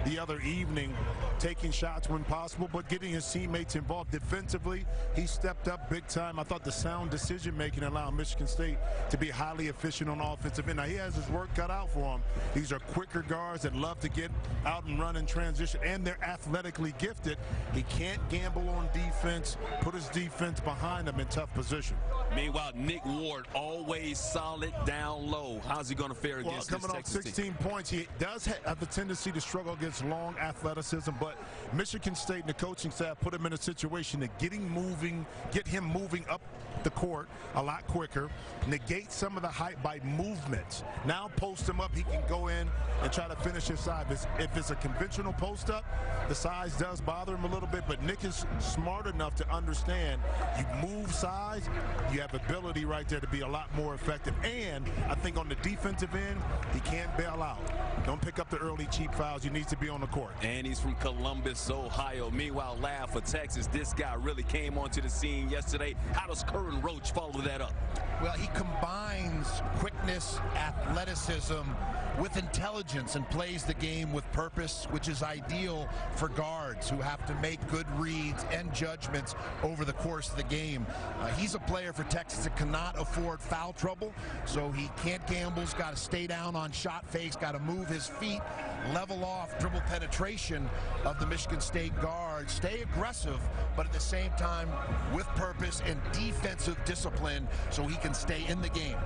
the other evening, taking shots when possible, but getting his teammates involved defensively. He stepped up big time. I thought the sound decision-making allowed Michigan State to be highly efficient on offensive end. Now, he has his work cut out for him. These are quicker guards that love to get out and run in transition, and they're athletically gifted. He can't gamble on defense, put his defense behind him in tough position. Meanwhile, Nick Ward, always solid down low. How's he going to fare against this Texas team? Coming off 16 points, he does have a tendency to struggle against long athleticism, but Michigan State and the coaching staff put him in a situation to get him moving up the court a lot quicker, negate some of the height by movements. Now post him up, he can go in and try to finish his side. If it's a conventional post up, the size does bother him a little bit, but Nick is smart enough to understand you move size, you have ability right there to be a lot more effective. And I think on the defensive end, he can't bail out. Don't pick up the early cheap fouls. You need to be on the court. And he's from Columbus, Ohio. Meanwhile, Lav for Texas, this guy really came onto the scene yesterday. How does Curran Roach follow that up? Well, he combines quickness, athleticism with intelligence and plays the game with purpose, which is ideal for guards who have to make good reads and judgments over the course of the game. He's a player for Texas that cannot afford foul trouble, so he can't gamble. He's got to stay down on shot fakes, got to move his feet, level off dribble penetration of the Michigan State guards, stay aggressive, but at the same time with purpose and defensive discipline so he can stay in the game.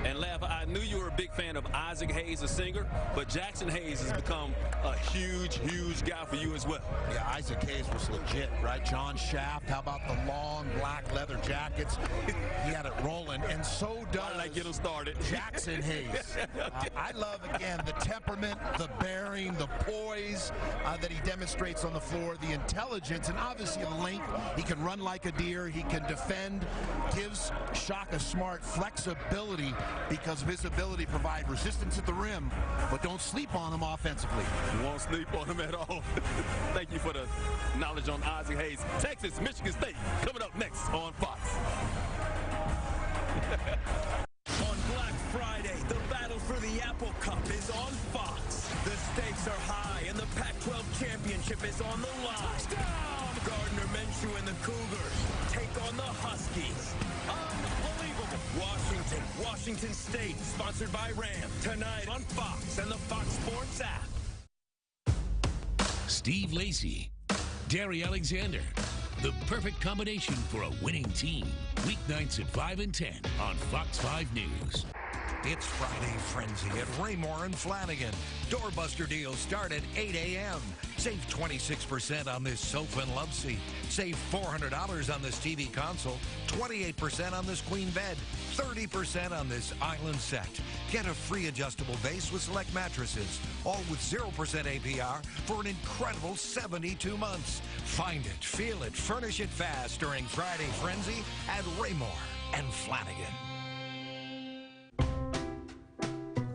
And Lav, I knew you were a big fan of Isaac Hayes, a singer, but Jackson Hayes has become a huge, huge guy for you as well. Yeah, Isaac Hayes was legit, right? John Shaft, how about the long black leather jackets? He had it rolling, and so does Why did I get him started? Jackson Hayes. I love, again, the temperament, the bearing, the poise that he demonstrates on the floor, the intelligence, and obviously the length. He can run like a deer. He can defend, gives Shaka Smart flexibility because of his ability to provide resistance at the rim, but don't sleep on him offensively. You won't sleep on him at all. Thank you for the knowledge on Isaac Hayes. Texas, Michigan State, coming up next on Fox. On Black Friday, the battle for the Apple Cup is on Fox. The stakes are high, and the Pac-12 championship is on the line. Touchdown! Gardner Minshew and the Cougars take on the Huskies. Unbelievable! Washington State, sponsored by Ram. Tonight on Fox and the Fox Sports app. Steve Lacy, Derry Alexander, the perfect combination for a winning team. Weeknights at 5 and 10 on Fox 5 News. It's Friday Frenzy at Raymore and Flanagan. Doorbuster deals start at 8 a.m. Save 26% on this sofa and love seat. Save $400 on this TV console. 28% on this queen bed. 30% on this island set. Get a free adjustable base with select mattresses. All with 0% APR for an incredible 72 months. Find it, feel it, furnish it fast during Friday Frenzy at Raymore and Flanagan.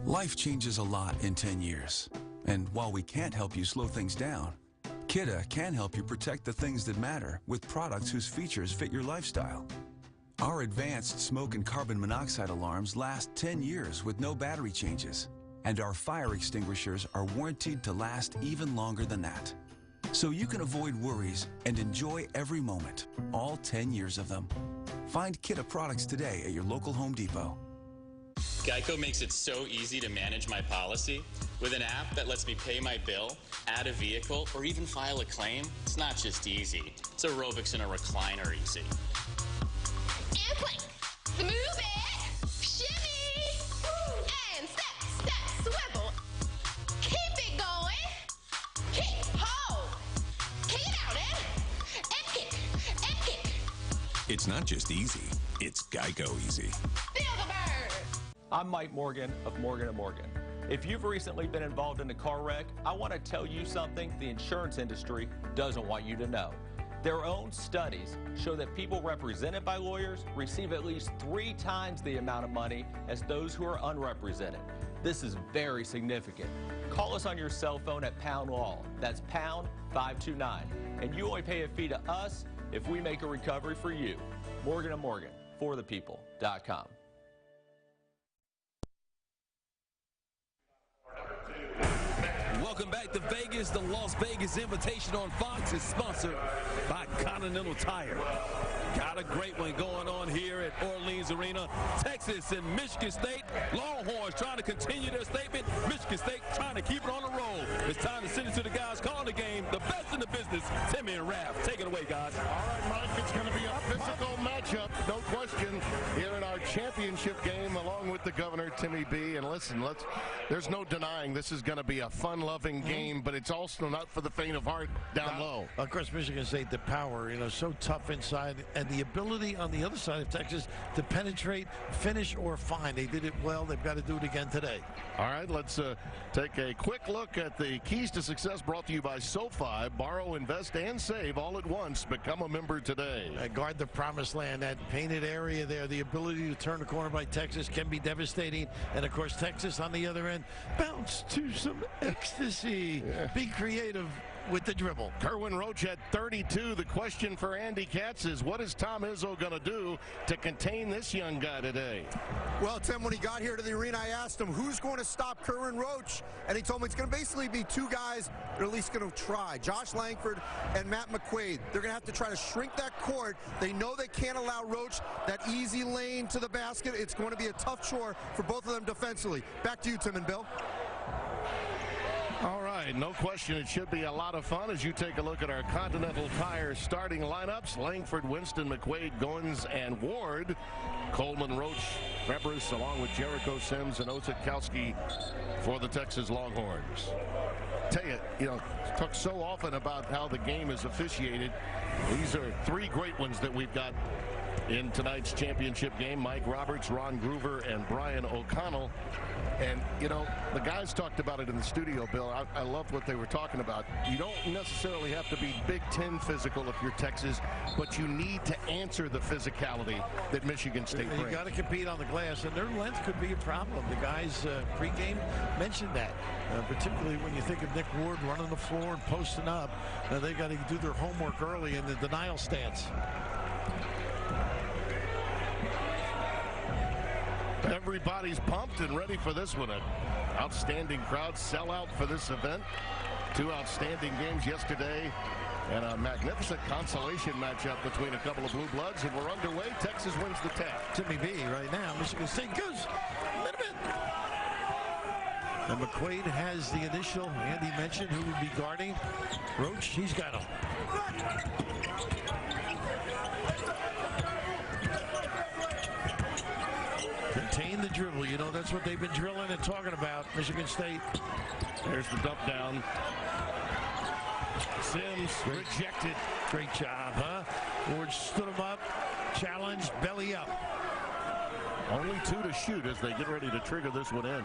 Life changes a lot in 10 years. And while we can't help you slow things down, Kidde can help you protect the things that matter with products whose features fit your lifestyle. Our advanced smoke and carbon monoxide alarms last 10 years with no battery changes. And our fire extinguishers are warranted to last even longer than that. So you can avoid worries and enjoy every moment, all 10 years of them. Find Kidde products today at your local Home Depot. Geico makes it so easy to manage my policy. With an app that lets me pay my bill, add a vehicle, or even file a claim, it's not just easy. It's aerobics in a recliner easy. And plank. Move it. Shimmy. And step, swivel. Keep it going. Hit, hold. Kick it out, and kick. It's not just easy, it's Geico easy. Feel the bird. I'm Mike Morgan of Morgan & Morgan. If you've recently been involved in a car wreck, I want to tell you something the insurance industry doesn't want you to know. Their own studies show that people represented by lawyers receive at least 3 times the amount of money as those who are unrepresented. This is very significant. Call us on your cell phone at Pound Law. That's pound 529. And you only pay a fee to us if we make a recovery for you. Morgan & Morgan, forthepeople.com. Welcome back to Vegas. The Las Vegas Invitational on Fox is sponsored by Continental Tire. Got a great one going on here at Orleans Arena. Texas and Michigan State. Longhorns trying to continue their statement. Michigan State trying to keep it on the roll. It's time to send it to the guys calling the game. The best in the business, Timmy and Raph. Take it away, guys. All right, Mike, it's going to be a physical matchup, no question, here in our championship game along with the governor, Timmy B. And listen, there's no denying this is going to be a fun-loving game, but it's also not for the faint of heart down low. Of course, Michigan State, the power, so tough inside, and the ability on the other side of Texas to penetrate, finish, or find. They did it well. They've got to do it again today. All right, let's take a quick look at the keys to success brought to you by SoFi. Borrow, invest, and save all at once. Become a member today. Guard the promised land. That painted area there, the ability to turn the corner by Texas can be devastating. And, of course, Texas on the other end, bounce to some ecstasy. Yeah. Be creative with the dribble. Kerwin Roach at 32. The question for Andy Katz is, what is Tom Izzo going to do to contain this young guy today? Well, Tim, when he got here to the arena, I asked him, who's going to stop Kerwin Roach? And he told me it's going to basically be two guys that are at least going to try, Josh Langford and Matt McQuaid. They're going to have to try to shrink that court. They know they can't allow Roach that easy lane to the basket. It's going to be a tough chore for both of them defensively. Back to you, Tim and Bill. All right, no question it should be a lot of fun as you take a look at our Continental Tire starting lineups. Langford, Winston, McQuaid, Goins, and Ward. Coleman, Roach, Rebers, along with Jericho Sims and Osikowski for the Texas Longhorns. Tell you, talk so often about how the game is officiated. These are three great ones that we've got in tonight's championship game. Mike Roberts, Ron Groover, and Brian O'Connell. And, the guys talked about it in the studio, Bill. I loved what they were talking about. You don't necessarily have to be Big Ten physical if you're Texas, but you need to answer the physicality that Michigan State brings. You got to compete on the glass, and their length could be a problem. The guys pregame mentioned that, particularly when you think of Nick Ward running the floor and posting up. They got to do their homework early in the denial stance. Everybody's pumped and ready for this one. An outstanding crowd, sellout for this event. Two outstanding games yesterday and a magnificent consolation matchup between a couple of blue bloods, and we're underway. Texas wins the tap. Timmy B right now. Michigan State goes a little bit. And McQuaid has the initial. Andy mentioned who would be guarding Roach. He's got him. Contain the dribble. That's what they've been drilling and talking about, Michigan State. There's the dump down. Sims rejected. Great job, huh? Ward stood him up, challenged, belly up. Only two to shoot as they get ready to trigger this one in.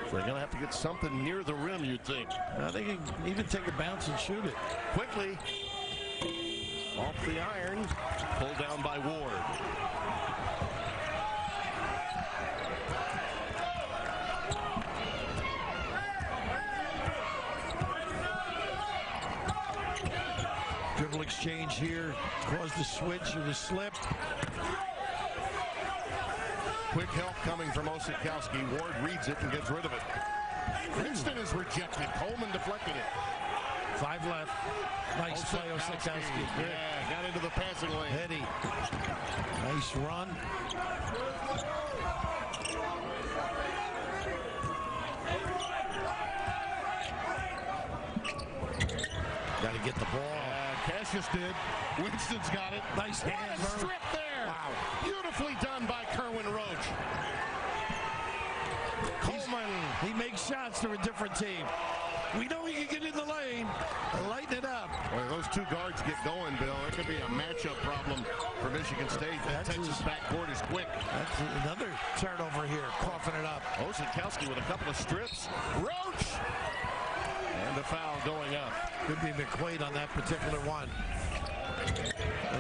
So they're going to have to get something near the rim, you'd think. They can even take a bounce and shoot it. Quickly. Off the iron. Pulled down by Ward. Dribble exchange here caused the switch or the slip. Quick help coming from Osikowski. Ward reads it and gets rid of it. Winston is rejected. Coleman deflected it. 5 left. Nice play, Osikowski. Yeah, got into the passing lane. Heady. Nice run. Got to get the ball. Cassius did. Winston's got it. Nice hand. Strip there. Wow. Beautifully done by Kerwin Roach. Coleman. He makes shots to a different team. We know he can get in the lane. Lighten it up. Well, those two guards get going, Bill. It could be a matchup problem for Michigan State. That Texas backcourt is quick. That's another turnover here. Coughing it up. Osikowski with a couple of strips. Roach. And the foul going up. Could be McQuaid on that particular one.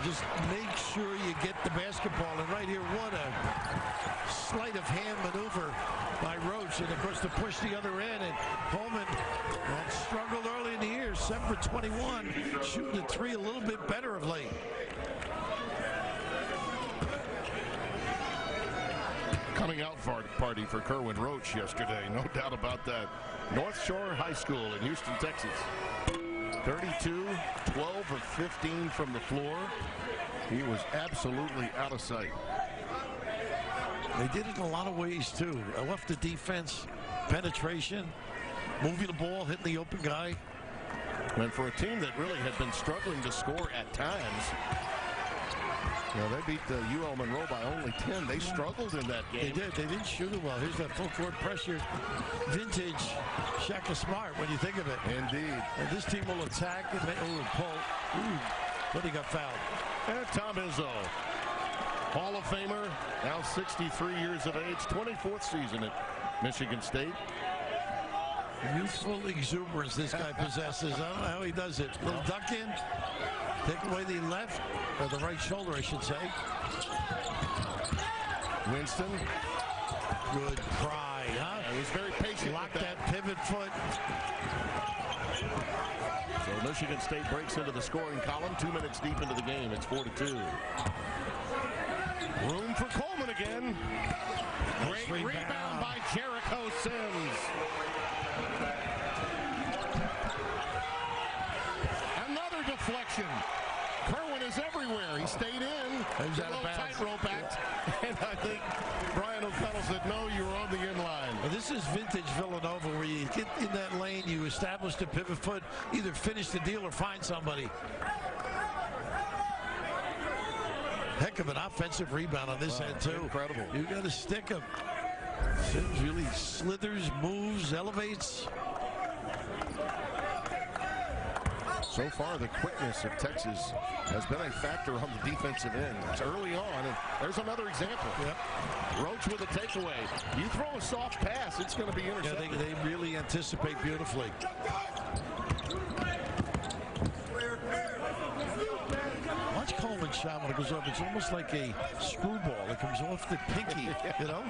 Just make sure you get the basketball. And right here, what a sleight of hand maneuver by Roach. And, of course, to push the other end. And Coleman struggled early in the year. 7 for 21. Shooting the three a little bit better of late. Coming out party for Kerwin Roach yesterday. No doubt about that. North Shore High School in Houston, Texas. 32, 12 of 15 from the floor. He was absolutely out of sight. They did it in a lot of ways, too. Off the defense, penetration, moving the ball, hitting the open guy. And for a team that really had been struggling to score at times, they beat UL Monroe by only 10. They struggled in that game. They did. They didn't shoot it well. Here's that full court pressure. Vintage Shaka Smart when you think of it. Indeed. And this team will attack and pull. But he got fouled. And Tom Izzo, Hall of Famer, now 63 years of age, 24th season at Michigan State. Youthful exuberance this guy possesses. I don't know how he does it. Little duck in, take away the left, or the right shoulder, I should say. Winston. Good cry, huh? He was very patient. Locked that pivot foot. So Michigan State breaks into the scoring column 2 minutes deep into the game. It's 4-2. Room for Coleman again. Great rebound by Jericho Sims. Another deflection. Kerwin is everywhere. He stayed in. He's out of bounds. Tightrope act. And I think Brian O'Connell said, no, you were on the in-line. Well, this is vintage Villanova, where you get in that lane, you establish the pivot foot, either finish the deal or find somebody. Heck of an offensive rebound on this end, too. Incredible. You got to stick him. Sims really slithers, moves, elevates. So far, the quickness of Texas has been a factor on the defensive end. It's early on, and there's another example. Yep. Roach with a takeaway. You throw a soft pass, it's going to be intercepted. Yeah, they really anticipate beautifully. Watch Coleman's shot when it goes up. It's almost like a screwball. It comes off the pinky, you know?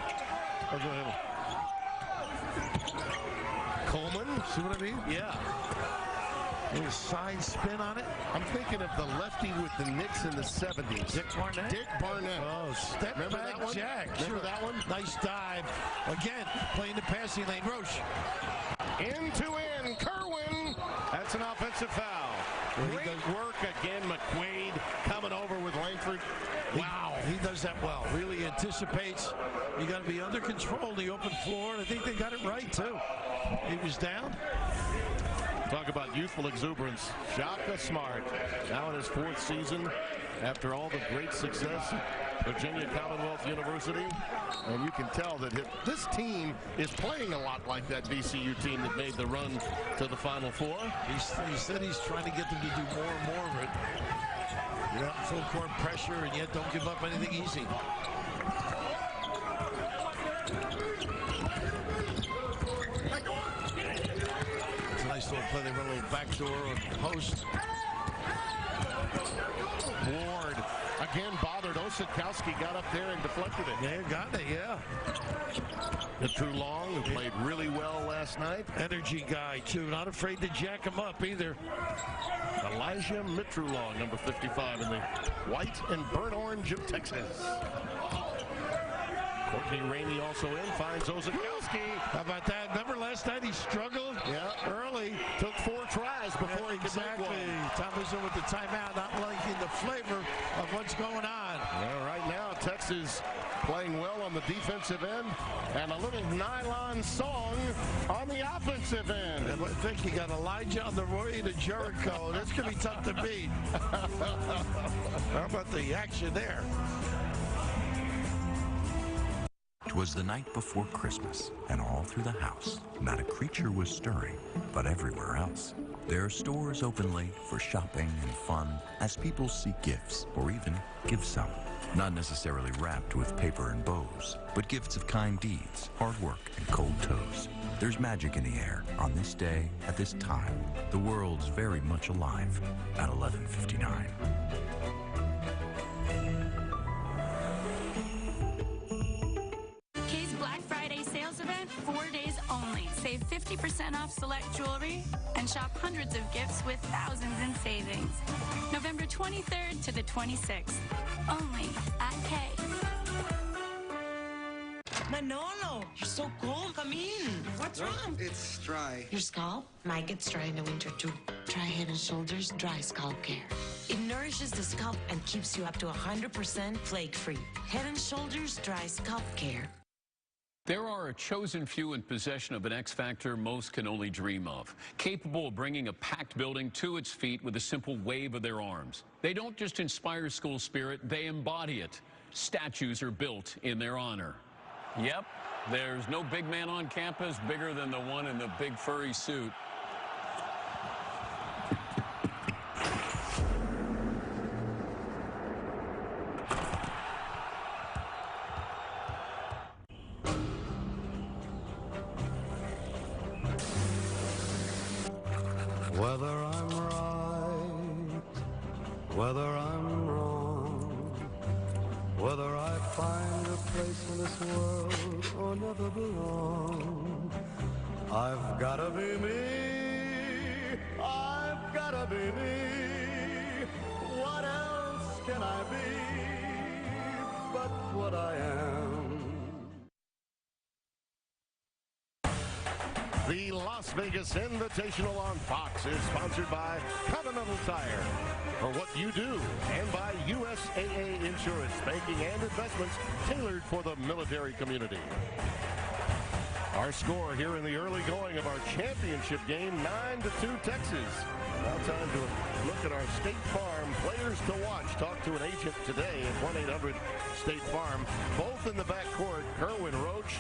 Oh, go ahead. Coleman. See what I mean? Yeah. Little side spin on it. I'm thinking of the lefty with the Knicks in the 70s. Dick Barnett? Dick Barnett. Oh, step Remember back that one? jack. Remember Sure. that one? Nice dive. Again, playing the passing lane. Roche. End-to-end. Kerwin. That's an offensive foul. Great work again. McQuaid coming over with Langford. Wow. He does that well. Really anticipates. You got to be under control the open floor. And I think they got it right, too. He was down. Talk about youthful exuberance. Shaka Smart, now in his 4th season after all the great success at Virginia Commonwealth University. And you can tell that this team is playing a lot like that VCU team that made the run to the Final Four. He said he's trying to get them to do more and more of it. Yeah, full court pressure, and yet don't give up anything easy. Little play. They run a little backdoor or post. Ward again bothered. Osikowski got up there and deflected it. Yeah, got it, yeah. The True Long, who played really well last night. Energy guy, too. Not afraid to jack him up either. Elijah Mitrulong, number 55 in the white and burnt orange of Texas. Courtney Rainey also in, finds Osikowski. How about that? Remember last night he struggled early. Took 4 tries before he could make one. Tom Izzo with the timeout, not liking the flavor of what's going on. Well, right now, Texas playing well on the defensive end, and a little nylon song on the offensive end. And I think you got Elijah on the way to Jericho. That's going to be tough to beat. How about the action there? 'Twas the night before Christmas, and all through the house, not a creature was stirring, but everywhere else. There are stores open late for shopping and fun as people seek gifts, or even give some. Not necessarily wrapped with paper and bows, but gifts of kind deeds, hard work, and cold toes. There's magic in the air on this day, at this time. The world's very much alive at 11:59. Black Friday sales event, 4 days only. Save 50% off select jewelry and shop hundreds of gifts with thousands in savings. November 23rd to the 26th. Only at Kay. Manolo, you're so cold. Come in. What's wrong? It's dry. Your scalp might get dry in the winter too. Try Head & Shoulders Dry Scalp Care. It nourishes the scalp and keeps you up to 100% flake-free. Head & Shoulders Dry Scalp Care. There are a chosen few in possession of an X factor most can only dream of, capable of bringing a packed building to its feet with a simple wave of their arms. They don't just inspire school spirit, they embody it. Statues are built in their honor. Yep, there's no big man on campus bigger than the one in the big furry suit. Whether I'm right, whether I'm wrong, whether I find a place in this world or never belong, I've gotta be me, I've gotta be me. What else can I be but what I am? The Las Vegas Invitational on Fox is sponsored by Continental Tire, for what you do, and by USAA Insurance, banking and investments tailored for the military community. Our score here in the early going of our championship game, 9-2 Texas. Now time to look at our State Farm players to watch. Talk to an agent today at 1-800-STATE FARM. Both in the backcourt, Kerwin Roach,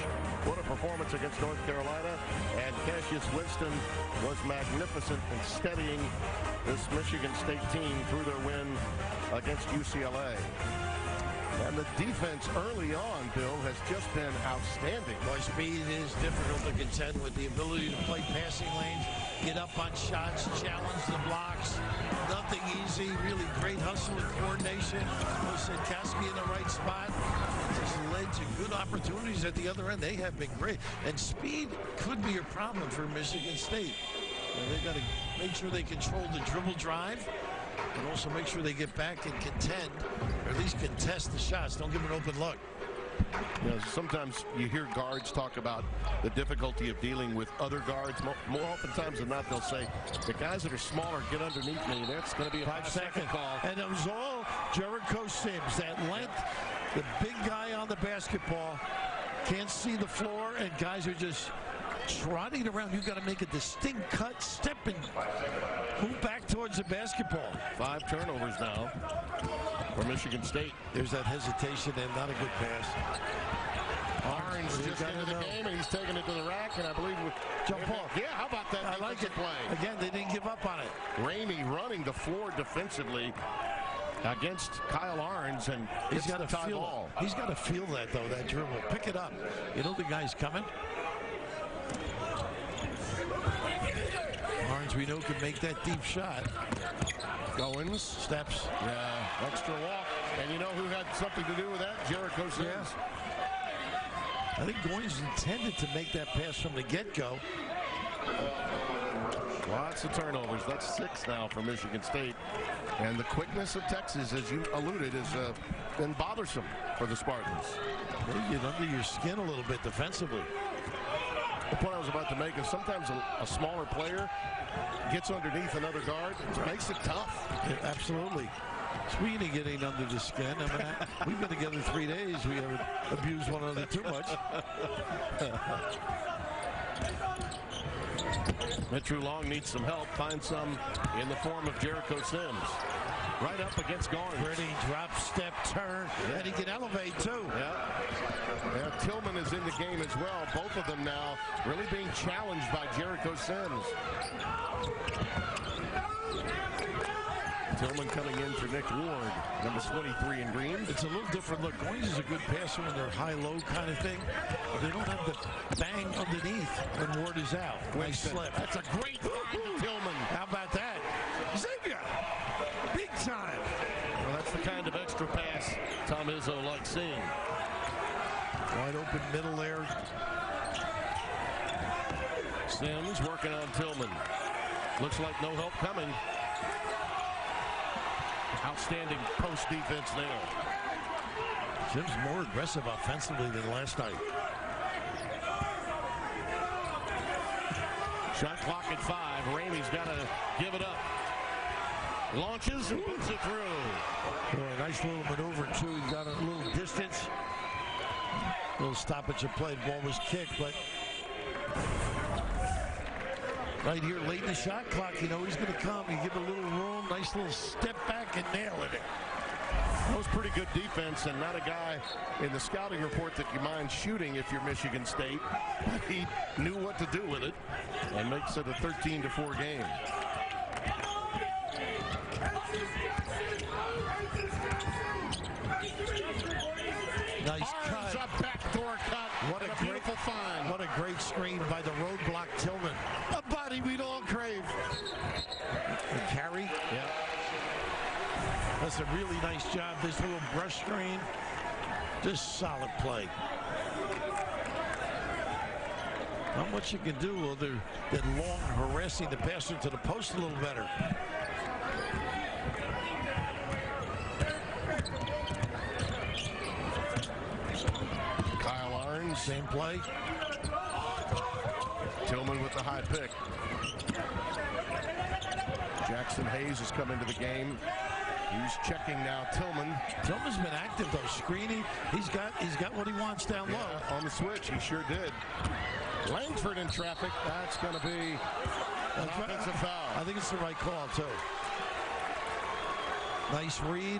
what a performance against North Carolina, and Cassius Winston was magnificent in steadying this Michigan State team through their win against UCLA. And the defense early on, Bill, has just been outstanding. Boy, speed is difficult to contend with. The ability to play passing lanes, get up on shots, challenge the blocks. Nothing easy. Really great hustle and coordination. Kaski in the right spot. Just led to good opportunities at the other end. They have been great. And speed could be a problem for Michigan State. They've got to make sure they control the dribble drive, and also make sure they get back and contend, or at least contest the shots. Don't give them an open look. You know, sometimes you hear guards talk about the difficulty of dealing with other guards. More oftentimes than not, they'll say, the guys that are smaller get underneath me. That's going to be a 5-second call. And it was all Jericho Sims. That length, the big guy on the basketball, can't see the floor, and guys are just trotting around. You've got to make a distinct cut, step, and move back towards the basketball. 5 turnovers now for Michigan State. There's that hesitation and not a good pass. Orange just into the game, and he's taking it to the rack, and I believe jump ball. Yeah, how about that? I like it. Play. Again, they didn't give up on it. Ramey running the floor defensively against Kyle Arns, and he's got to feel it. He's got to feel that, though, that dribble. Pick it up. You know the guy's coming. Arns, we know, can make that deep shot. Goins. Steps. Yeah, extra walk. And you know who had something to do with that? Jericho Sims. Yeah. I think Goins intended to make that pass from the get-go. Lots of turnovers. That's 6 now for Michigan State. And the quickness of Texas, as you alluded, has been bothersome for the Spartans. They get under your skin a little bit defensively. The point I was about to make is sometimes a smaller player gets underneath another guard. It makes it tough. Yeah, absolutely. Speaking of getting under the skin, I mean, we've been together 3 days. We haven't abused one another too much. Metru Long needs some help. Find some in the form of Jericho Sims. Right up against Garnes. Pretty drop, step, turn, and he can elevate too. Yeah, Tillman is in the game as well. Both of them now really being challenged by Jericho Sims. Tillman coming in for Nick Ward, number 23 in green. It's a little different look. Goins is a good passer when they're high-low kind of thing. But they don't have the bang underneath when Ward is out. Nice slip. That's a great find to Tillman. How about that? Xavier, big time. Well, that's the kind of extra pass Tom Izzo likes seeing. Wide open middle there. Sims working on Tillman. Looks like no help coming. Outstanding post defense there. Sims more aggressive offensively than last night. Shot clock at 5. Ramey's got to give it up. Launches and puts it through. Boy, nice little maneuver, too. He got a little distance. Little stoppage of play. The ball was kicked, but right here, late in the shot clock, you know he's going to come. You give a little room, nice little step back and nailing it. That was pretty good defense, and not a guy in the scouting report that you mind shooting if you're Michigan State. But he knew what to do with it and makes it a 13-4 game. Nice Arms cut. a backdoor cut. What a beautiful find. What a great screen by the roadblock Tillman. A body we'd all crave. And carry. Yeah. That's a really nice job. This little brush screen. Just solid play. Not much you can do other than long harassing the passer to the post a little better. Kyle Arns. Same play. Tillman with the high pick. Jackson Hayes has come into the game. He's checking now. Tillman's been active though, screening. He's got what he wants down low. On the switch, he sure did. Langford in traffic. That's going to be an offensive foul. I think it's the right call too. Nice read.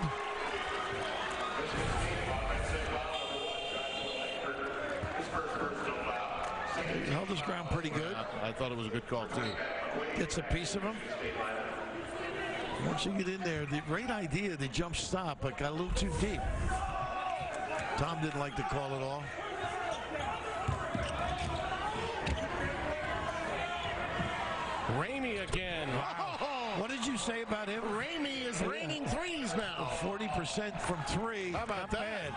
He held his ground pretty good. I thought it was a good call too. Gets a piece of him. Once you get in there, the great idea, the jump stop, but got a little too deep. Tom didn't like the call at all. Ramey again. Wow. What did you say about him? Ramey is raining threes now. 40% from 3. How about Not that? bad.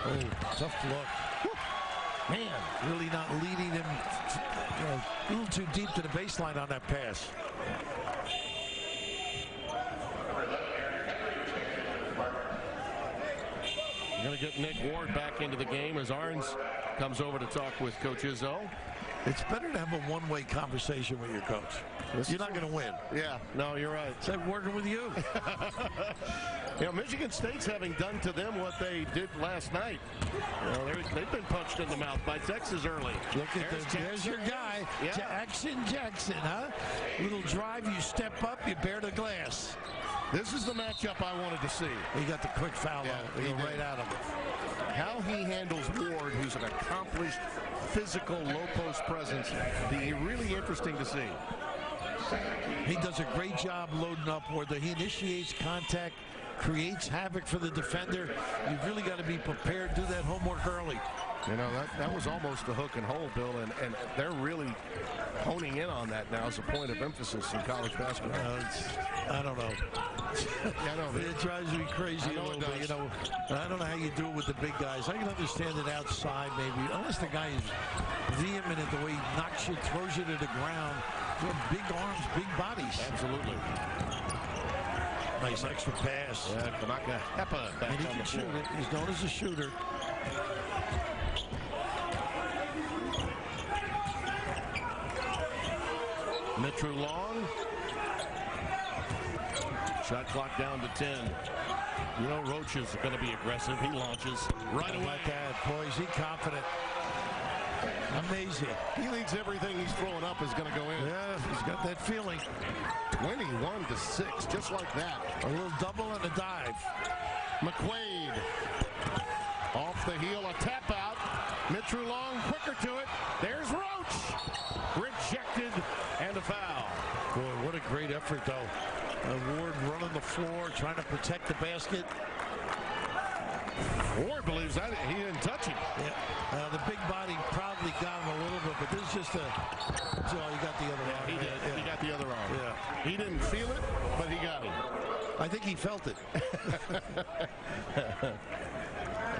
Oh, tough look. Man, really not leading him a little too deep to the baseline on that pass. You're going to get Nick Ward back into the game as Arns comes over to talk with Coach Izzo. It's better to have a one-way conversation with your coach. You're not going to win. Yeah, no, you're right. It's like working with you. You know, Michigan State's having done to them what they did last night. You know, they've been punched in the mouth by Texas early. Look at this. There's your guy, Yeah. Jackson, huh? Little drive, you step up, you bear the glass. This is the matchup I wanted to see. He got the quick foul he though. did. Right out of it. How he handles Ward, who's an accomplished physical low post presence, be really interesting to see. He does a great job loading up Ward. He initiates contact, creates havoc for the defender. You've really got to be prepared. Do that homework early. You know, that was almost a hook and hold, Bill, and they're really honing in on that now as a point of emphasis in college basketball. I don't know. I know. It drives me crazy a little bit, you know. I don't know how you do it with the big guys. I can understand it outside, maybe, unless the guy is vehement in the way he knocks you, throws you to the ground. Big arms, big bodies. Absolutely. Nice extra pass. Yeah, Kanaka Hepa back and he on can the shoot floor. it. He's known as a shooter. Mitru Long. Shot clock down to 10. You know Roach is going to be aggressive. He launches right away. Like that. Boy, is he confident. Amazing. He thinks everything he's throwing up is going to go in. Yeah, he's got that feeling. 21-6, just like that. A little double and a dive. McQuaid. Off the heel, a tap out. Mitru Long quicker to it. There's Roach. Rejected and a foul. Boy, what a great effort, though. Ward running the floor, trying to protect the basket. Ward believes that he didn't touch him. Yeah. The big body probably got him a little bit, but this is just a... So he got the other arm. He did. Yeah. He got the other arm. Yeah. He didn't feel it, but he got him. I think he felt it.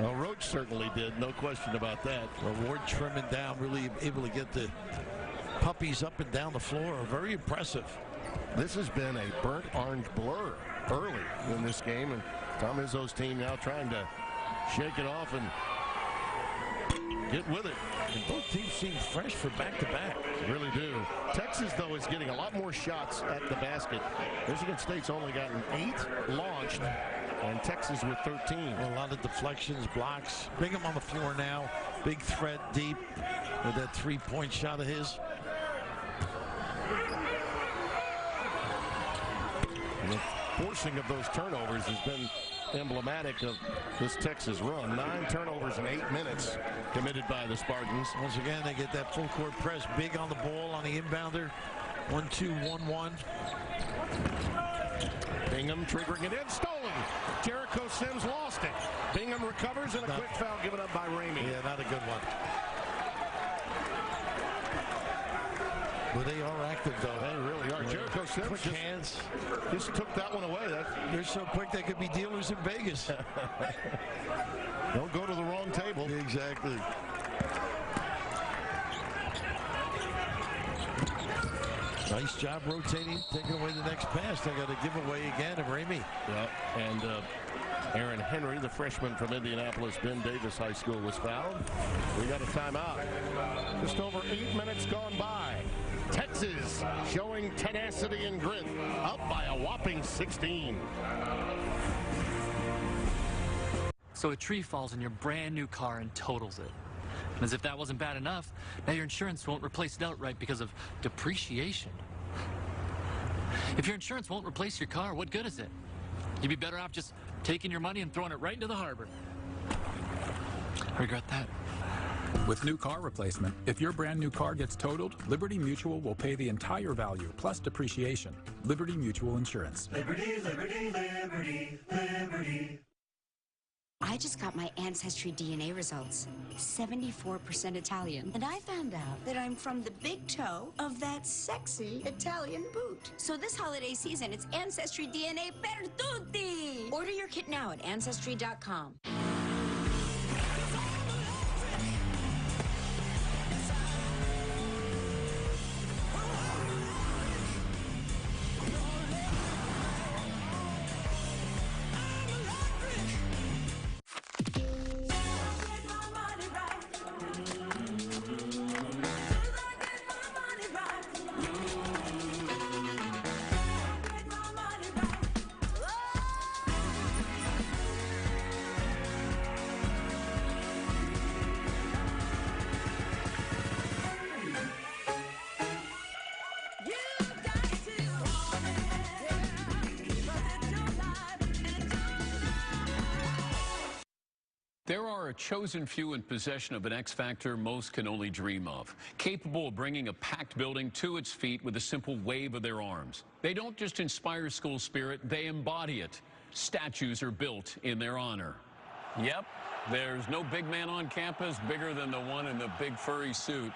Well, Roach certainly did. No question about that. Well, Ward trimming down, really able to get the puppies up and down the floor. Very impressive. This has been a burnt orange blur early in this game, and Tom Izzo's team now trying to shake it off and get with it. And both teams seem fresh for back-to-back. Really do. Texas, though, is getting a lot more shots at the basket. Michigan State's only gotten 8 launched, and Texas with 13. Well, a lot of deflections, blocks. Bingham on the floor now. Big threat deep with that three-point shot of his. And the forcing of those turnovers has been emblematic of this Texas run. 9 turnovers in 8 minutes committed by the Spartans. Once again, they get that full court press, big on the ball on the inbounder. 1-2-1-1. Bingham triggering it in, stolen. Jericho Sims lost it. Bingham recovers, and a quick foul given up by Ramey. Yeah, not a good one. Well, they are active, though. They really are. Jericho Sims quick hands. Just took that one away. They're so quick they could be dealers in Vegas. Don't go to the wrong table. Exactly. Nice job rotating, taking away the next pass. They got a giveaway again of Ramey. Yep. And Aaron Henry, the freshman from Indianapolis, Ben Davis High School, was fouled. We got a timeout. Just over 8 minutes gone by. Texas showing tenacity and grit, up by a whopping 16. So a tree falls in your brand new car and totals it. And as if that wasn't bad enough, now your insurance won't replace it outright because of depreciation. If your insurance won't replace your car, what good is it? You'd be better off just taking your money and throwing it right into the harbor. I regret that. With new car replacement, if your brand new car gets totaled, Liberty Mutual will pay the entire value plus depreciation. Liberty Mutual Insurance. Liberty, liberty, liberty, liberty. I just got my Ancestry DNA results. 74% Italian. And I found out that I'm from the big toe of that sexy Italian boot. So this holiday season, it's Ancestry DNA per tutti. Order your kit now at Ancestry.com. There are a chosen few in possession of an X factor most can only dream of, capable of bringing a packed building to its feet with a simple wave of their arms. They don't just inspire school spirit, they embody it. Statues are built in their honor. Yep, there's no big man on campus bigger than the one in the big furry suit.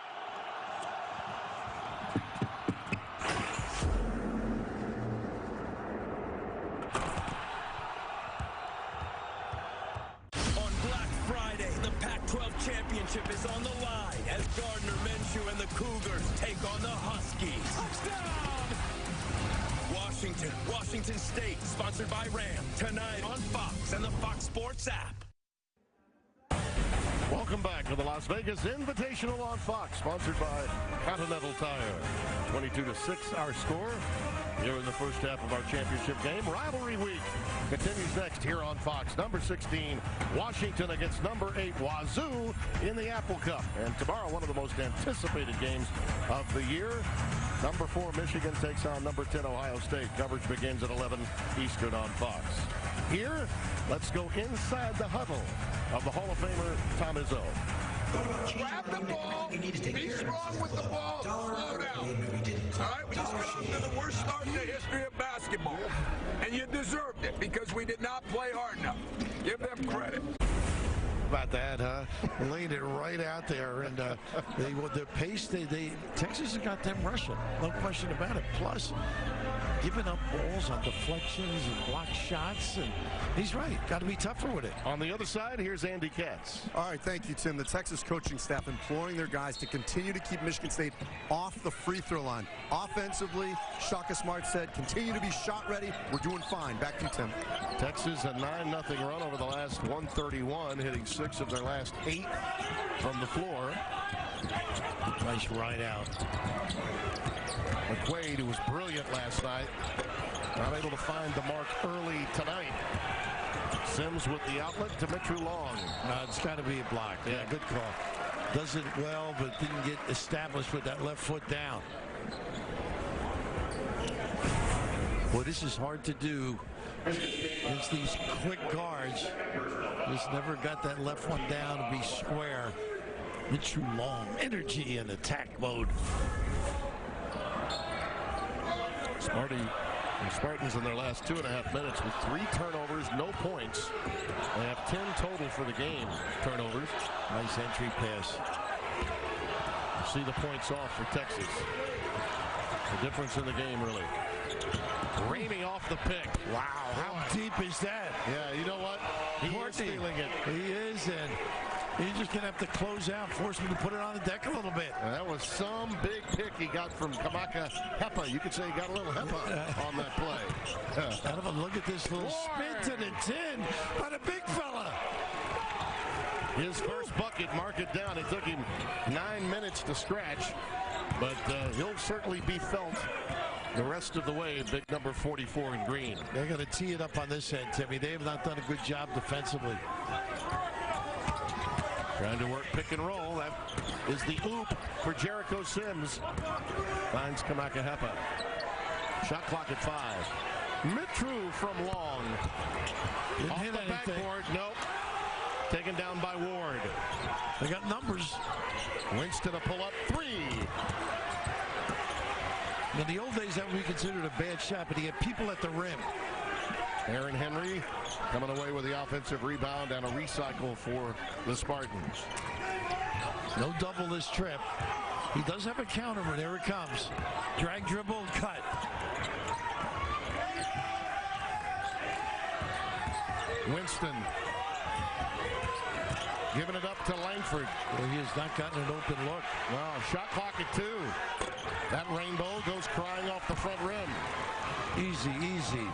Championship is on the line as Gardner Minshew and the Cougars take on the Huskies. Touchdown! Washington State, sponsored by Ram, tonight on Fox and the Fox Sports app. Welcome back to the Las Vegas Invitational on Fox, sponsored by Continental Tire. 22-6 our score here in the first half of our championship game. Rivalry week continues next here on Fox. Number 16, Washington against number 8, Wazoo in the Apple Cup. And tomorrow, one of the most anticipated games of the year. Number 4, Michigan takes on number 10, Ohio State. Coverage begins at 11 Eastern on Fox. Here, let's go inside the huddle of the Hall of Famer, Tom Izzo. Grab the ball, be strong with the ball, slow down. All right, we just got off to the worst start in the history of basketball. And you deserved it because we did not play hard enough. Give them credit. About that, huh? Laying it right out there, and the pace Texas has got them rushing, no question about it. Plus, giving up balls on deflections and block shots. And he's right. Got to be tougher with it. On the other side, here's Andy Katz. All right, thank you, Tim. The Texas coaching staff imploring their guys to continue to keep Michigan State off the free throw line. Offensively, Shaka Smart said, continue to be shot ready. We're doing fine. Back to you, Tim. Texas, a 9-0 run over the last 131, hitting 6 of their last 8 from the floor. Nice ride out. McQuaid, who was brilliant last night, not able to find the mark early tonight. Sims with the outlet to Mitru Long. It's got to be a block. Yeah, good call. Does it well, but didn't get established with that left foot down. Well, this is hard to do against these quick guards. Just never got that left one down to be square. Mitru Long, energy and attack mode. Spartans in their last 2.5 minutes with 3 turnovers, no points. They have 10 total for the game. Turnovers. Nice entry pass. See the points off for Texas. The difference in the game, really. Ramey off the pick. Wow, how deep is that? Yeah, you know what? He is feeling it. He is, and he's just going to have to close out, force him to put it on the deck a little bit. And that was some big pick he got from Kamaka Hepa. You could say he got a little Hepa on that play. Out of a look at this little spin to the 10 by the big fella. His first bucket, mark it down. It took him 9 minutes to scratch, but he'll certainly be felt the rest of the way. Big number 44 in green. They're going to tee it up on this end, Timmy. They have not done a good job defensively. Trying to work pick and roll. That is the oop for Jericho Sims. Finds Kamaka Hepa. Shot clock at 5. Mitru from Long. Off the backboard. Nope. Taken down by Ward. They got numbers. Winston a pull-up 3. In the old days, that would be considered a bad shot, but he had people at the rim. Aaron Henry coming away with the offensive rebound and a recycle for the Spartans. No double this trip. He does have a counter, but there it comes. Drag, dribble, cut. Winston giving it up to Langford. Well, he has not gotten an open look. Wow, shot clock at 2. That rainbow goes crying off the front rim. Easy, easy.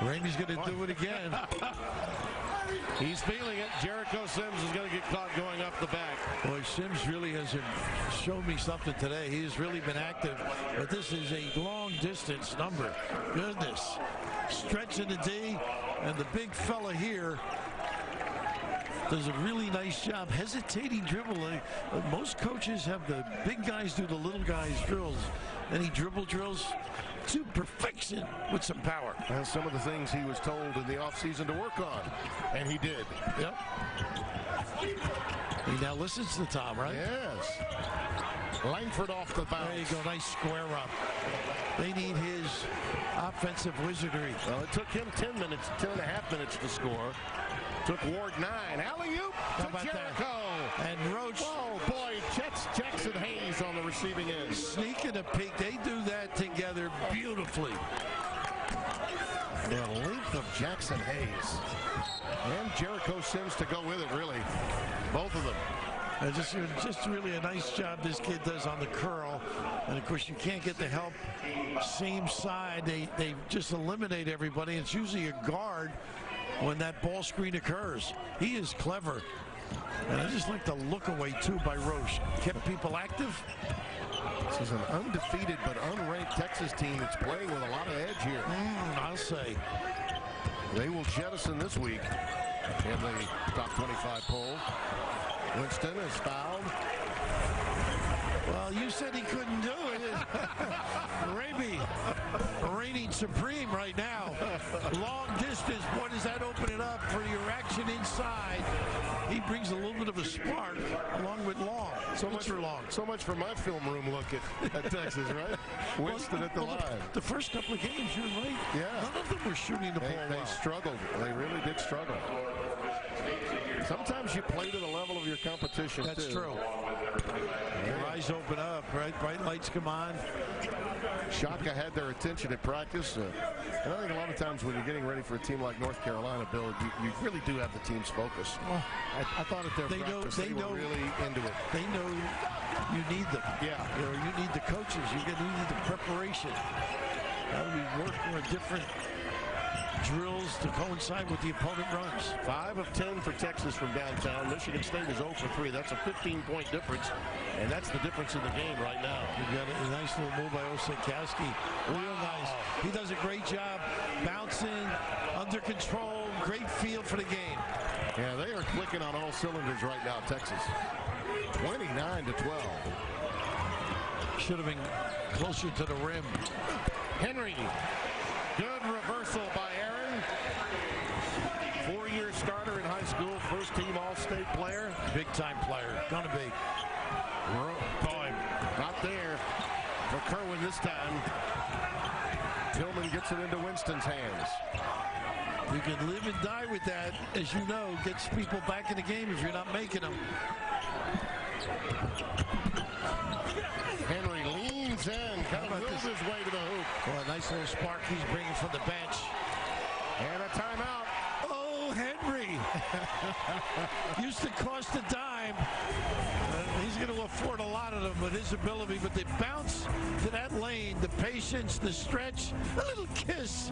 Ramey's going to do it again. He's feeling it. Jericho Sims is going to get caught going up the back. Boy, Sims really hasn't shown me something today. He has really been active, but this is a long distance number. Goodness. Stretching the D, and the big fella here does a really nice job hesitating dribbling. Most coaches have the big guys do the little guys drills. Then he dribble drills to perfection with some power. And some of the things he was told in the offseason to work on, and he did. Yep. He now listens to Tom, right? Yes. Langford off the bounce. There you go, nice square up. They need his offensive wizardry. Well, it took him 10 and a half minutes to score. Took Ward 9. Alley-oop to Jericho. And Roach. Oh, boy, Jackson Hayes on the receiving end. Sneak and a peek. They do that together beautifully. The length of Jackson Hayes. And Jericho Sims to go with it, really. Both of them. Just really a nice job this kid does on the curl. And, of course, you can't get the help same side. They just eliminate everybody. It's usually a guard when that ball screen occurs. He is clever. And I just like the look away, too, by Roche. Kept people active. This is an undefeated but unranked Texas team that's playing with a lot of edge here. I'll say. They will jettison this week in the top 25 poll. Winston is fouled. Well, you said he couldn't do it. Ramey reigning supreme right now. Long distance. Boy, does that open it up for your action inside. He brings a little bit of a spark along with Long. So much for my film room look at Texas, right? Winston at the line. The first couple of games, you're right. Yeah. None of them were shooting the ball well. They struggled. They really did struggle. Sometimes you play to the level of your competition, That's too. true. Your eyes open up, right? Bright lights come on. Shaka had their attention at practice. And I think a lot of times when you're getting ready for a team like North Carolina, Bill, you really do have the team's focus. Well, I thought at their practice they were really into it. They know you need them. Yeah. You need the coaches. You need the preparation. How do we work on different drills to coincide with the opponent runs? 5 of 10 for Texas from downtown. Michigan State is 0 for 3. That's a 15-point difference, and that's the difference in the game right now. You got a nice little move by Osekowski. Real nice. He does a great job bouncing, under control, great feel for the game. Yeah, they are clicking on all cylinders right now, Texas. 29-12. Should have been closer to the rim. Henry. Good reversal by Aaron. 4-year starter in high school, first-team All-State player. Big-time player. Gonna be. Boy, not there for Kerwin this time. Tillman gets it into Winston's hands. You can live and die with that, as you know. Gets people back in the game if you're not making them. Henry leans in, kind of wills his way to the hoop. Well, a nice little spark he's bringing from the bench. And a timeout. Oh, Henry. Used to cost a dime. He's going to afford a lot of them with his ability, but the bounce to that lane, the patience, the stretch, a little kiss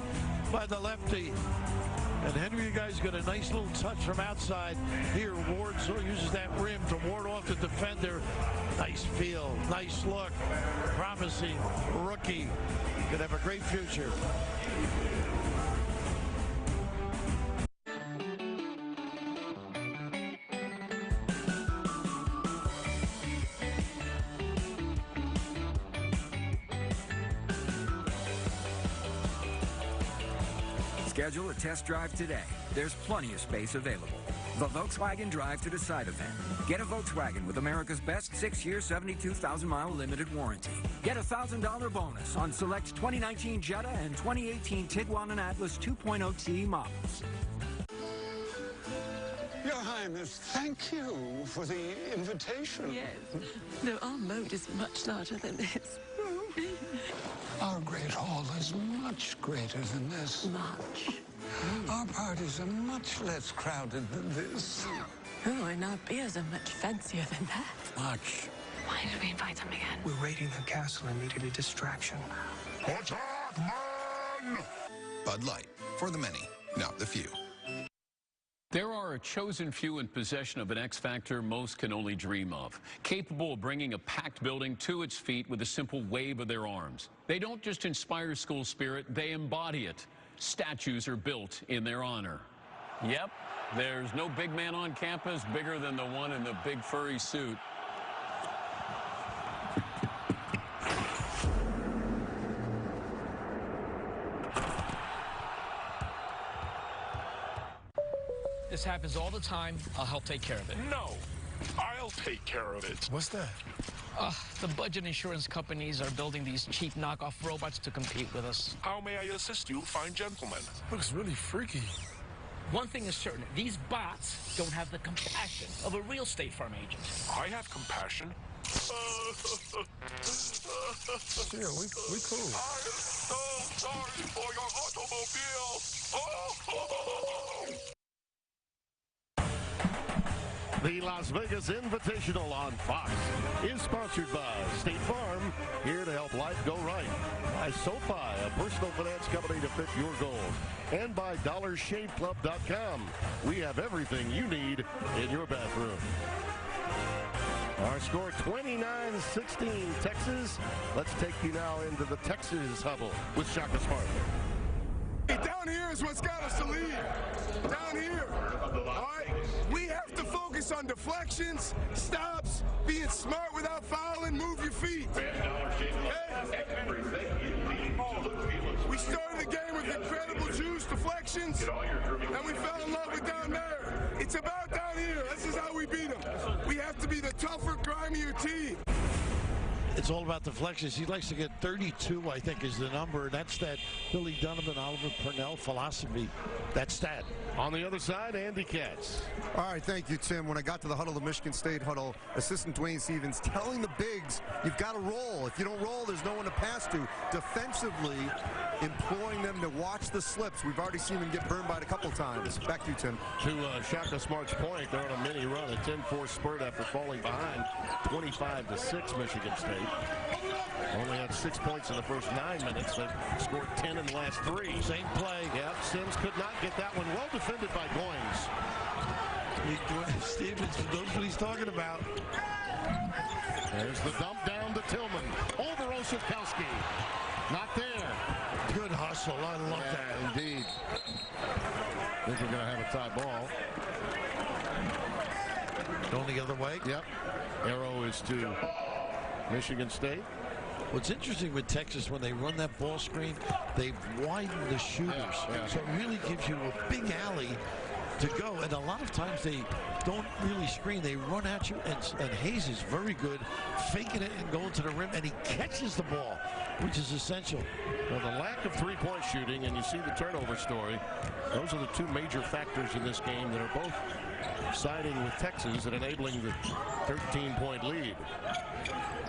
by the lefty. And Henry, you guys got a nice little touch from outside. Here, Ward uses that rim to ward off the defender. Nice feel, nice look, promising rookie. Could have a great future. Schedule a test drive today. There's plenty of space available. The Volkswagen Drive to Decide event. Get a Volkswagen with America's best 6-year, 72,000-mile limited warranty. Get a $1,000 bonus on select 2019 Jetta and 2018 Tiguan and Atlas 2.0T models. Your Highness, thank you for the invitation. Yes, though our moat is much larger than this. Our great hall is much greater than this. Much. Our parties are much less crowded than this. Oh, and our beers are much fancier than that. Much. Why did we invite them again? We're raiding the castle and needed a distraction. Attack, man! Bud Light. For the many, not the few. There are a chosen few in possession of an X factor most can only dream of, capable of bringing a packed building to its feet with a simple wave of their arms. They don't just inspire school spirit, they embody it. Statues are built in their honor. Yep, there's no big man on campus bigger than the one in the big furry suit. This happens all the time. I'll help take care of it. No, I'll take care of it. What's that? The budget insurance companies are building these cheap knockoff robots to compete with us. How may I assist you, fine gentleman? Looks really freaky. One thing is certain, these bots don't have the compassion of a real State Farm agent. I have compassion. Yeah, we cool. I am so sorry for your automobile. Oh! The Las Vegas Invitational on Fox is sponsored by State Farm, here to help life go right. By SoFi, a personal finance company to fit your goals. And by DollarShaveClub.com. We have everything you need in your bathroom. Our score 29-16 Texas. Let's take you now into the Texas huddle with Shaka Smart. Down here is what's got us to lead. Down here. All right? We have to focus on deflections, stops, being smart without fouling, move your feet. Okay? We started the game with incredible juice deflections, and we fell in love with down there. It's about down here. This is how we beat them. We have to be the tougher, grimier team. It's all about deflections. He likes to get 32, I think, is the number. That's that Billy Donovan, Oliver Purnell philosophy. That's that. On the other side, Andy Katz. All right, thank you, Tim. When I got to the huddle, the Michigan State huddle, assistant Dwayne Stevens telling the bigs, you've got to roll. If you don't roll, there's no one to pass to. Defensively, imploring them to watch the slips. We've already seen them get burned by it a couple times. Back to you, Tim. To Shaka Smart's point, they're on a mini run, a 10-4 spurt after falling behind 25-6 Michigan State. Only had 6 points in the first 9 minutes. They've scored 10 in the last 3. Same play. Yep, Sims could not get that one. Well defended by Goins. Stevens knows what he's talking about. There's the dump down to Tillman. Over Oshikowski. Not there. Good hustle. I love that. Indeed. I think we're going to have a tie ball. Going the other way? Yep. Arrow is to Michigan State. What's interesting with Texas, when they run that ball screen, they've widened the shooters. So it really gives you a big alley to go. And a lot of times they don't really screen. They run at you, and Hayes is very good, faking it and going to the rim, and he catches the ball, which is essential. Well, the lack of three-point shooting, and you see the turnover story, those are the two major factors in this game that are both siding with Texas and enabling the 13-point lead.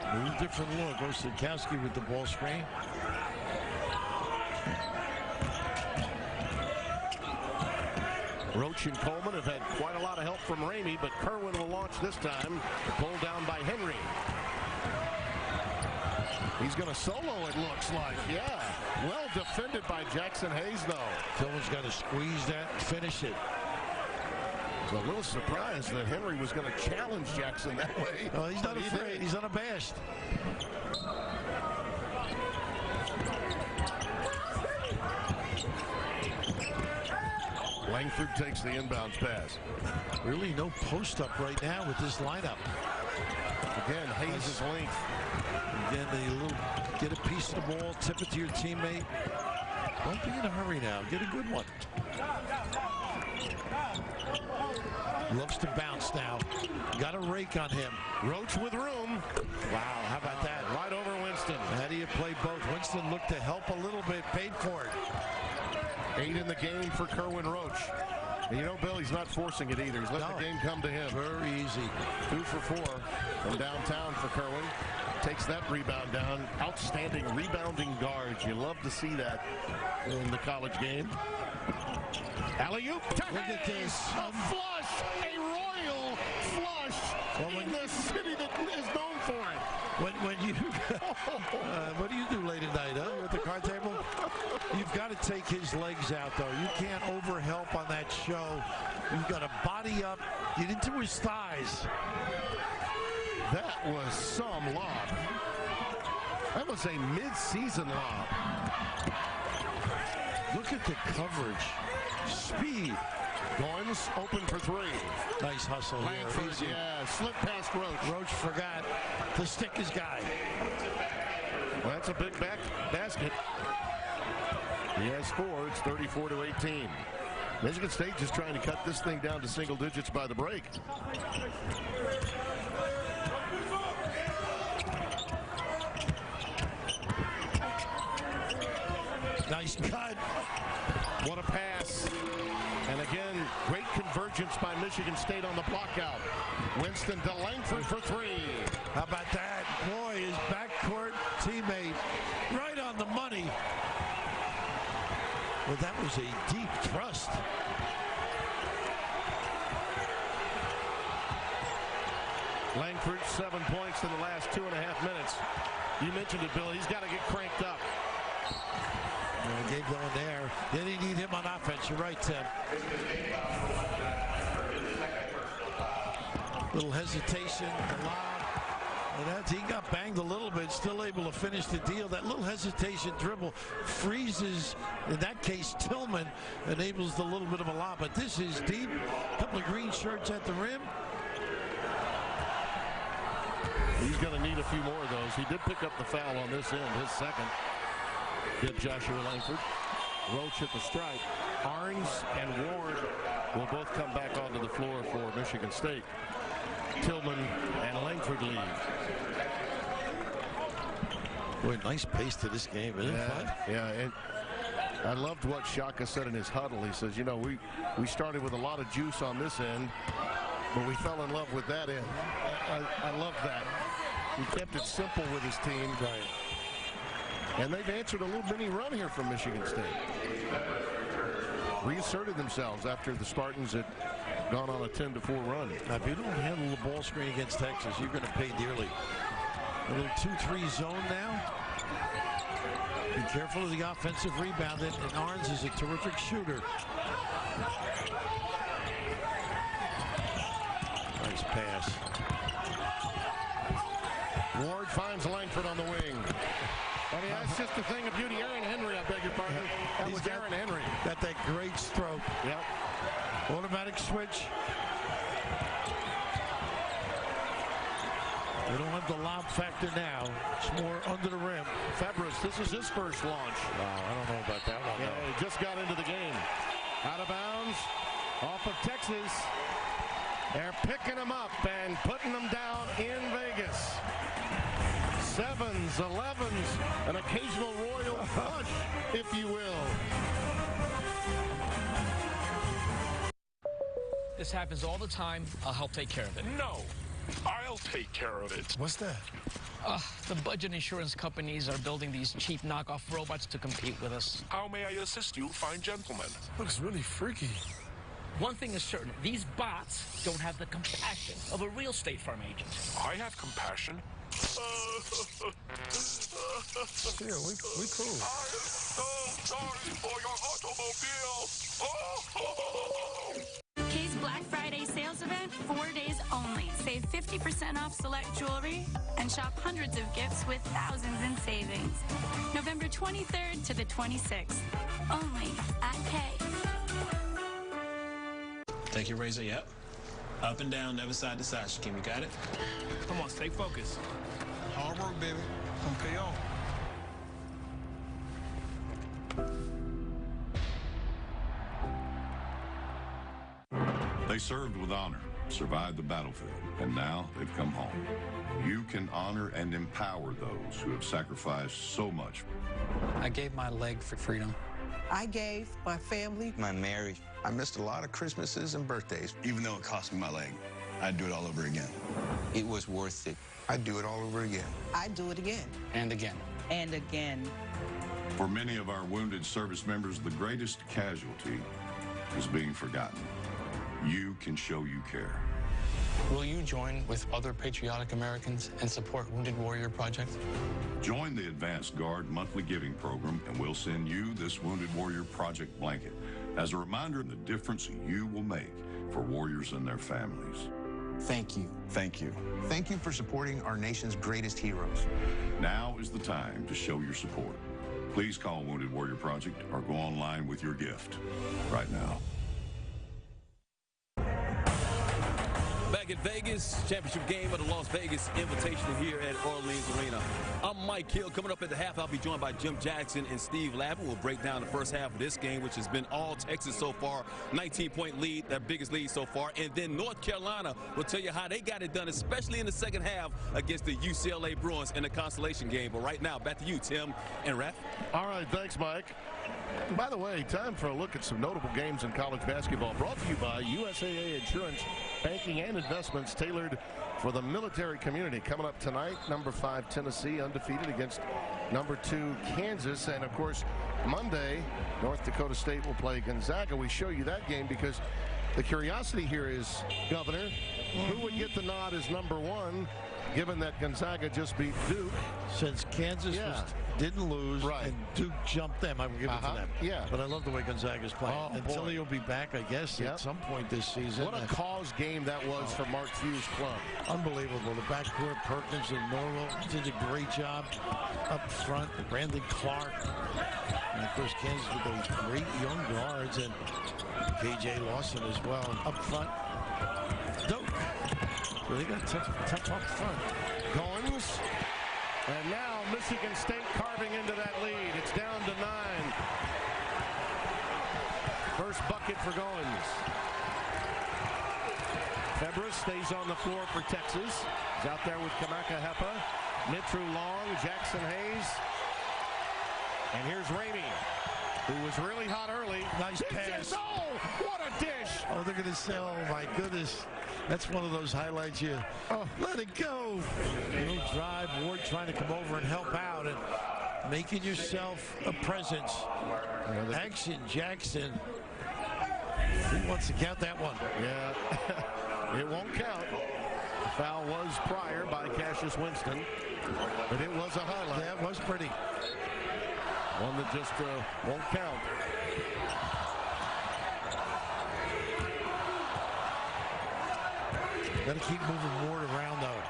A little different look. Oshikowski with the ball screen. Roach and Coleman have had quite a lot of help from Ramey, but Kerwin will launch this time. Pulled down by Henry. He's going to solo, it looks like. Yeah. Well defended by Jackson Hayes, though. Tillman's got to squeeze that and finish it. I was a little surprised that Henry was going to challenge Jackson that way. Oh, he's not afraid. He's unabashed. Langford takes the inbounds pass. Really no post up right now with this lineup. Again, Hayes' length. Again, they get a piece of the ball, tip it to your teammate. Don't be in a hurry now. Get a good one. Loves to bounce now. Got a rake on him. Roach with room. Wow, how about that? Right over Winston. How do you play both? Winston looked to help a little bit, paid for it. 8 in the game for Kerwin Roach. And you know, Bill, he's not forcing it either. He's letting the game come to him. Very easy. 2 for 4 from downtown for Kerwin. Takes that rebound down. Outstanding rebounding guards. You love to see that in the college game. Alley-oop to Hayes. A flush. A royal flush in the city that is known for it. When you what do you do late at night, huh? At the card table? You've got to take his legs out, though. You can't overhelp on that show. You've got to body up, get into his thighs. That was some lob. That was a mid-season lob. Look at the coverage. Speed. Goins open for 3. Nice hustle Langford, here. yeah, slip past Roach. Roach forgot to stick his guy. Well, that's a big basket. He has 4. It's 34-18. Michigan State just trying to cut this thing down to single digits by the break. Nice cut. What a pass. And again, great convergence by Michigan State on the block out. Winston to Langford for 3. How about that? Boy, his backcourt teammate right on the money. Well, that was a deep thrust. Langford, 7 points in the last 2.5 minutes. You mentioned it, Bill. He's got to get cranked up. Gabe going there. Then he need him on offense. You're right, Tim. Little hesitation, a lob. And he got banged a little bit, still able to finish the deal. That little hesitation dribble freezes, in that case, Tillman, enables the little bit of a lob. But this is deep. A couple of green shirts at the rim. He's going to need a few more of those. He did pick up the foul on this end, his second. Did Joshua Langford. Roach at the stripe. Arns and Ward will both come back onto the floor for Michigan State. Tillman and Langford leave. Boy, nice pace to this game, isn't it fun? Yeah, and I loved what Shaka said in his huddle. He says, you know, we started with a lot of juice on this end, but we fell in love with that end. I love that. He kept it simple with his team. Right. And they've answered a little mini run here from Michigan State. Reasserted themselves after the Spartans had gone on a 10-4 run. Now, if you don't handle the ball screen against Texas, you're going to pay dearly. A little 2-3 zone now. Be careful of the offensive rebound. And Arns is a terrific shooter. Nice pass. Ward finds Langford on the wing. I mean, that's just the thing of beauty. Aaron Henry, I beg your pardon. That was Aaron Henry. Got that great stroke. Yep. Automatic switch. They don't have the lob factor now. It's more under the rim. Febres, this is his first launch. Wow, I don't know about that one. Yeah, he just got into the game. Out of bounds, off of Texas. They're picking him up and putting them down in Vegas. 7s, 11s, an occasional royal flush, if you will. This happens all the time. I'll help take care of it. No, I'll take care of it. What's that? The budget insurance companies are building these cheap knockoff robots to compete with us. How may I assist you, fine gentleman? Looks really freaky. One thing is certain, these bots don't have the compassion of a real State Farm agent. I have compassion. Yeah, we cool. I am so sorry for your automobile. Kay's Black Friday sales event, 4 days only. Save 50% off select jewelry and shop hundreds of gifts with thousands in savings. November 23rd to the 26th. Only at Kay. Take your razor, yep. Up and down, never side to side, Shakim. You got it? Come on, stay focused. Hard work, baby. Gonna pay off. They served with honor, survived the battlefield, and now they've come home. You can honor and empower those who have sacrificed so much. I gave my leg for freedom. I gave my family my marriage. I missed a lot of Christmases and birthdays. Even though it cost me my leg, I'd do it all over again. It was worth it. I'd do it all over again. I'd do it again. And again. And again. For many of our wounded service members, the greatest casualty is being forgotten. You can show you care. Will you join with other patriotic Americans and support Wounded Warrior Project? Join the Advanced Guard monthly giving program, and we'll send you this Wounded Warrior Project blanket as a reminder of the difference you will make for warriors and their families. Thank you. Thank you. Thank you for supporting our nation's greatest heroes. Now is the time to show your support. Please call Wounded Warrior Project or go online with your gift right now. Back in Vegas, championship game of the Las Vegas Invitational here at Orleans Arena. I'm Mike Hill. Coming up at the half, I'll be joined by Jim Jackson and Steve Lavin. We'll break down the first half of this game, which has been all Texas so far. 19-point lead, their biggest lead so far. And then North Carolina will tell you how they got it done, especially in the second half against the UCLA Bruins in the consolation game. But right now, back to you, Tim and Ref. All right, thanks, Mike. And by the way, time for a look at some notable games in college basketball, brought to you by USAA Insurance, Banking and Investments, tailored for the military community. Coming up tonight, number 5 Tennessee undefeated against number 2 Kansas. And of course, Monday, North Dakota State will play Gonzaga. We show you that game because the curiosity here is, Governor, who would get the nod as number 1, given that Gonzaga just beat Duke? Since Kansas didn't lose, and Duke jumped them, I would give it to them. Yeah. But I love the way Gonzaga's playing. And Tilly will be back, I guess, at some point this season. What a cause game that was for Mark Few's club. Unbelievable. The backcourt, Perkins and Norwell did a great job up front. Brandon Clark. And, of course, Kansas with those great young guards. And K.J. Lawson as well. Up front, Duke. So they got tough up front. Goins. And now Michigan State carving into that lead. It's down to 9. First bucket for Goins. Febres stays on the floor for Texas. He's out there with Kamaka Hepa, Mitru Long, Jackson Hayes. And here's Ramey. who was really hot early. Nice pass. Oh, what a dish. Oh, they're going to say, oh, my goodness. That's one of those highlights you let it go. Little drive, Ward trying to come over and help out and making yourself a presence. Action, Jackson. He wants to count that one. Yeah, it won't count. The foul was prior by Cassius Winston, but it was a highlight. Yeah, it was pretty. One that just won't count. Got to keep moving Ward around, though.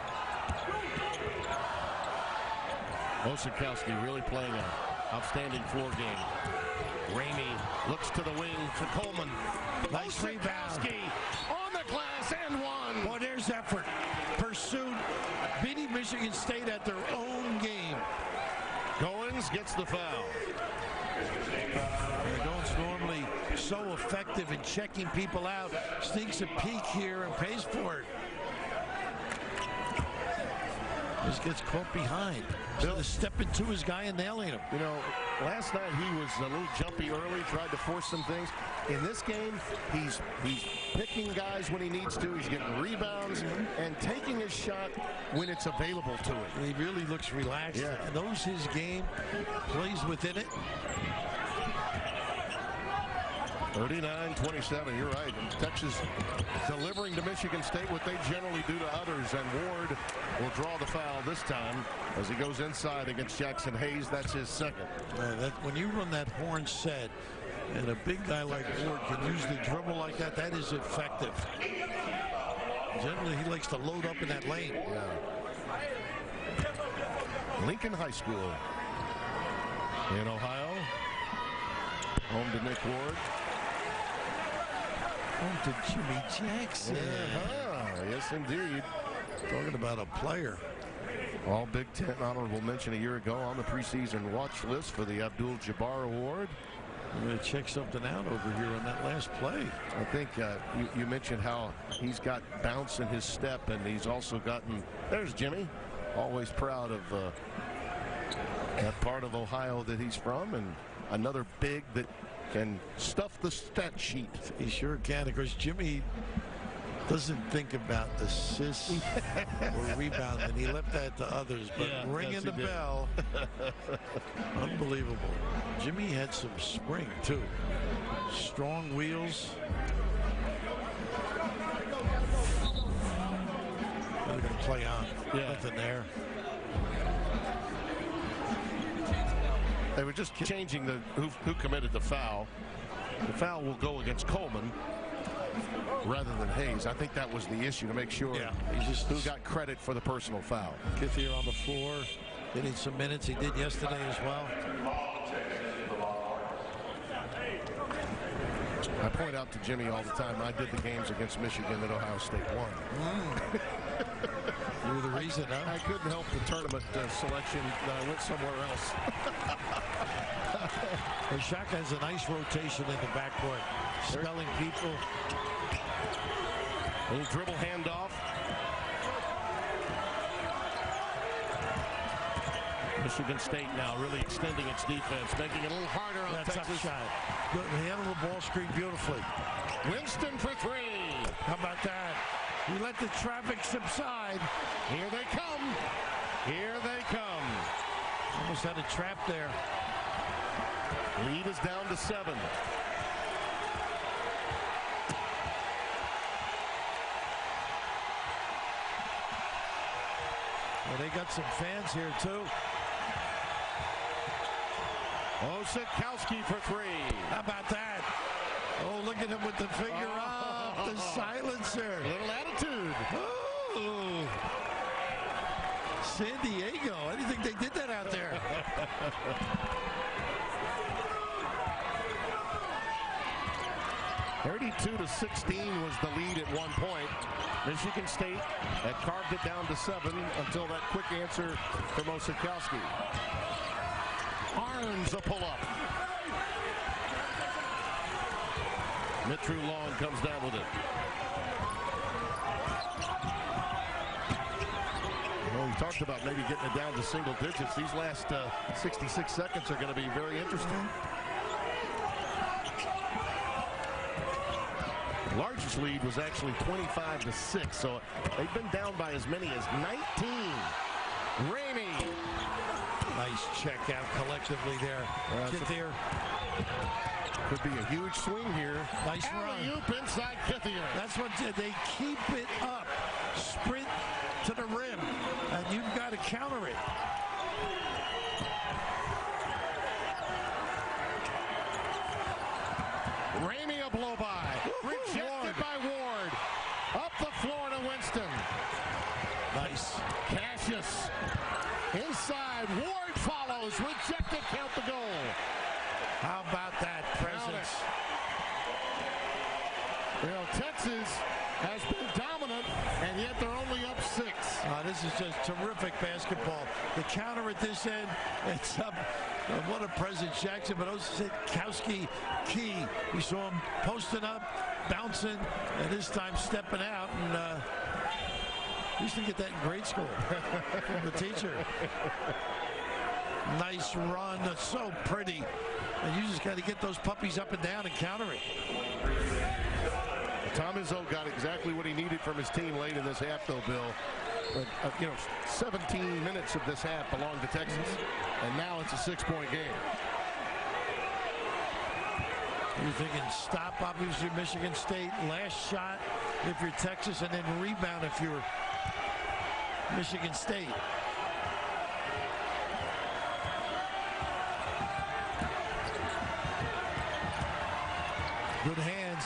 Mosikowski really playing an outstanding floor game. Ramey looks to the wing for Coleman. Nice rebound. On the glass and one. Boy, there's effort. Pursuit. Beating Michigan State at their own game. Goins gets the foul. Goins normally so effective in checking people out. Sneaks a peek here and pays for it. Just gets caught behind. Instead of stepping to his guy and nailing him. You know, last night he was a little jumpy early, tried to force some things. In this game, he's picking guys when he needs to. He's getting rebounds and taking his shot when it's available to him. He really looks relaxed. Yeah. Knows his game, plays within it. 39-27, you're right. Texas delivering to Michigan State what they generally do to others, and Ward will draw the foul this time as he goes inside against Jackson Hayes. That's his second. When you run that horn set, and a big guy like Ward can use the dribble like that, that is effective. Generally, he likes to load up in that lane. Yeah. Lincoln High School in Ohio. Home to Nick Ward. Home to Jimmy Jackson. Yes, indeed. Talking about a player. All Big Ten honorable mention a year ago on the preseason watch list for the Abdul-Jabbar Award. I'm going to check something out over here on that last play. I think you mentioned how he's got bounce in his step, and he's also gotten, there's Jimmy, always proud of that part of Ohio that he's from, and another big that can stuff the stat sheet. He sure can. Of course, Jimmy doesn't think about assists or rebounding. He left that to others, but ringing the bell, unbelievable. Jimmy had some spring, too. Strong wheels. They're going to play on. Nothing there. They were just changing who committed the foul. The foul will go against Coleman rather than Hayes. I think that was the issue, to make sure who got credit for the personal foul. Kithier on the floor, getting some minutes. He did yesterday as well. I point out to Jimmy all the time, I did the games against Michigan that Ohio State won. You were the reason, huh? I couldn't help the tournament selection. I went somewhere else. Shaka has a nice rotation in the backcourt. Spelling people. A little dribble handoff. Michigan State now really extending its defense, making it a little harder on Texas. Tough shot. Good. Handle the ball screen beautifully. Winston for three. How about that? We let the traffic subside. Here they come. Here they come. Almost had a trap there. Lead is down to 7. Well, they got some fans here, too. Mosikowski for three. How about that? Oh, look at him with the finger up. The silencer. A little attitude. Oh. San Diego. I didn't think they did that out there. 32-16 was the lead at one point. Michigan State had carved it down to 7 until that quick answer for Mosikowski. Arms a pull-up. Mitru Long comes down with it. Well, we talked about maybe getting it down to single digits. These last 66 seconds are going to be very interesting. largest lead was actually 25-6, so they've been down by as many as 19. Ramey. Nice check out collectively there. Get there. Could be a huge swing here. Nice run. Alley-oop inside Kithier. That's what they keep it up. Sprint to the rim, and you've got to counter it. Ramey a blow by. Rejected by Ward. Up the floor to Winston. Nice. Cassius inside. Ward follows. Rejected. Count the goal. How about that presence? You know, Texas has been dominant, and yet they're only up 6. This is just terrific basketball. The counter at this end, it's up. What a presence, Jackson. But Osikowski, key. We saw him posting up, bouncing, and this time stepping out. And we used to get that in grade school from the teacher. Nice run. That's so pretty. And you just got to get those puppies up and down and counter it. Tom Izzo got exactly what he needed from his team late in this half, though, Bill. But, 17 minutes of this half belong to Texas, and now it's a 6-point game. You're thinking stop, obviously, Michigan State. Last shot if you're Texas, and then rebound if you're Michigan State. Good hands.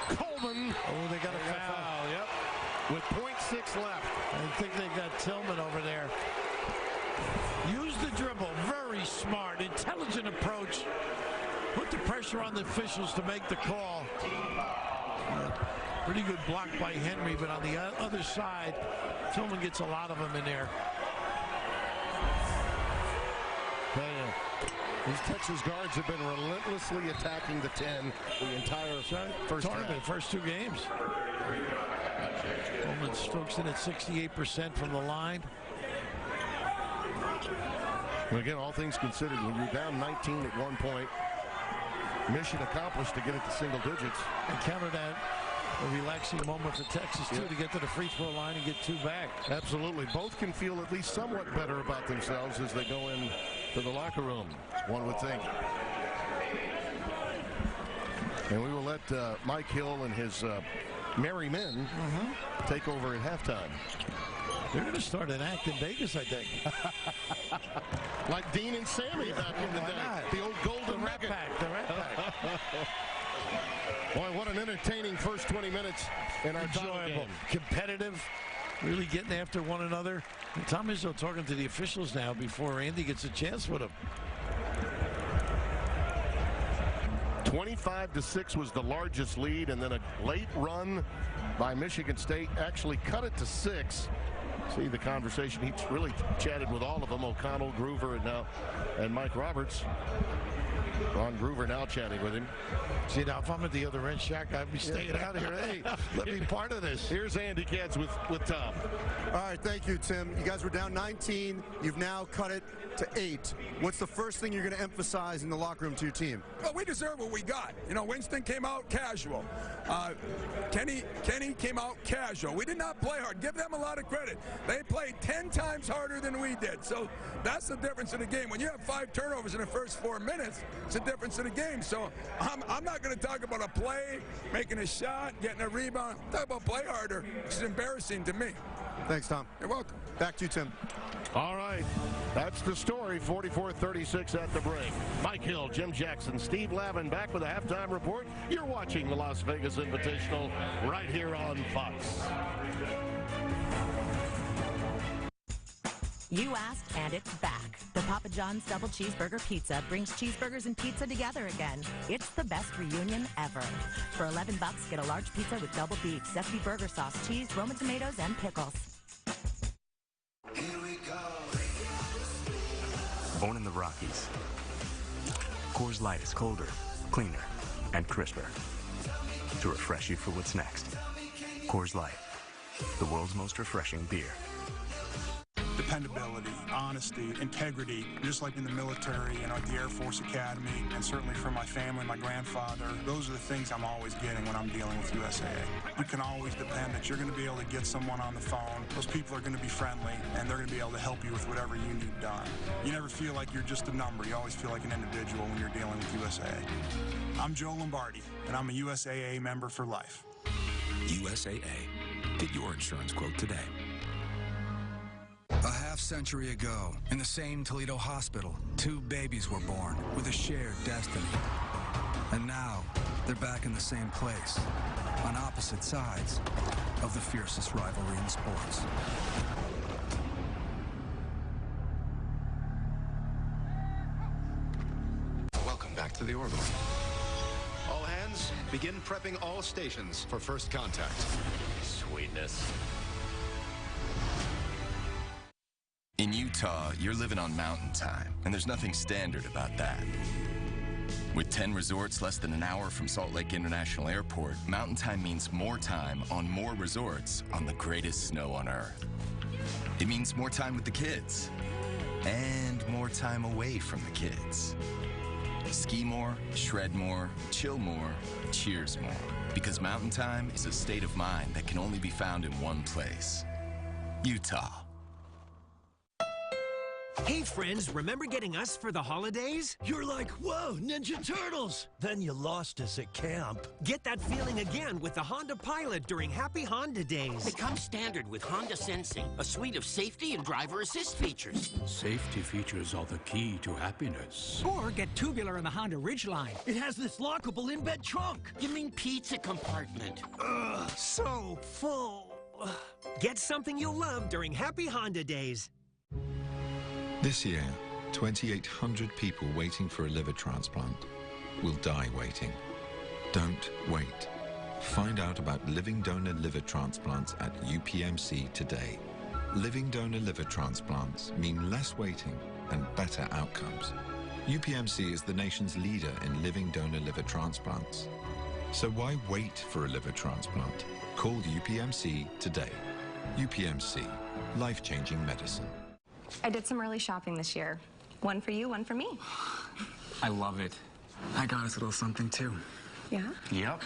Coleman. Oh, they got a foul. Yep. With .6 left. I think they got Tillman over there. Use the dribble. Very smart. Intelligent approach. Put the pressure on the officials to make the call. Pretty good block by Henry, but on the other side, Tillman gets a lot of them in there. These Texas guards have been relentlessly attacking the 10 the entire first tournament, first 2 games. Coleman strokes in at 68% from the line. And again, all things considered, when you're down 19 at one point, mission accomplished to get it to single digits. And counter that. A relaxing moment for Texas, too, to get to the free throw line and get 2 back. Absolutely. Both can feel at least somewhat better about themselves as they go in to the locker room, one would think. And we will let Mike Hill and his merry men take over at halftime. They're going to start an act in Vegas, I think. Like Dean and Sammy back in the day. Not? The old golden Rat Pack. The Rat Pack. Boy, what an entertaining first 20 minutes in our enjoyable, competitive, really getting after one another. And Tom Izzo talking to the officials now before Andy gets a chance with him. 25-6 was the largest lead, and then a late run by Michigan State actually cut it to 6. See the conversation. He's really chatted with all of them, O'Connell, Groover, and Mike Roberts. Ron Groover now chatting with him. See, now if I'm at the other end, Shaq, I'd be staying out here. Hey, let me be part of this. Here's Andy Katz with Tom. All right, thank you, Tim. You guys were down 19. You've now cut it to 8. What's the first thing you're going to emphasize in the locker room to your team? Well, we deserve what we got. Winston came out casual. Kenny came out casual. We did not play hard. Give them a lot of credit. They played 10 times harder than we did. So that's the difference in the game. When you have 5 turnovers in the first 4 minutes, it's a difference in the game. So I'm not going to talk about a play, making a shot, getting a rebound. Talk about play harder. It's embarrassing to me. Thanks, Tom. You're welcome. Back to you, Tim. All right. That's the story. 44-36 at the break. Mike Hill, Jim Jackson, Steve Lavin back with a halftime report. You're watching the Las Vegas Invitational right here on Fox. You asked, and it's back. The Papa John's Double Cheeseburger Pizza brings cheeseburgers and pizza together again. It's the best reunion ever. For $11, get a large pizza with double beef, zesty burger sauce, cheese, Roma tomatoes, and pickles. Here we go. Born in the Rockies, Coors Light is colder, cleaner, and crisper to refresh you for what's next. Coors Light, the world's most refreshing beer. The dependability, honesty, integrity, just like in the military, at the Air Force Academy, and certainly from my family, my grandfather. Those are the things I'm always getting when I'm dealing with USAA. You can always depend that you're going to be able to get someone on the phone. Those people are going to be friendly, and they're going to be able to help you with whatever you need done. You never feel like you're just a number. You always feel like an individual when you're dealing with USAA. I'm Joe Lombardi, and I'm a USAA member for life. USAA. Get your insurance quote today. A half-century ago, in the same Toledo hospital, 2 babies were born with a shared destiny. And now, they're back in the same place, on opposite sides of the fiercest rivalry in sports. Welcome back to the orbit. All hands, begin prepping all stations for first contact. Sweetness. In Utah, you're living on mountain time, and there's nothing standard about that. With 10 resorts less than an hour from Salt Lake International Airport, mountain time means more time on more resorts on the greatest snow on Earth. It means more time with the kids, and more time away from the kids. Ski more, shred more, chill more, cheers more. Because mountain time is a state of mind that can only be found in one place. Utah. Hey friends, remember getting us for the holidays? You're like, whoa, Ninja Turtles! Then you lost us at camp. Get that feeling again with the Honda Pilot during Happy Honda Days. It comes standard with Honda Sensing, a suite of safety and driver assist features. Safety features are the key to happiness. Or get tubular in the Honda Ridgeline. It has this lockable in-bed trunk. You mean pizza compartment? Ugh, so full. Get something you'll love during Happy Honda Days. This year, 2,800 people waiting for a liver transplant will die waiting. Don't wait. Find out about living donor liver transplants at UPMC today. Living donor liver transplants mean less waiting and better outcomes. UPMC is the nation's leader in living donor liver transplants. So why wait for a liver transplant? Call UPMC today. UPMC, life-changing medicine. I did some early shopping this year. One for you, one for me. I love it. I got us a little something too. Yeah? Yep.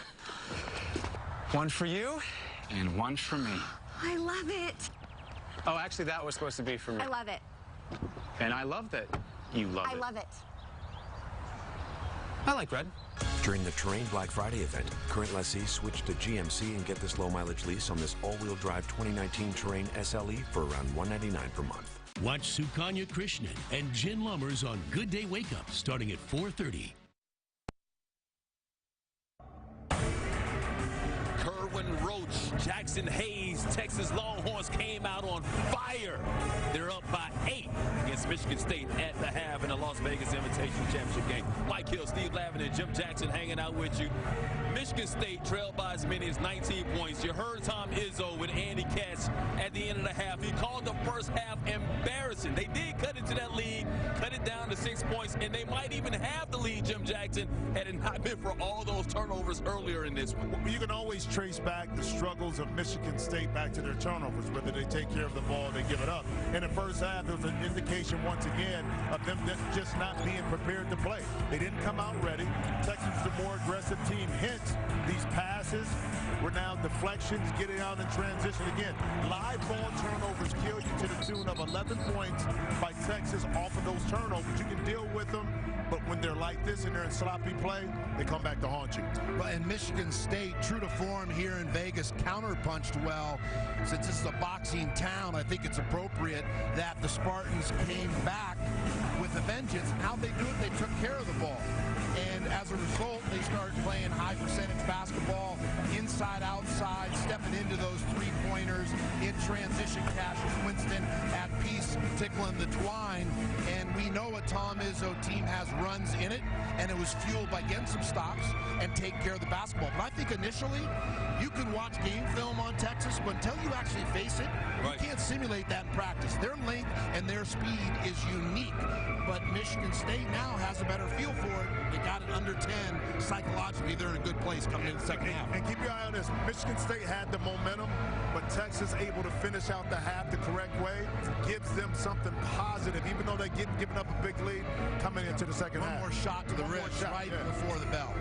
One for you and one for me. I love it. Oh, actually, that was supposed to be for me. I love it. And I love that you love it. I love it. I like red. During the Terrain Black Friday event, current lessees switch to GMC and get this low-mileage lease on this all-wheel drive 2019 Terrain SLE for around $199 per month. Watch Sukanya Krishnan and Jen Lummers on Good Day Wake Up starting at 4:30. Kerwin Roach, Jackson Hayes, Texas Longhorns came out on fire. They're up by 8 against Michigan State at the half in the Las Vegas Invitational Championship game. Mike Hill, Steve Lavin, and Jim Jackson hanging out with you. Michigan State trailed by as many as 19 points. You heard Tom Izzo with Andy Katz at the end of the half. He called the first half embarrassing. They did cut into that lead, cut it down to 6 points, and they might even have the lead, Jim Jackson, had it not been for all those turnovers earlier in this one. You can always trace back the struggles of Michigan State back to their turnovers, whether they take care of the ball or they give it up. In the first half, there was an indication once again of them just not being prepared to play. They didn't come out ready. Texas was the more aggressive team. Hence, these passes were now deflections, getting out in transition again. Live ball turnovers kill you to the tune of 11 points by Texas off of those turnovers. You can deal with them, but when they're like this and they're in sloppy play, they come back to haunt you. Well, and Michigan State, true to form here in Vegas, counterpunched well. Since this is a boxing town, I think it's appropriate that the Spartans came back with a vengeance. How'd they do it? They took care of the ball. And as a result, they started playing high percentage basketball, inside, outside, stepping into those three-pointers, in transition. Cassius Winston at peace, tickling the twine. And we know a Tom Izzo team has runs in it, and it was fueled by getting some stops and taking care of the basketball. But I think initially, you can watch game film on Texas, but until you actually face it, you can't simulate that in practice. Their length and their speed is unique, but Michigan State now has a better feel for it. They got it under 10. Psychologically, they're in a good place coming in the second half. And keep your eye on this. Michigan State had the momentum. but Texas able to finish out the half the correct way gives them something positive, even though they're giving up a big lead coming into the second half. One more shot to the wrist right before the bell.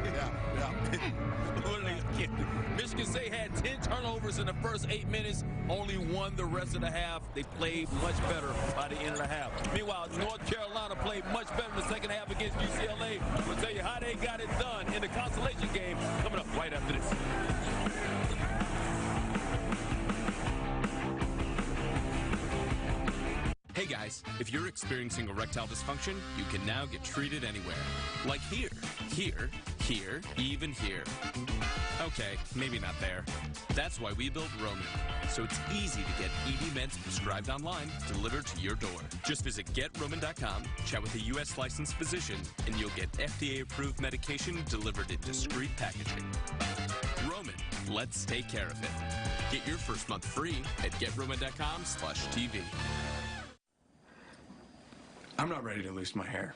Michigan State had 10 turnovers in the first 8 minutes, only won the rest of the half. They played much better by the end of the half. Meanwhile, North Carolina played much better in the second half against UCLA. We'll tell you how they got it done in the consolation game coming up right after this. Hey guys, if you're experiencing erectile dysfunction, you can now get treated anywhere. Like here, even here. Okay, maybe not there. That's why we built Roman. So it's easy to get ED meds prescribed online, delivered to your door. Just visit GetRoman.com, chat with a U.S. licensed physician, and you'll get FDA-approved medication delivered in discreet packaging. Roman, let's take care of it. Get your first month free at GetRoman.com/TV. I'm not ready to lose my hair.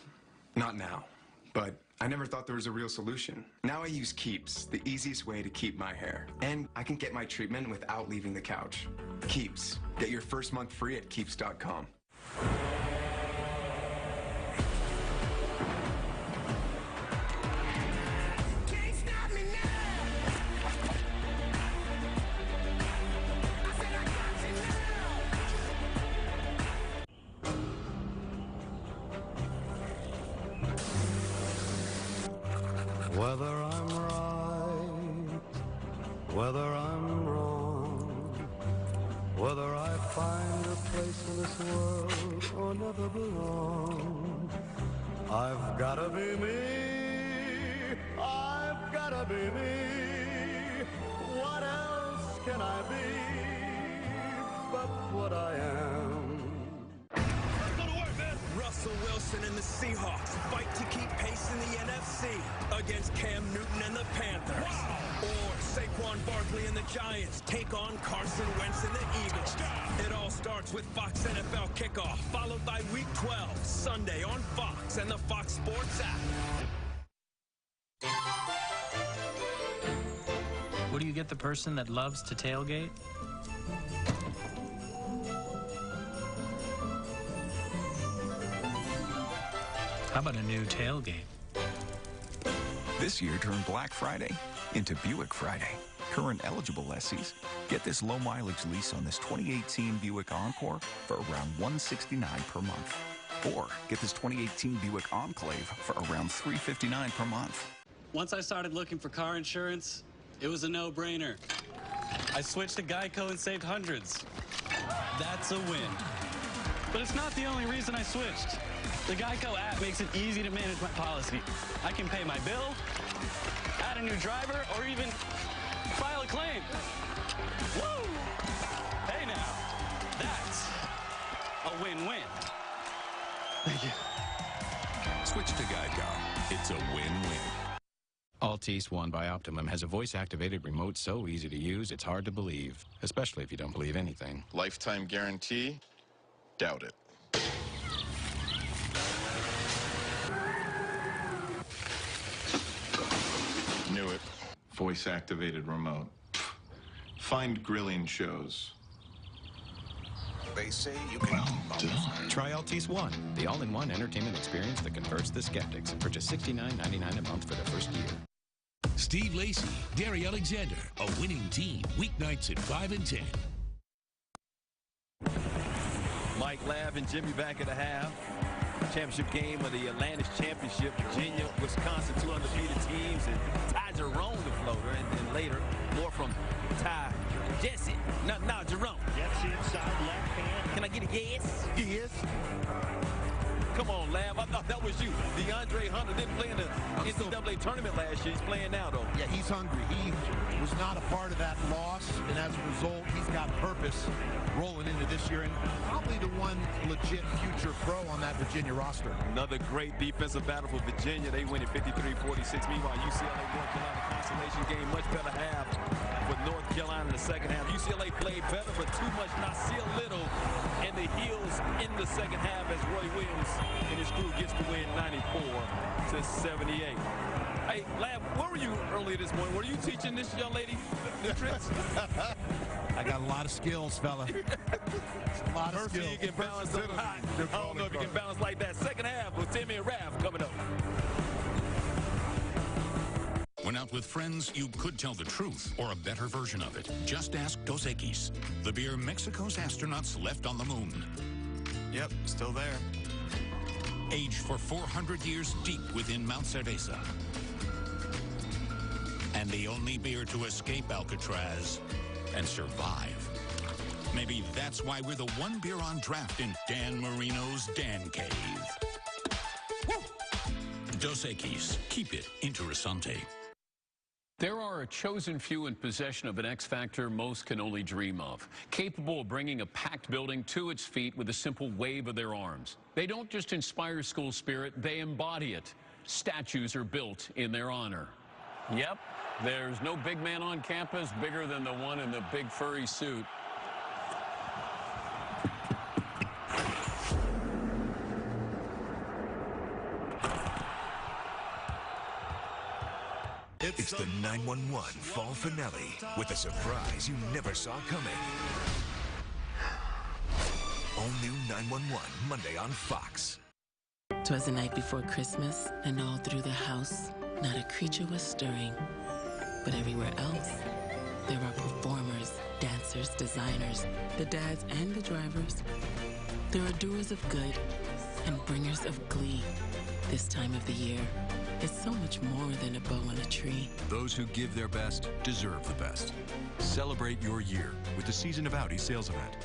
Not now. But I never thought there was a real solution. Now I use Keeps, the easiest way to keep my hair. And I can get my treatment without leaving the couch. Keeps. Get your first month free at Keeps.com. Whether I'm right, whether I'm wrong, whether I find a place in this world or never belong, I've gotta be me, I've gotta be me. What else can I be but what I am? Russell Wilson and the Seahawks fight to keep pace in the NFC against Cam Newton and the Panthers. Wow. Or Saquon Barkley and the Giants take on Carson Wentz and the Eagles. It all starts with Fox NFL Kickoff, followed by Week 12, Sunday on Fox and the Fox Sports app. What do you get the person that loves to tailgate? How about a new tailgate? This year, turn Black Friday into Buick Friday. Current eligible lessees get this low mileage lease on this 2018 Buick Encore for around $169 per month. Or get this 2018 Buick Enclave for around $359 per month. Once I started looking for car insurance, it was a no-brainer. I switched to Geico and saved hundreds. That's a win. But it's not the only reason I switched. The Geico app makes it easy to manage my policy. I can pay my bill, add a new driver, or even file a claim. Woo! Hey now, that's a win-win. Thank you. Switch to Geico. It's a win-win. Altice One by Optimum has a voice-activated remote so easy to use it's hard to believe, especially if you don't believe anything. Lifetime guarantee? Doubt it. Knew it. Voice-activated remote. Find grilling shows. They say you can... Try Altice One, the all-in-one entertainment experience that converts the skeptics for just $69.99 a month for the first year. Steve Lacy, Gary Alexander, a winning team. Weeknights at 5 and 10. Mike Labb and Jimmy back at the half. Championship game of the Atlantic Championship. Virginia, Wisconsin, two undefeated teams, and Ty Jerome, the floater, and then later more from Ty Jesse. Now Jerome. Jesse inside left hand. Can I get a yes? Yes. Come on, Labb. I thought that was you. DeAndre Hunter didn't play in the NCAA tournament last year. He's playing now, though. Yeah, he's hungry. He was not a part of that loss, and as a result, he's got purpose rolling into this year, and probably the one legit future pro on that Virginia roster. Another great defensive battle for Virginia. They win at 53-46. Meanwhile, UCLA, North Carolina consolation game, much better half for North Carolina in the second half. UCLA played better, but too much Nasir Little and the heels in the second half as Roy Williams and his crew gets the win 94-78. Hey, Labb, where were you earlier this morning? Were you teaching this young lady the tricks? I got a lot of skills, fella. A lot of skills. You can balance so high. I don't know if you can balance like that. Second half with Timmy and Raph coming up. When out with friends, you could tell the truth or a better version of it. Just ask Dos Equis, the beer Mexico's astronauts left on the moon. Yep, still there. Aged for 400 years deep within Mount Cerveza. And the only beer to escape Alcatraz and survive. Maybe that's why we're the one beer on draft in Dan Marino's Dan Cave. Woo! Dos Equis, keep it interessante. There are a chosen few in possession of an X factor most can only dream of, capable of bringing a packed building to its feet with a simple wave of their arms. They don't just inspire school spirit, they embody it. Statues are built in their honor. Yep, there's no big man on campus bigger than the one in the big furry suit. It's the 911 fall finale with a surprise you never saw coming. All new 911 Monday on Fox. 'Twas the night before Christmas, and all through the house, not a creature was stirring. But everywhere else, there are performers, dancers, designers, the dads and the drivers. There are doers of good and bringers of glee. This time of the year, it's so much more than a bow on a tree. Those who give their best deserve the best. Celebrate your year with the Season of Audi sales event.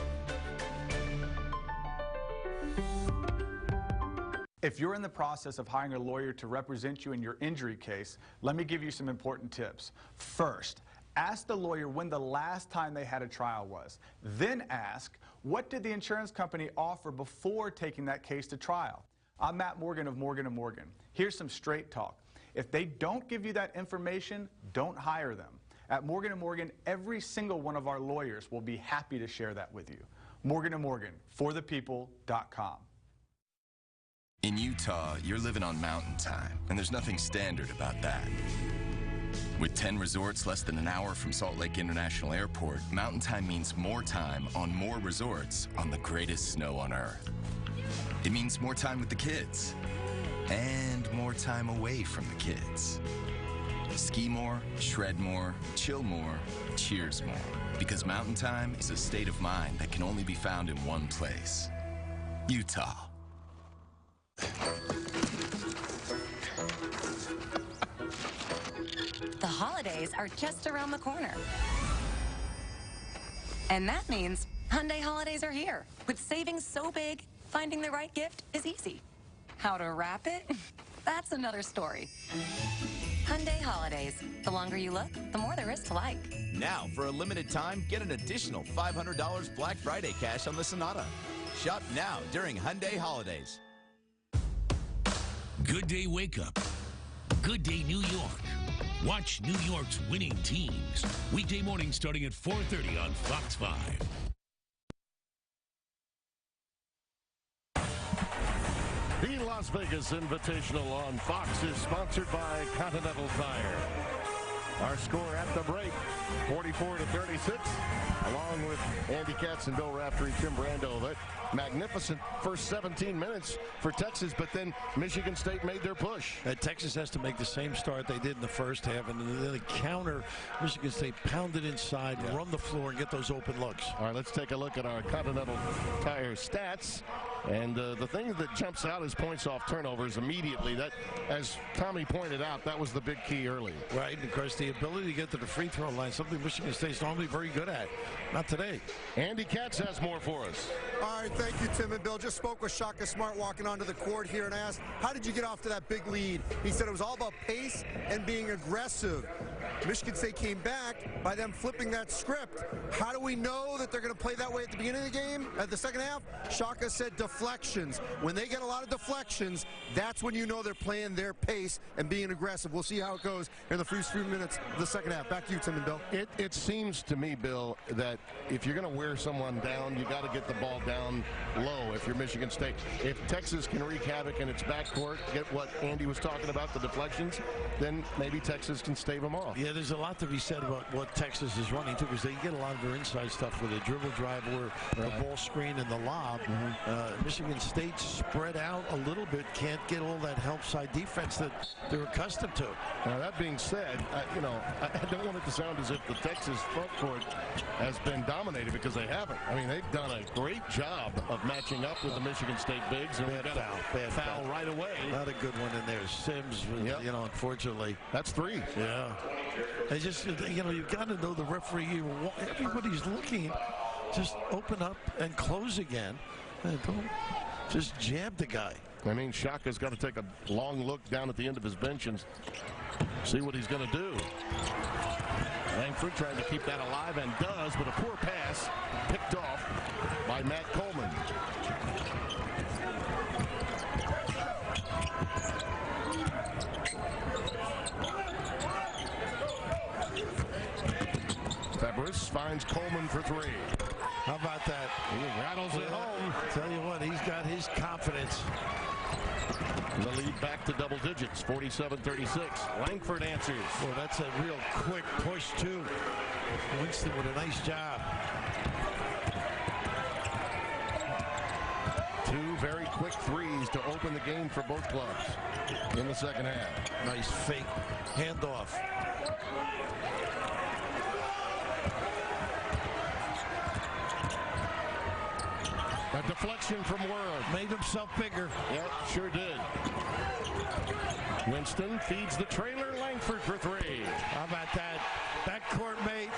If you're in the process of hiring a lawyer to represent you in your injury case, let me give you some important tips. First, ask the lawyer when the last time they had a trial was. Then ask, what did the insurance company offer before taking that case to trial? I'm Matt Morgan of Morgan & Morgan. Here's some straight talk. If they don't give you that information, don't hire them. At Morgan & Morgan, every single one of our lawyers will be happy to share that with you. Morgan & Morgan, forthepeople.com. In Utah, you're living on mountain time, and there's nothing standard about that. With 10 resorts less than an hour from Salt Lake International Airport, mountain time means more time on more resorts on the greatest snow on Earth. It means more time with the kids, and more time away from the kids. Ski more, shred more, chill more, cheers more. Because mountain time is a state of mind that can only be found in one place. Utah. The holidays are just around the corner. And that means Hyundai holidays are here. With savings so big, finding the right gift is easy. How to wrap it? That's another story. Hyundai holidays. The longer you look, the more there is to like. Now, for a limited time, get an additional $500 Black Friday cash on the Sonata. Shop now during Hyundai holidays. Good Day Wake Up. Good Day New York. Watch New York's winning teams. Weekday morning starting at 4:30 on Fox 5. The Las Vegas Invitational on Fox is sponsored by Continental Tire. Our score at the break, 44-36, along with Andy Katz and Bill Raftery, Tim Brando. That magnificent first 17 minutes for Texas, but then Michigan State made their push. Texas has to make the same start they did in the first half, and then a counter. Michigan State pounded inside, run the floor, and get those open looks. All right, let's take a look at our Continental Tire stats. And the thing that jumps out is points off turnovers immediately. That, as Tommy pointed out, that was the big key early. Right, and of course, the ability to get to the free throw line, something Michigan State's normally very good at. Not today. Andy Katz has more for us. All right, thank you, Tim and Bill. Just spoke with Shaka Smart walking onto the court here and asked, how did you get off to that big lead? He said it was all about pace and being aggressive. Michigan State came back by them flipping that script. How do we know that they're going to play that way at the beginning of the game, at the second half? Shaka said deflections. When they get a lot of deflections, that's when you know they're playing their pace and being aggressive. We'll see how it goes in the first few minutes of the second half. Back to you, Tim and Bill. It seems to me, Bill, that if you're going to wear someone down, you got to get the ball down low if you're Michigan State. If Texas can wreak havoc in its backcourt, get what Andy was talking about, the deflections, then maybe Texas can stave them off. Yeah, there's a lot to be said about what Texas is running too, because they get a lot of their inside stuff with a dribble drive or the ball screen and the lob. Michigan State spread out a little bit, can't get all that help side defense that they're accustomed to. Now, that being said, I don't want it to sound as if the Texas front court has been dominated, because they haven't. I mean, they've done a great job of matching up with the Michigan State bigs. And Bad foul right away. Not a good one in there. Sims, unfortunately. That's 3. Yeah. They just, you've got to know the referee. Everybody's looking. Just open up and close again. And don't just jab the guy. I mean, Shaka's got to take a long look down at the end of his bench and see what he's going to do. Langford trying to keep that alive, and does, but a poor pass picked off by Matt Coleman. Febres finds Coleman for 3. How about that? He rattles it home. Tell you what, he's got his confidence. The lead back to double digits, 47-36. Langford answers. Well, that's a real quick push, too. Winston with a nice job. 2 very quick threes to open the game for both clubs in the second half. Nice fake handoff. A deflection from Word. Made himself bigger. Yep, sure did. Winston feeds the trailer. Langford for 3. How about that? Backcourt mate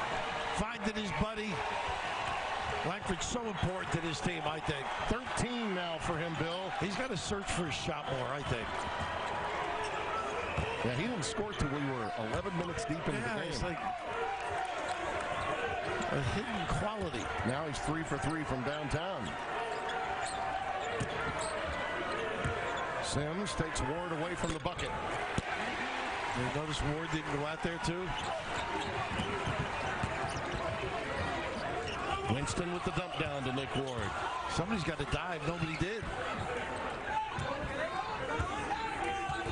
finding his buddy. Langford's so important to this team, I think. 13 now for him, Bill. He's got to search for his shot more, I think. Yeah, he didn't score till we were 11 minutes deep into the game. It's like a hidden quality. Now he's 3 for 3 from downtown. Sims takes Ward away from the bucket. You notice Ward didn't go out there too? Winston with the dump down to Nick Ward. Somebody's got to dive. Nobody did.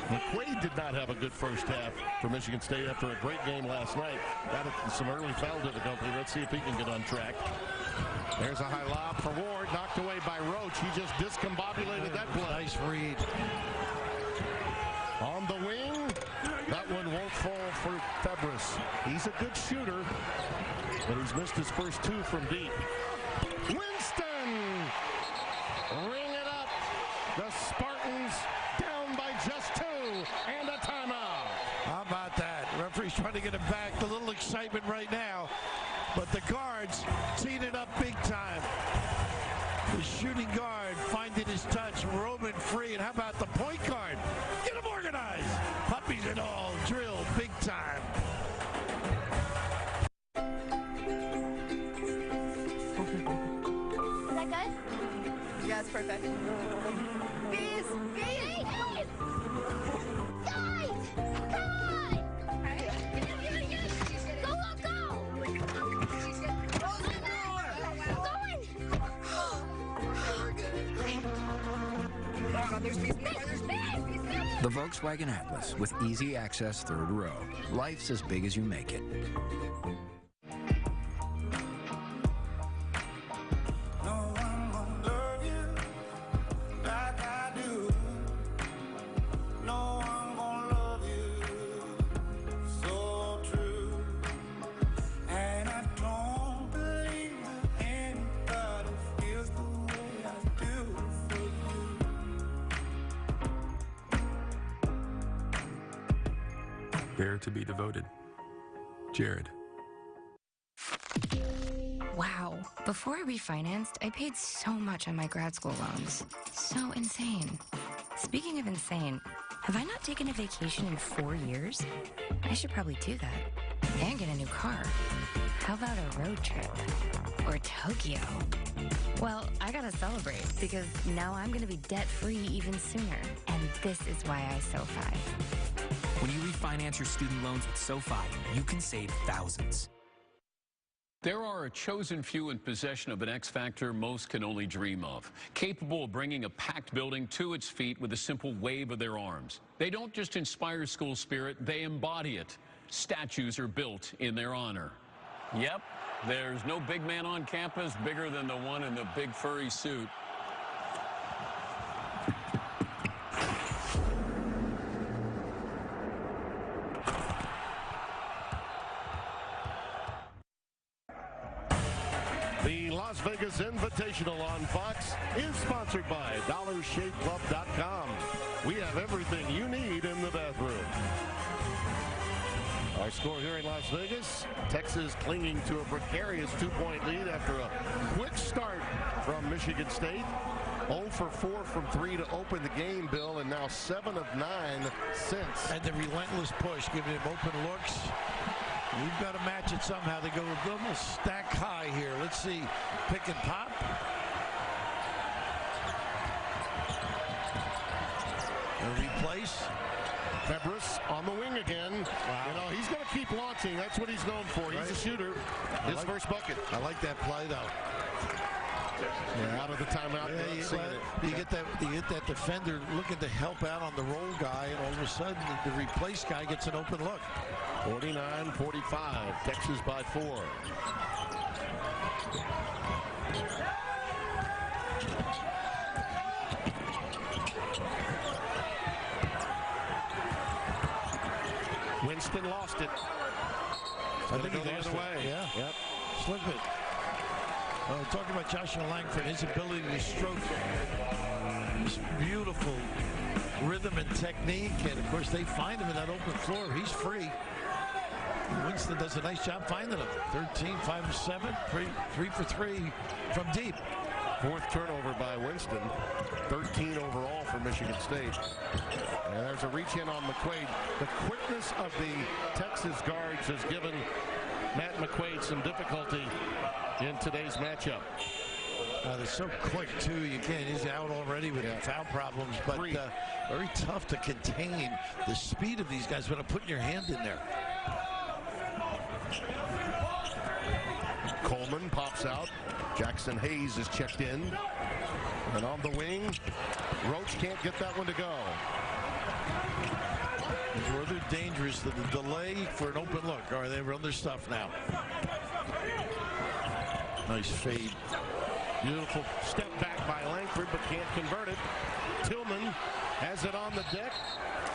McQuaid did not have a good first half for Michigan State after a great game last night. Got some early foul difficulty. Let's see if he can get on track. There's a high lob for Ward, knocked away by Roach. He just discombobulated that play. Nice read. On the wing, that one won't fall for Febres. He's a good shooter, but he's missed his first 2 from deep. Winston! Ring it up. The Spartans down by just 2 and a timeout. How about that? The referee's trying to get him back. A little excitement right now. But the guards teed it up big time. The shooting guard finding his touch, roaming free. And how about the point guard? Get him organized. Puppies and all, drill big time. Is that good? Yeah, it's perfect. Bees! Bees! Guys! Come on! The Volkswagen Atlas with easy access third row. Life's as big as you make it. Dare to be devoted. Jared. Wow. Before I refinanced, I paid so much on my grad school loans. So insane. Speaking of insane, have I not taken a vacation in 4 years? I should probably do that. And get a new car. How about a road trip? Or Tokyo? Well, I gotta celebrate, because now I'm gonna be debt-free even sooner. And this is why I SoFi. When you refinance your student loans with SoFi, you can save thousands. There are a chosen few in possession of an X factor most can only dream of, capable of bringing a packed building to its feet with a simple wave of their arms. They don't just inspire school spirit, they embody it. Statues are built in their honor. Yep. There's no big man on campus bigger than the one in the big furry suit. The Las Vegas Invitational on Fox is sponsored by DollarShaveClub.com. We have everything you need in the bathroom. Our score here in Las Vegas, Texas clinging to a precarious 2-point lead after a quick start from Michigan State. 0 for 4 from 3 to open the game, Bill, and now 7 of 9 since. And the relentless push, giving him open looks. We've got to match it somehow. They go almost stack high here. Let's see. Pick and pop. A replace. Febres on the wing again. Wow. You know, he's going to keep launching. That's what he's known for. He's a shooter. His first bucket. I like that play, though. Yeah, out of the timeout. Yeah, you get that defender looking to help out on the roll guy, and all of a sudden the replace guy gets an open look. 49-45. Texas by 4. Winston lost it. I think he goes the other way. Yeah. Yep. Slip it. Talking about Joshua Langford, his ability to stroke this beautiful rhythm and technique, and of course they find him in that open floor. He's free. Winston does a nice job finding him. 13, 5 of 7, 3 for 3 from deep. 4th turnover by Winston. 13 overall for Michigan State. And there's a reach in on McQuaid. The quickness of the Texas guards has given Matt McQuaid some difficulty in today's matchup. They're so quick, too. You can't. He's out already with foul problems, but very tough to contain the speed of these guys without putting your hand in there. Coleman pops out. Jackson Hayes is checked in. And on the wing, Roach can't get that one to go. It's rather dangerous to the delay for an open look. All right, they run their stuff now. Nice fade. Beautiful step back by Langford, but can't convert it. Tillman has it on the deck.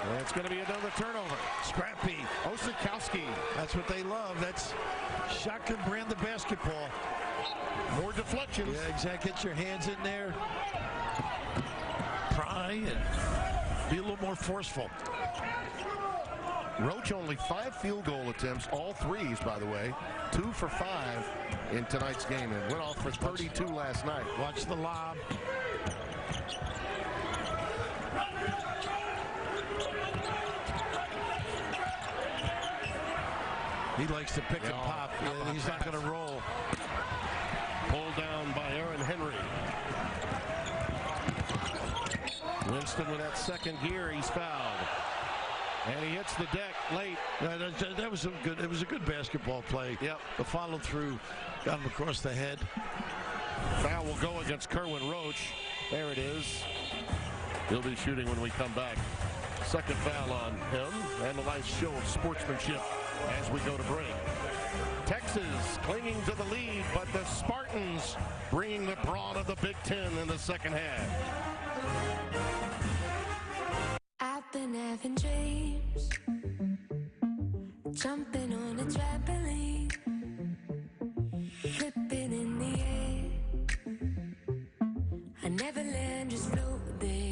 And it's going to be another turnover. Scrappy. Osikowski. That's what they love. That's shotgun brand of basketball. More deflections. Yeah, exactly. Get your hands in there. Pry and be a little more forceful. Roach only 5 field goal attempts, all threes, by the way. 2 for 5 in tonight's game, and went off for 32 last night. Watch the lob. He likes to pick and pop. Yeah, he's not going to roll. Pulled down by Aaron Henry. Winston with that second gear, he's fouled. And he hits the deck late. That was good. It was a good basketball play. Yep. The follow through got him across the head. Foul will go against Kerwin Roach. There it is. He'll be shooting when we come back. Second foul on him, and a nice show of sportsmanship as we go to break. Texas clinging to the lead, but the Spartans bringing the brawn of the Big Ten in the second half. I've been having dreams, jumping on a trampoline, flipping in the air. I never land, just float there.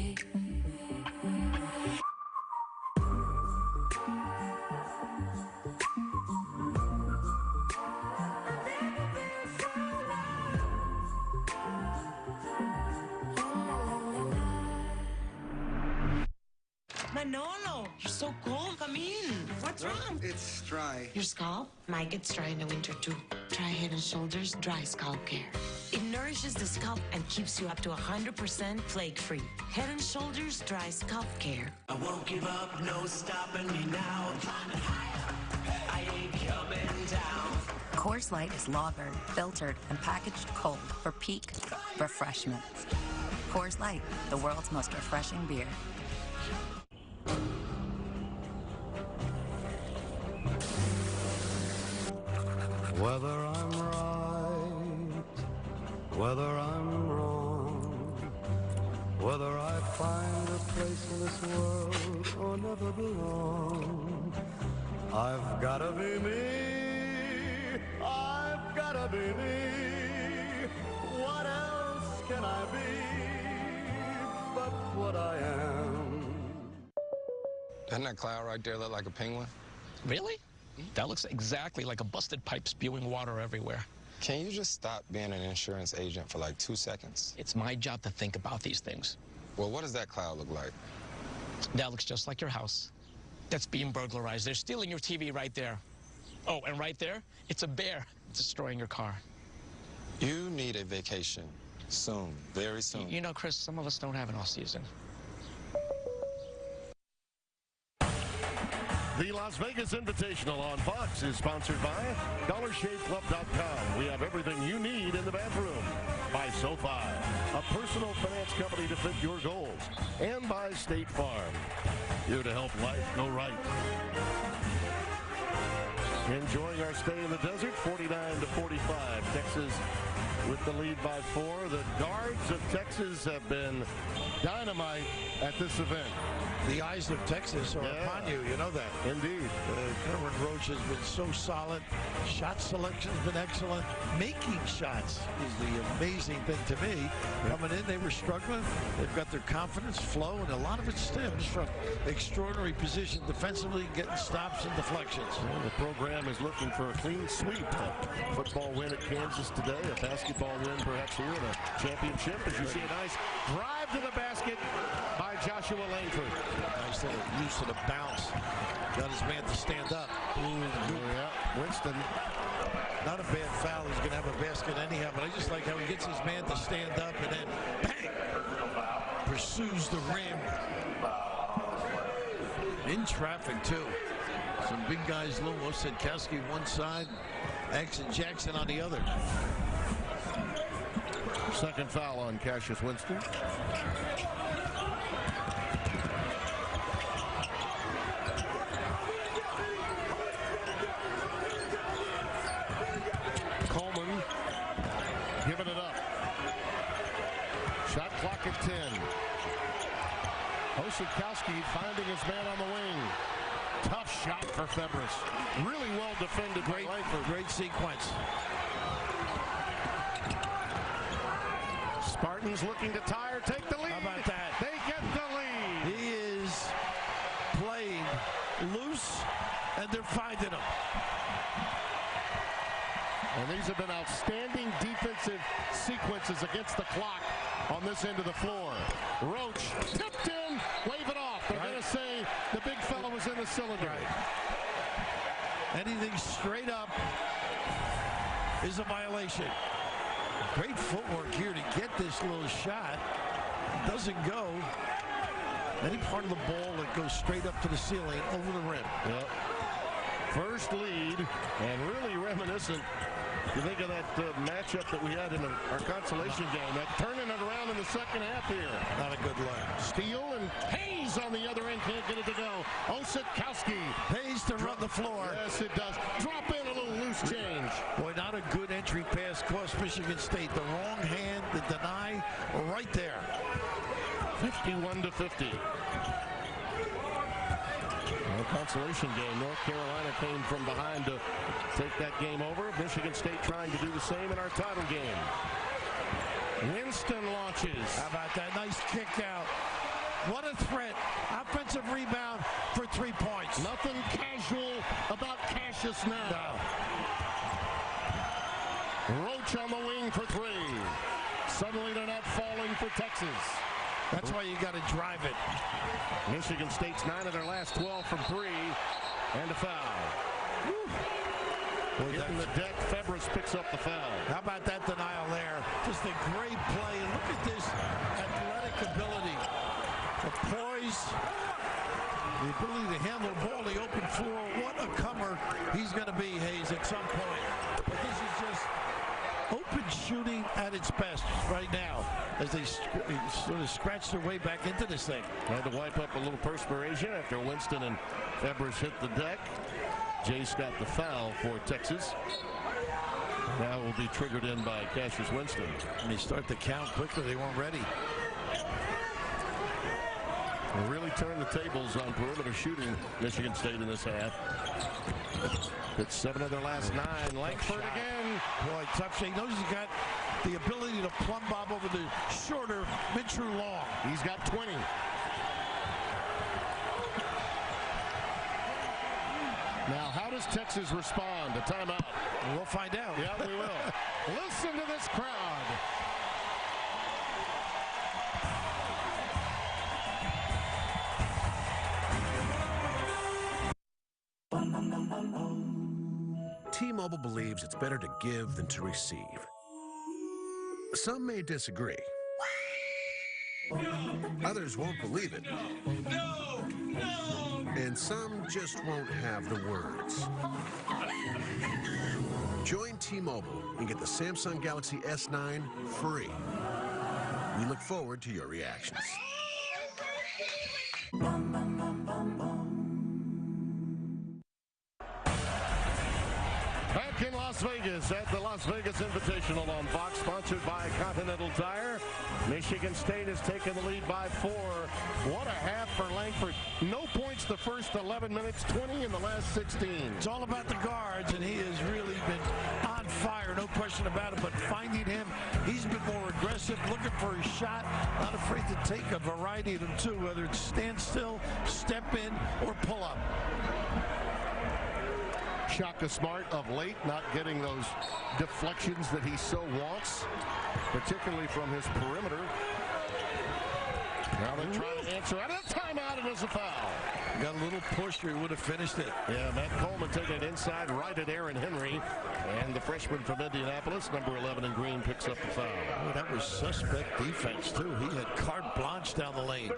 Manolo, you're so cold. Come in. What's wrong? It's dry. Your scalp might get dry in the winter too. Try Head & Shoulders Dry Scalp Care. It nourishes the scalp and keeps you up to 100% flake-free. Head & Shoulders Dry Scalp Care. I won't give up, no stopping me now. Climbing higher, I ain't coming down. Coors Light is lagered, filtered, and packaged cold for peak refreshment. Coors Light, the world's most refreshing beer. Whether I'm right, whether I'm wrong, whether I find a place in this world or never belong, I've gotta be me, I've gotta be me. What else can I be but what I am? Doesn't that cloud right there look like a penguin? Really? That looks exactly like a busted pipe spewing water everywhere. Can you just stop being an insurance agent for like 2 seconds? It's my job to think about these things. Well, what does that cloud look like? That looks just like your house. That's being burglarized. They're stealing your TV right there. Oh, and right there, it's a bear destroying your car. You need a vacation soon, very soon. You know, Chris, some of us don't have an off season. The Las Vegas Invitational on Fox is sponsored by DollarShaveClub.com. We have everything you need in the bathroom. By SoFi, a personal finance company to fit your goals. And by State Farm, here to help life go right. Enjoying our stay in the desert, 49-45. Texas with the lead by 4. The guards of Texas have been dynamite at this event. The eyes of Texas are upon you. You know that. Indeed. Cameron Roach has been so solid. Shot selection has been excellent. Making shots is the amazing thing to me. Coming in, they were struggling. They've got their confidence, flow, and a lot of it stems from extraordinary position defensively, getting stops and deflections. Well, the program is looking for a clean sweep. A football win at Kansas today, a basketball win perhaps here, and a championship. As you see, a nice drive to the basket by Joshua Langford. Nice little use of the bounce. Got his man to stand up. Yeah, Winston. Not a bad foul. He's going to have a basket anyhow, but I just like how he gets his man to stand up and then bang! Pursues the rim. In traffic, too. Some big guys, Lumo, Sedkowski one side, X and Jackson on the other. Second foul on Cassius Winston. Coleman giving it up. Shot clock at 10. Osadkowski finding his man on the wing. Tough shot for Febres. Really well defended. Great sequence. Spartans looking to tie or take the lead. How about that? They get the lead. He is playing loose, and they're finding him. And these have been outstanding defensive sequences against the clock on this end of the floor. Roach tipped in, wave it off. They're going to say the big fella was in the cylinder. Right. Anything straight up is a violation. Great footwork here to get this little shot. It doesn't go. Any part of the ball that goes straight up to the ceiling over the rim. Yep. First lead, and really reminiscent. You think of that matchup that we had in our consolation game, that turning it around in the second half here. Not a good look. Steele and Hayes on the other end can't get it to go. Osadkowski. Hayes to run the floor. Yes, it does. Drop in a little loose change. Boy, not a good entry pass. Cost Michigan State. The wrong hand, the deny, right there. 51-50. Consolation game. North Carolina came from behind to take that game over. Michigan State trying to do the same in our title game. Winston launches. How about that? Nice kick out. What a threat. Offensive rebound for 3 points. Nothing casual about Cassius now. No. Roach on the wing for 3. Suddenly they're not falling for Texas. That's why you got to drive it. Michigan State's 9 of their last 12 from 3. And a foul. Hitting the deck, Febres picks up the foul. How about that denial there? Just a great play. And look at this athletic ability. The poise, the ability to handle the ball, the open floor. What a comer he's going to be, Hayes, at some point. But this is just open shooting at its best right now as they sort of scratch their way back into this thing. Had to wipe up a little perspiration after Winston and Febres hit the deck. Jace got the foul for Texas. Now will be triggered in by Cassius Winston. And they start the count quickly. They weren't ready. They really turned the tables on perimeter shooting, Michigan State, in this half. It's 7 of their last 9. Langford again. Boy, tough shot. He knows he's got the ability to plumb bob over the shorter mid-true long. He's got 20. Now, how does Texas respond? A timeout. We'll find out. Yeah, we will. Listen to this crowd. T-Mobile believes it's better to give than to receive. Some may disagree. Others won't believe it. And some just won't have the words. Join T-Mobile and get the Samsung Galaxy S9 free. We look forward to your reactions. Back in Las Vegas at the Las Vegas Invitational on Fox, sponsored by Continental Tire. Michigan State has taken the lead by 4. What a half for Langford. No points the first 11 minutes, 20 in the last 16. It's all about the guards, and he has really been on fire, no question about it. But finding him, he's been more aggressive, looking for his shot, not afraid to take a variety of them too, whether it's stand still, step in, or pull up. Shaka Smart of late not getting those deflections that he so wants, particularly from his perimeter. Now they're trying to answer out of the timeout, and it's a foul. Got a little push or he would have finished it. Yeah, Matt Coleman taking it inside right at Aaron Henry. And the freshman from Indianapolis, number 11 in green, picks up the foul. Oh, that was suspect defense, too. He had carte blanche down the lane.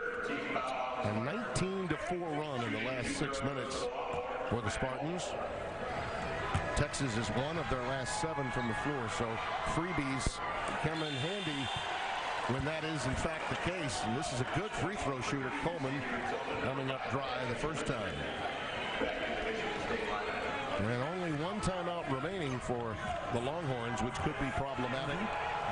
A 19-4 run in the last 6 minutes for the Spartans. Texas is 1 of their last 7 from the floor, so freebies come in handy when that is in fact the case. And this is a good free throw shooter, Coleman, coming up dry the first time. And only one timeout remaining for the Longhorns, which could be problematic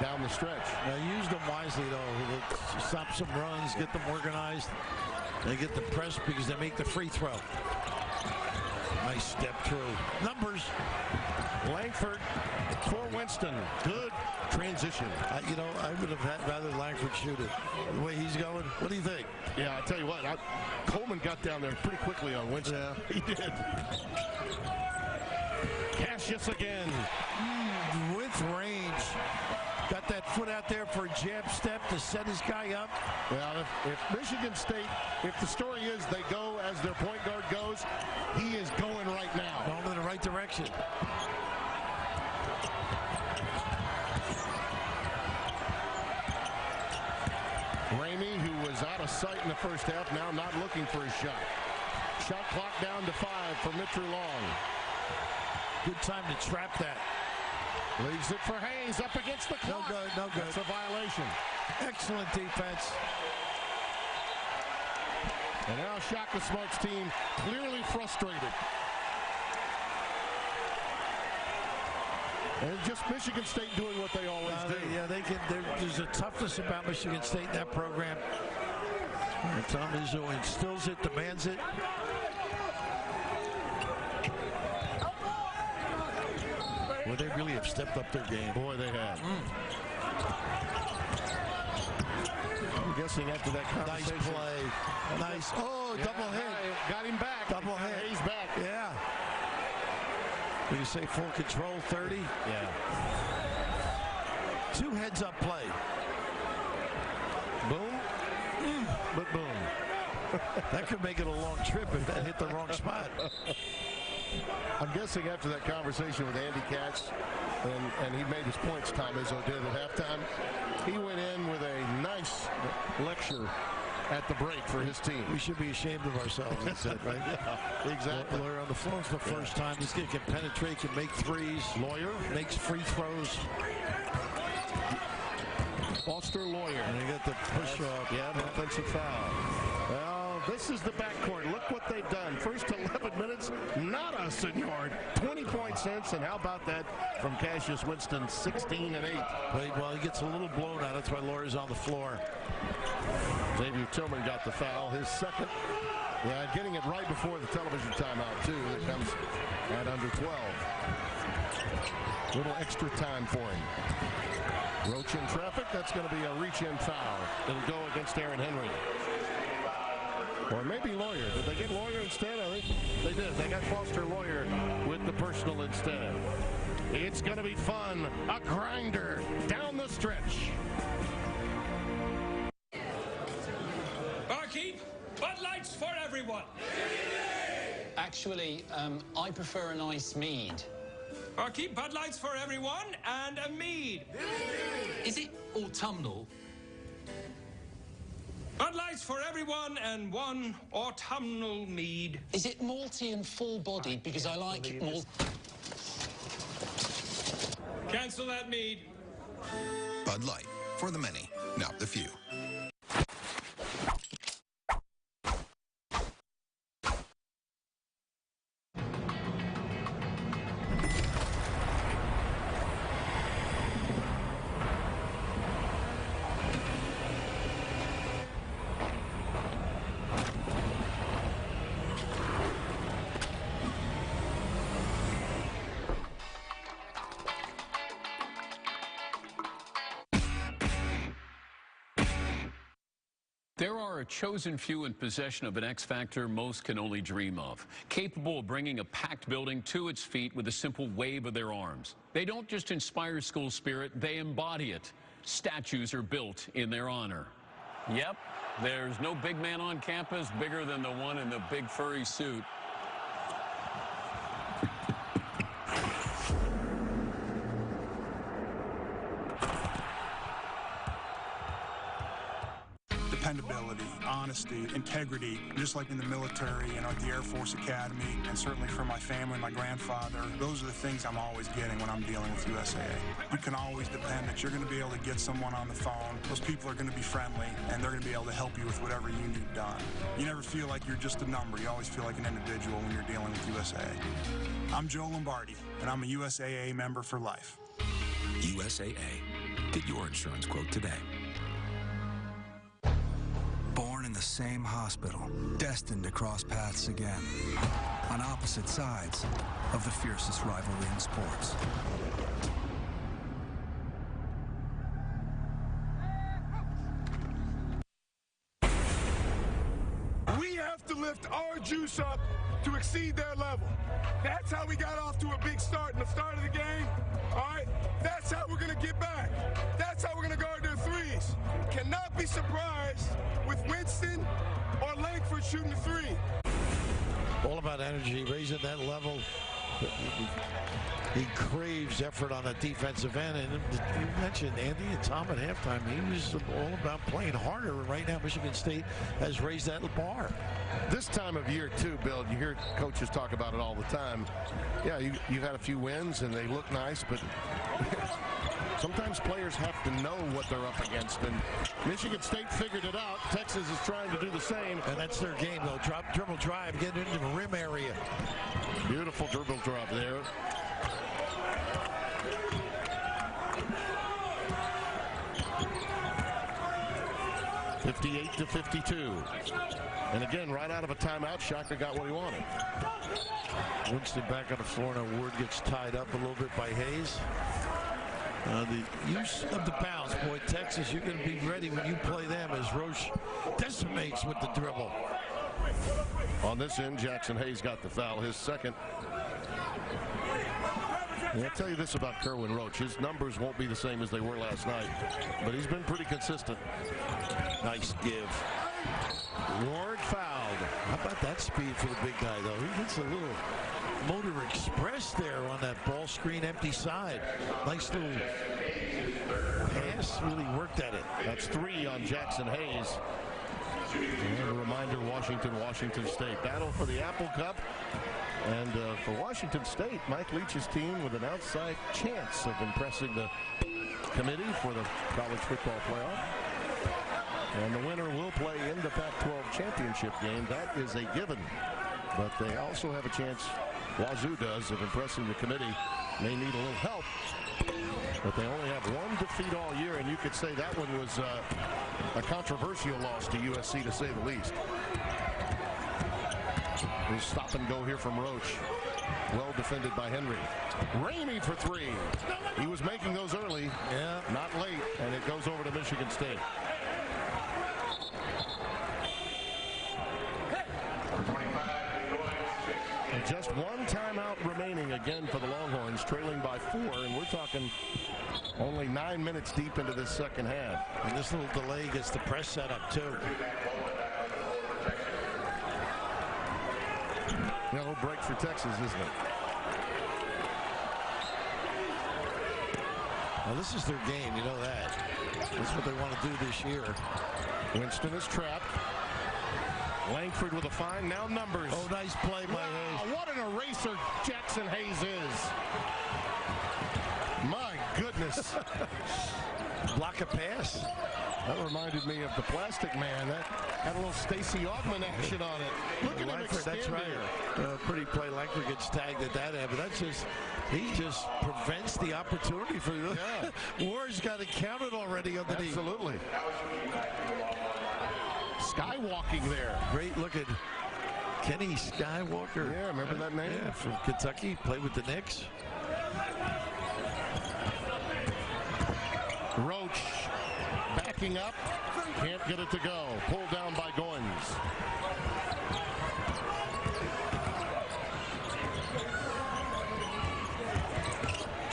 down the stretch. Now, use them wisely, though. Stop some runs, get them organized. They get the press because they make the free throw. Nice step through. Numbers. Langford for Winston. Good transition. You know, I would have had rather Langford shoot it. The way he's going. What do you think? Yeah, I'll tell you what. Coleman got down there pretty quickly on Winston. Yeah. He did. Cassius again. With range. Got that foot out there for a jab step to set his guy up. Well, if Michigan State, if the story is they go as their point guard goes, he is going right now. Going in the right direction. Ramey, who was out of sight in the first half, now not looking for his shot. Shot clock down to 5 for Mitchell Long. Good time to trap that. Leaves it for Hayes up against the clock. No good, no good. That's a violation. Excellent defense. And now Shaka Smart's team clearly frustrated. And just Michigan State doing what they always do. There's a toughness about Michigan State in that program. And Tom Izzo instills it, demands it. Well, they really have stepped up their game. Boy, they have. I'm guessing after that conversation. Nice play. Nice. Oh, yeah, double hit. Got him back. Double hit. He's back. Yeah. Did you say full control 30? Yeah. 2 heads-up play. Boom. But boom. That could make it a long trip if that hit the wrong spot. I'm guessing after that conversation with Andy Katz, and he made his points, Tom Izzo did at halftime, he went in with a nice lecture at the break for his team. We should be ashamed of ourselves, he said, right? Yeah, exactly. Lawyer on the phone for the first time. This kid can penetrate, can make threes. Lawyer makes free throws. Foster Lawyer. And they got the push off. Yeah, the offensive foul. Well, This is the backcourt. Look what they've done. First 11 minutes, nada, senor. 20 points since, and how about that from Cassius Winston, 16 and 8. Well, he gets a little blown out. That's why Lawyer's on the floor. Xavier Tillman got the foul, his second. Yeah, getting it right before the television timeout, too. That comes at under 12. Little extra time for him. Roach in traffic. That's going to be a reach-in foul. It'll go against Aaron Henry. Or maybe Lawyer. Did they get Lawyer instead? I think they did. They got Foster Lawyer with the personal instead. It's going to be fun. A grinder down the stretch. Barkeep, Bud Lights for everyone. Actually, I prefer an ice mead. Barkeep, Bud Lights for everyone and a mead. Is it autumnal? Bud Lights for everyone and one autumnal mead. Is it malty and full-bodied? Because I like malt. Cancel that mead. Bud Light, for the many, not the few. There are a chosen few in possession of an X factor most can only dream of, capable of bringing a packed building to its feet with a simple wave of their arms. They don't just inspire school spirit, they embody it. Statues are built in their honor. Yep, there's no big man on campus bigger than the one in the big furry suit. Dependability, honesty, integrity, just like in the military and at the Air Force Academy, and certainly from my family, my grandfather. Those are the things I'm always getting when I'm dealing with USAA. You can always depend that you're going to be able to get someone on the phone. Those people are going to be friendly, and they're going to be able to help you with whatever you need done. You never feel like you're just a number. You always feel like an individual when you're dealing with USAA. I'm Joe Lombardi, and I'm a USAA member for life. USAA. Get your insurance quote today. Born in the same hospital, destined to cross paths again, on opposite sides of the fiercest rivalry in sports. We have to lift our juice up to exceed their level. That's how we got off to a big start in the start of the game. All right? That's how we're going to get back. That's how we're going to guard their threes. Cannot be surprised with Winston or Langford shooting the three. All about energy, raising that level. He craves effort on the defensive end. And you mentioned Andy and Tom at halftime. He was all about playing harder. Right now, Michigan State has raised that bar. This time of year, too, Bill, you hear coaches talk about it all the time. Yeah, you've had a few wins, and they look nice, but sometimes players have to know what they're up against, and Michigan State figured it out. Texas is trying to do the same. And that's their game, though. Dribble drive, get into the rim area. Beautiful dribble drop there. (58-52). And again, right out of a timeout, Shaka got what he wanted. Winston back on the floor, and Ward gets tied up a little bit by Hayes. The use of the bounce, boy, Texas, you're going to be ready when you play them as Roche decimates with the dribble. On this end, Jackson Hayes got the foul, his second. And I'll tell you this about Kerwin Roach. His numbers won't be the same as they were last night, but he's been pretty consistent. Nice give. Ward fouled. How about that speed for the big guy, though? He gets a little motor express there on that ball screen empty side. Nice little pass, really worked at it. That's 3 on Jackson Hayes. And a reminder, Washington State. Battle for the Apple Cup. And for Washington State, Mike Leach's team with an outside chance of impressing the committee for the college football playoff. And the winner will play in the Pac-12 championship game. That is a given. But they also have a chance, Wazoo does, of impressing the committee. May need a little help. But they only have one defeat all year, and you could say that one was a controversial loss to USC, to say the least. There's stop and go here from Roach. Well defended by Henry. Ramey for three. He was making those early, not late, and it goes over to Michigan State. And just one timeout remaining again for the Longhorns, trailing by 4, and we're talking only 9 minutes deep into this second half. And this little delay gets the press set up too. A little break for Texas, isn't it? Well, this is their game, you know that. This is what they want to do this year. Winston is trapped. Langford with a fine, now numbers. Oh, nice play by Hayes. What an eraser Jackson Hayes is. My goodness. Block a pass. That reminded me of the Plastic Man. That had a little Stacey Augman action on it. Look at Langford, him that's right. Pretty play. Langford gets tagged at that end, but that's just, he just prevents the opportunity for the Ward's got it counted already underneath. Absolutely. Skywalking there. Great look at Kenny Skywalker. Yeah, remember that name? Yeah, from Kentucky, played with the Knicks. Roach backing up, can't get it to go. Pulled down by Goins.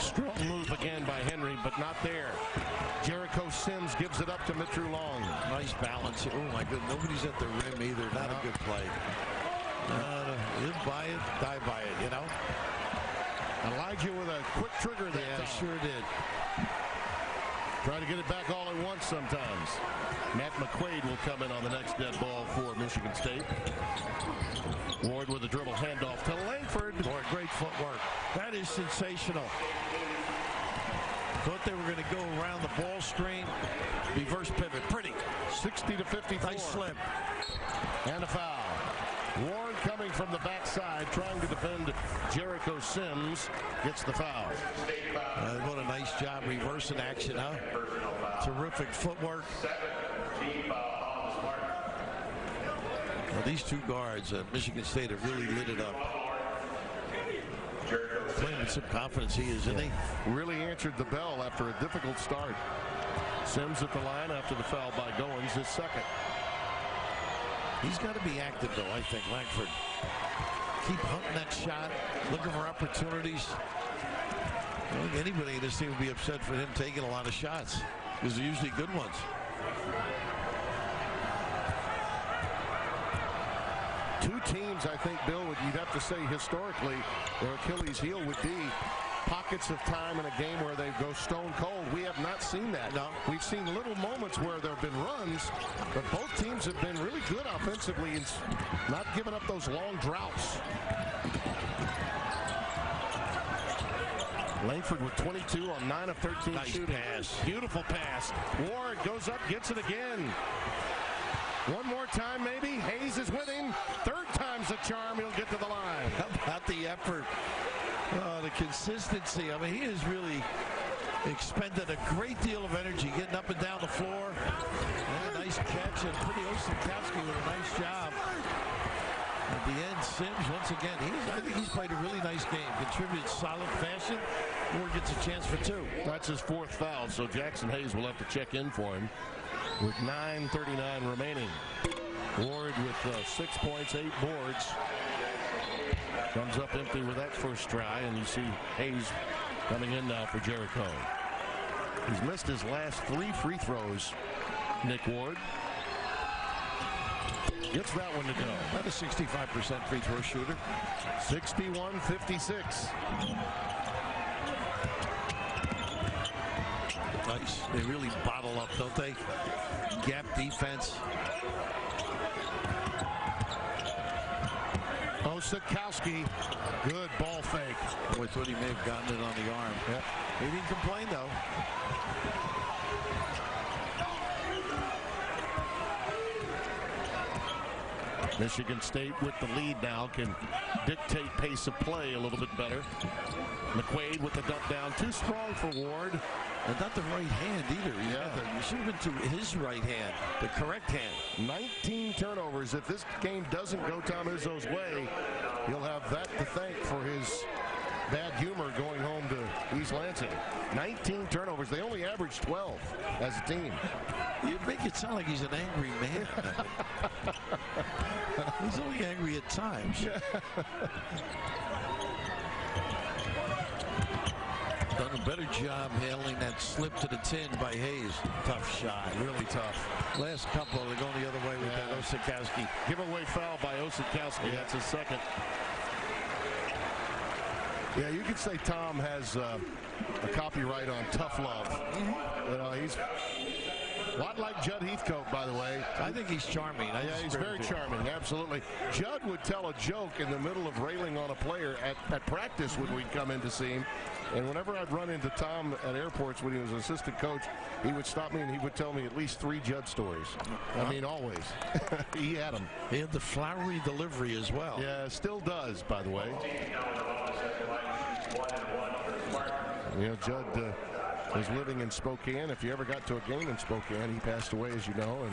Strong move again by Henry, but not there. Jericho Sims gives it up to Mitru Long. Nice balance. Oh my goodness, nobody's at the rim either. Not a good play. Live by it, die by it, you know. Elijah with a quick trigger there. Yeah, sure did. Try to get it back all at once sometimes. Matt McQuaid will come in on the next dead ball for Michigan State. Ward with a dribble handoff to Langford. Boy, great footwork. That is sensational. Thought they were going to go around the ball screen. Reverse pivot. Pretty. 60-54. Nice slip. And a foul. Ward coming from the backside, trying to defend Jericho Sims. Gets the foul. What a nice job reversing action, huh? Terrific footwork. Well, these two guards at Michigan State have really lit it up. Playing with some confidence he is, isn't he? Really answered the bell after a difficult start. Sims at the line after the foul by Goins, his second. He's got to be active, though, I think, Langford. Keep hunting that shot, looking for opportunities. I don't think anybody in this team would be upset for him taking a lot of shots, because they're usually good ones. Two teams, I think, Bill, you'd have to say historically, their Achilles heel would be pockets of time in a game where they go stone cold. We have not seen that. No. We've seen little moments where there have been runs, but both teams have been really good offensively and not giving up those long droughts. Langford with 22 on 9 of 13 nice shooting. Pass. Beautiful pass. Ward goes up, gets it again. One more time, maybe. Hayes is with him. Third time's a charm. He'll get to the line. How about the effort? The consistency. I mean, he has really expended a great deal of energy getting up and down the floor. And a nice catch, and pretty Ostenkowski with a nice job. At the end, Sims, once again, I think he's played a really nice game. Contributed solid fashion. Ward gets a chance for two. That's his fourth foul, so Jackson Hayes will have to check in for him with 9:39 remaining. Ward with 6 points, 8 boards. Comes up empty with that first try, and you see Hayes coming in now for Jericho. He's missed his last 3 free throws, Nick Ward. Gets that one to go. About a 65% free throw shooter. 61-56. Nice. They really bottle up, don't they? Gap defense. Osikowski, good ball fake. I thought he may have gotten it on the arm. Yep. He didn't complain, though. Michigan State with the lead now can dictate pace of play a little bit better. McQuaid with the dump down. Too strong for Ward. And not the right hand either. You should have been to his right hand, the correct hand. 19 turnovers. If this game doesn't go Tom Izzo's way, he'll have that to thank for his bad humor going home to East Lansing. 19 turnovers. They only averaged 12 as a team. You make it sound like he's an angry man. He's only angry at times. Done a better job handling that slip to the tin by Hayes. Tough shot, really tough. Last couple, they're going the other way with that Osakowski. Giveaway foul by Osakowski. That's his second. Yeah, you could say Tom has a copyright on tough love. He's a lot like Judd Heathcote, by the way. I think he's charming. He's very charming, absolutely. Judd would tell a joke in the middle of railing on a player at practice when we'd come in to see him. And whenever I'd run into Tom at airports when he was an assistant coach, he would stop me and he would tell me at least 3 Judd stories. I mean, always. He had them. He had the flowery delivery as well. Yeah, still does, by the way. Judd was living in Spokane. If you ever got to a game in Spokane, he passed away, as you know.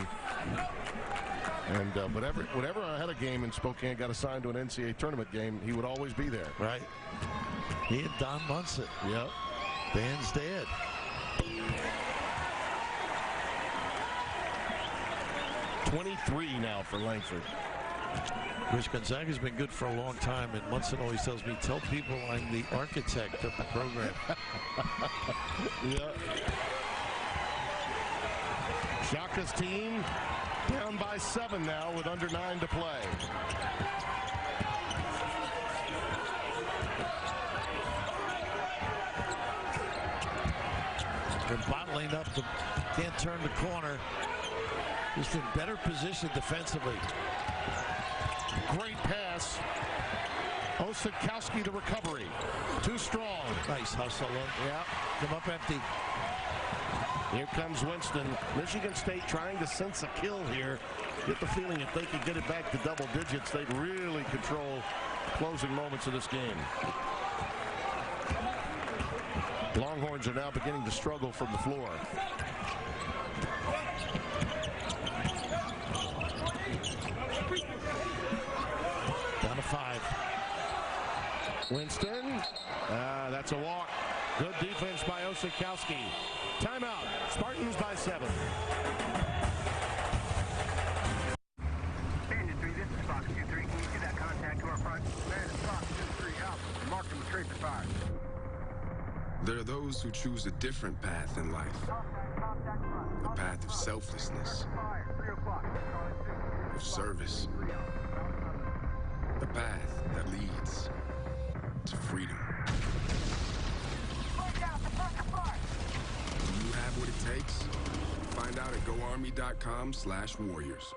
And whenever I had a game in Spokane, got assigned to an NCAA tournament game, he would always be there. Right. He and Don Munson. Yep. Dan's dad. .23 now for Langford. Chris Gonzaga's been good for a long time, and Munson always tells me, tell people I'm the architect of the program. Yeah. Shaka's team down by 7 now with under 9 to play. They're bottling up. Can't turn the corner. Just in better position defensively. Great pass. Osakowski the recovery. Too strong. Nice hustle. Yeah. Come up empty. Here comes Winston. Michigan State trying to sense a kill here. Get the feeling if they could get it back to double digits, they'd really control closing moments of this game. Longhorns are now beginning to struggle from the floor. Down to 5. Winston. That's a walk. Good defense by Osakowski. Timeout. Spartans by 7. Bandit 3, this is Fox 2-3. Can you see that contact to our front? Man, it's Fox 2-3 out. Mark him straight for 5. There are those who choose a different path in life. A path of selflessness. Of service. A path that leads to freedom. Do you have what it takes? Find out at goarmy.com/warriors.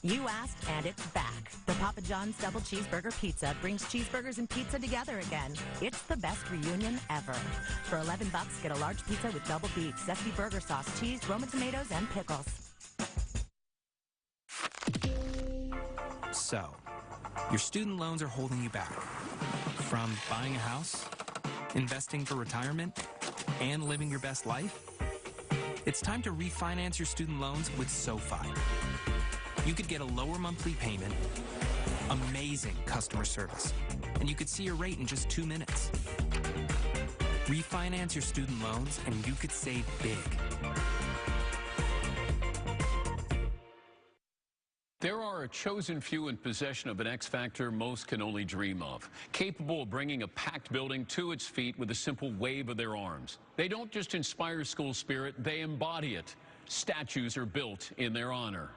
You asked, and it's back. The Papa John's Double Cheeseburger Pizza brings cheeseburgers and pizza together again. It's the best reunion ever. For $11, get a large pizza with double beef, zesty burger sauce, cheese, Roma tomatoes, and pickles. So, your student loans are holding you back. From buying a house, investing for retirement, and living your best life? It's time to refinance your student loans with SoFi. You could get a lower monthly payment, amazing customer service, and you could see your rate in just 2 minutes. Refinance your student loans and you could save big. There are a chosen few in possession of an X factor most can only dream of, capable of bringing a packed building to its feet with a simple wave of their arms. They don't just inspire school spirit, they embody it. Statues are built in their honor.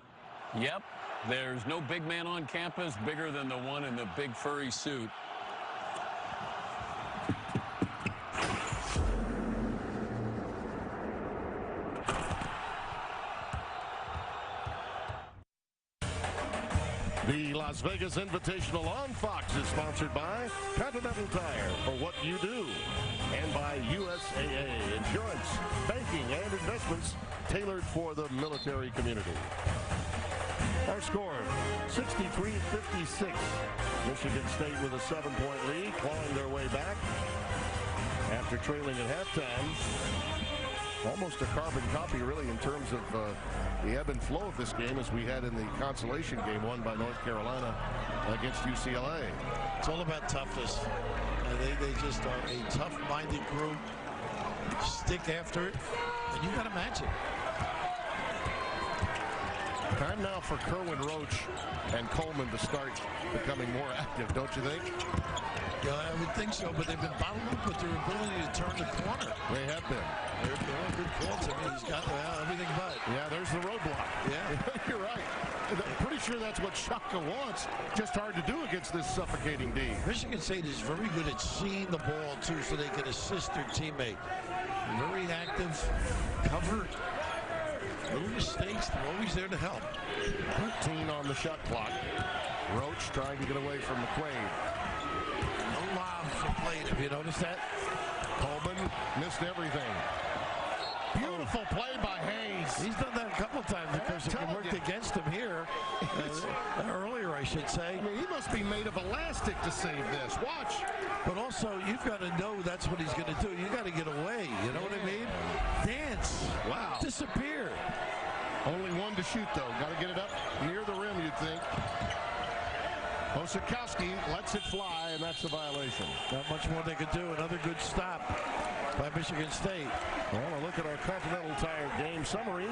Yep, there's no big man on campus bigger than the one in the big furry suit. The Las Vegas Invitational on Fox is sponsored by Continental Tire for what you do, and by USAA Insurance, banking, and investments tailored for the military community. Our score, 63-56. Michigan State with a 7-point lead, clawing their way back after trailing at halftime. Almost a carbon copy, really, in terms of the ebb and flow of this game as we had in the consolation game won by North Carolina against UCLA. It's all about toughness. They just are a tough-minded group. Stick after it, and you got to match it. Time now for Kerwin Roach and Coleman to start becoming more active, don't you think? Yeah, I would think so, but they've been bottled up with their ability to turn the corner. They have been. They're all good calls. I mean, he's got everything but. Yeah, there's the roadblock. Yeah. You're right. I'm pretty sure that's what Shaka wants. Just hard to do against this suffocating D. Michigan State is very good at seeing the ball, too, so they can assist their teammate. Very active, cover. No mistakes. They're always there to help. 13 on the shot clock. Roach trying to get away from McQuaid. No lob for Blade. Have you noticed that? Coleman missed everything. Beautiful play by Hayes. He's done that a couple times because it worked against him here. Earlier, I should say. I mean, he must be made of elastic to save this. Watch. But also, you've got to know that's what he's going to do. You got to get away. You know what I mean? Dance. Wow. Disappear. Only one to shoot, though. Got to get it up near the rim, you'd think. Osakowski lets it fly, and that's a violation. Not much more they could do. Another good stop by Michigan State. Well, a look at our Continental Tire game summary.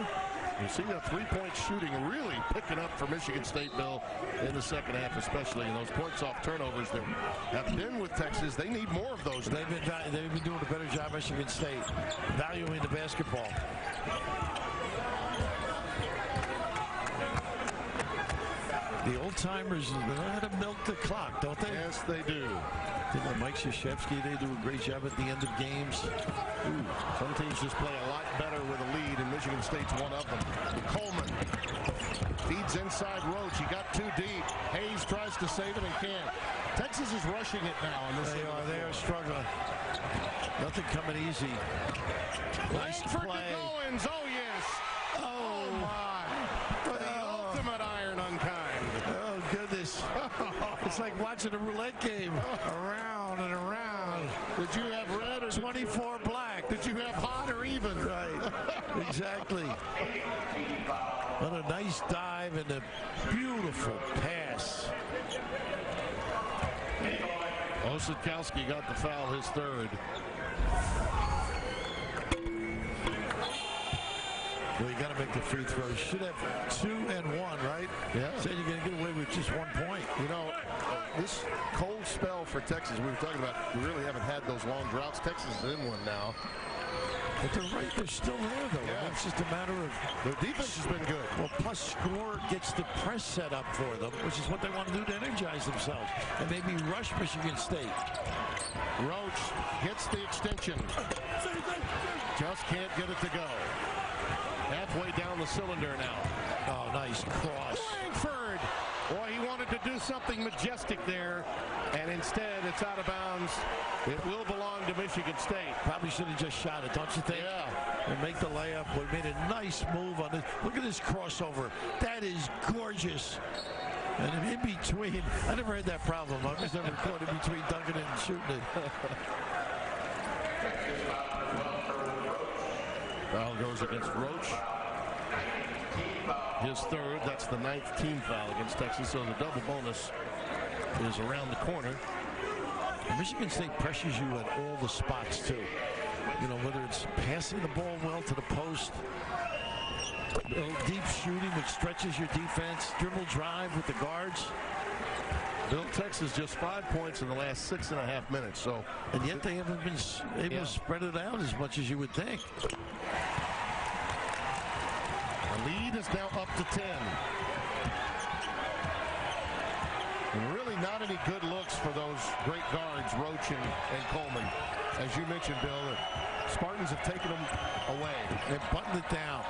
You see the three-point shooting really picking up for Michigan State, Bill, in the second half especially. And those points off turnovers that have been with Texas, they need more of those. They've been doing a better job, Michigan State, valuing the basketball. The old-timers know how to milk the clock, don't they? Yes, they do. Mike Krzyzewski, they do a great job at the end of games. Ooh, some teams just play a lot better with a lead, and Michigan State's one of them. Coleman feeds inside Roach. He got too deep. Hayes tries to save it and can't. Texas is rushing it now. On this they are struggling. Nothing coming easy. Nice Langford play. to Goins. Oh, yes. Oh, my. The ultimate iron unkind. Oh, goodness. It's like watching a roulette game. Around and around. Did you have red or 24 black? Did you have hot or even? Right. Exactly. What a nice dive and a beautiful pass. Osakowski got the foul, his third. Well, you got to make the free throws. Should have 2 and 1, right? Yeah. Said you're going to get away with just 1 point. You know, this cold spell for Texas, we were talking about, we really haven't had those long droughts. Texas is in one now. But they're still there, though. Yeah. It's just a matter of... Their defense has been good. Well, plus Score gets the press set up for them, which is what they want to do to energize themselves. And maybe rush Michigan State. Roach gets the extension. Just can't get it to go. Halfway down the cylinder now. Oh, nice cross. Langford. Boy, he wanted to do something majestic there, and instead it's out of bounds. It will belong to Michigan State. Probably should have just shot it, don't you think? Yeah. And make the layup. We made a nice move on this. Look at this crossover. That is gorgeous. And in between, I never had that problem. I was never caught in between dunking it and shooting it. Foul goes against Roach. His third. That's the 9th team foul against Texas. So the double bonus is around the corner. Michigan State pressures you at all the spots, too. You know, whether it's passing the ball well to the post, deep shooting, which stretches your defense, dribble drive with the guards. Bill, Texas just 5 points in the last 6.5 minutes. So, and yet they haven't been able to spread it out as much as you would think. The lead is now up to 10. And really not any good looks for those great guards, Roach and Coleman. As you mentioned, Bill, the Spartans have taken them away. They've buttoned it down.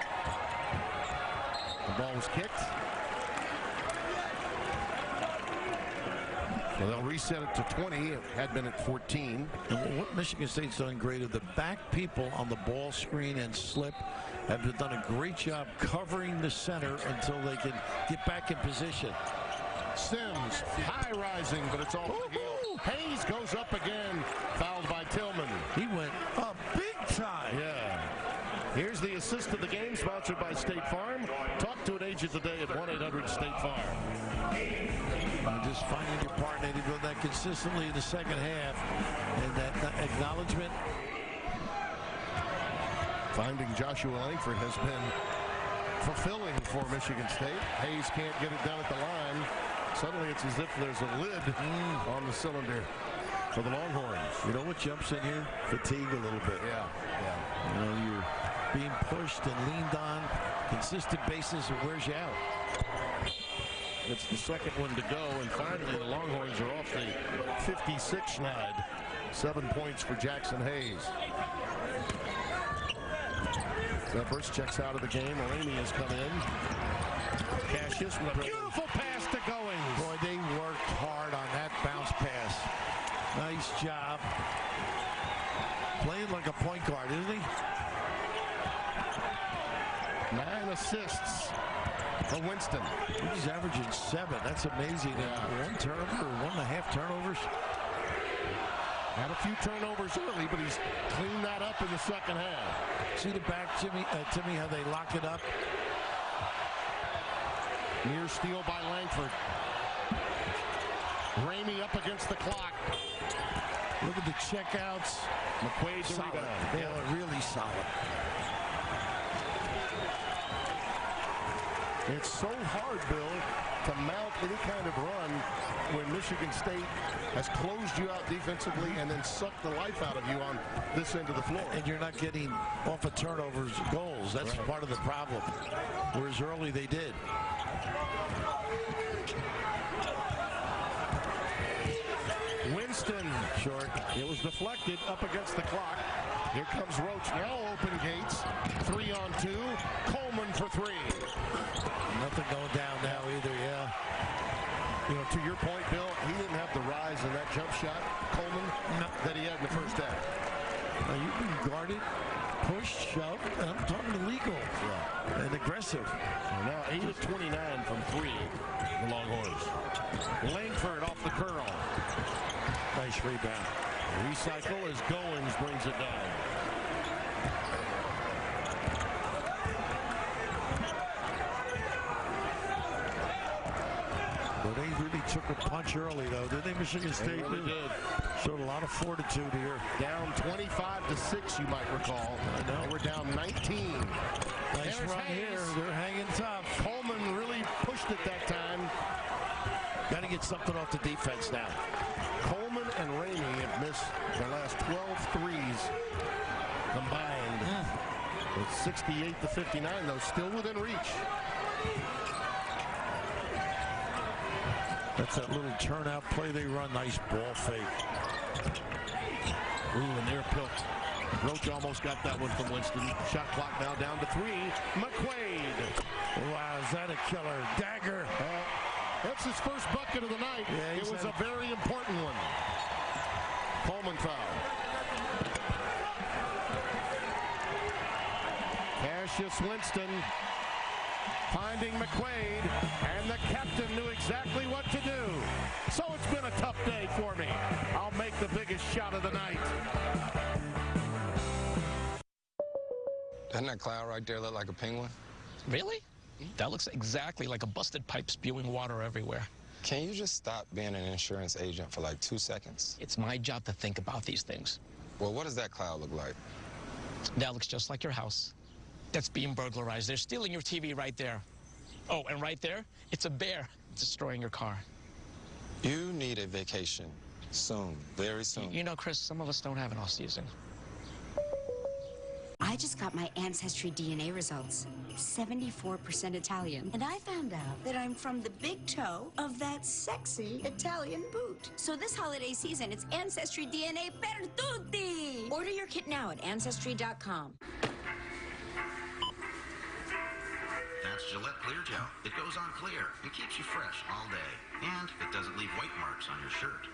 The ball was kicked. Well, they'll reset it to 20. It had been at 14. And what Michigan State's done great of the back people on the ball screen and slip have done a great job covering the center until they can get back in position. Sims, high rising, but it's off the heel. Hayes goes up again, fouled by Tillman. He went up big time. Yeah. Here's the assist of the game, sponsored by State Farm. Talk to an agent today at 1-800-STATE-FARM. Just finding your partner. They did that consistently in the second half. And that acknowledgement. Finding Joshua Langford has been fulfilling for Michigan State. Hayes can't get it done at the line. Suddenly it's as if there's a lid on the cylinder for the Longhorns. You know what jumps in here? Fatigue a little bit. Yeah. You know, you're being pushed and leaned on. Consistent basis, it wears you out. It's the second one to go, and finally the Longhorns are off the 56 schneid. 7 points for Jackson Hayes. Peppers checks out of the game. Ramey has come in. Cassius with a beautiful pass to Goings. Boy, they worked hard on that bounce pass. Nice job. Playing like a point guard, isn't he? 9 assists for Winston. He's averaging 7. That's amazing. One turnover, 1.5 turnovers. Had a few turnovers early, but he's cleaned that up in the second half. See the back, Timmy, how they lock it up? Near steal by Langford. Ramey up against the clock. Look at the checkouts. McQuaid's a rebound. Yeah, really solid. It's so hard, Bill, to mount any kind of run when Michigan State has closed you out defensively and then sucked the life out of you on this end of the floor. And you're not getting off of turnovers goals. That's part of the problem. Whereas early they did. Winston, short. It was deflected up against the clock. Here comes Roach. Now open gates. 3 on 2. Coleman for 3. Nothing going down now either, yeah. You know, to your point, Bill, he didn't have the rise in that jump shot, Coleman, that he had in the first half. Now you can guard it, push, shove, and I'm talking illegal and aggressive. So now 8 of 29 from 3, the Longhorns. Langford off the curl. Nice rebound. Recycle as Goins brings it down. Well, they really took a punch early, though, didn't they, Michigan State? They really did. Showed a lot of fortitude here. Down 25-6, you might recall. I know. They were down 19. Nice There's run Hayes. here. They're hanging tough. Coleman really pushed it that time. Got to get something off the defense now. Coleman and Ramey have missed their last 12 threes combined. It's 68-59, though, still within reach. That's that little turnout play they run. Nice ball fake. Ooh, and they're picked. Roach almost got that one from Winston. Shot clock now down to 3. McQuaid. Wow, is that a killer? Dagger. That's his first bucket of the night. Yeah, it was a very important one. Coleman foul. Cassius Winston finding McQuaid, and the captain knew exactly what to do. So it's been a tough day for me. I'll make the biggest shot of the night. Doesn't that cloud right there look like a penguin? Really? That looks exactly like a busted pipe spewing water everywhere. Can you just stop being an insurance agent for like 2 seconds? It's my job to think about these things. Well, what does that cloud look like? That looks just like your house. That's being burglarized. They're stealing your TV right there. Oh, and right there, it's a bear destroying your car. You need a vacation soon, very soon. You know, Chris, some of us don't have an off season. I just got my Ancestry DNA results. 74% Italian. And I found out that I'm from the big toe of that sexy Italian boot. So this holiday season, it's Ancestry DNA per tutti! Order your kit now at Ancestry.com. That's Gillette Clear Gel. It goes on clear and keeps you fresh all day. And it doesn't leave white marks on your shirt.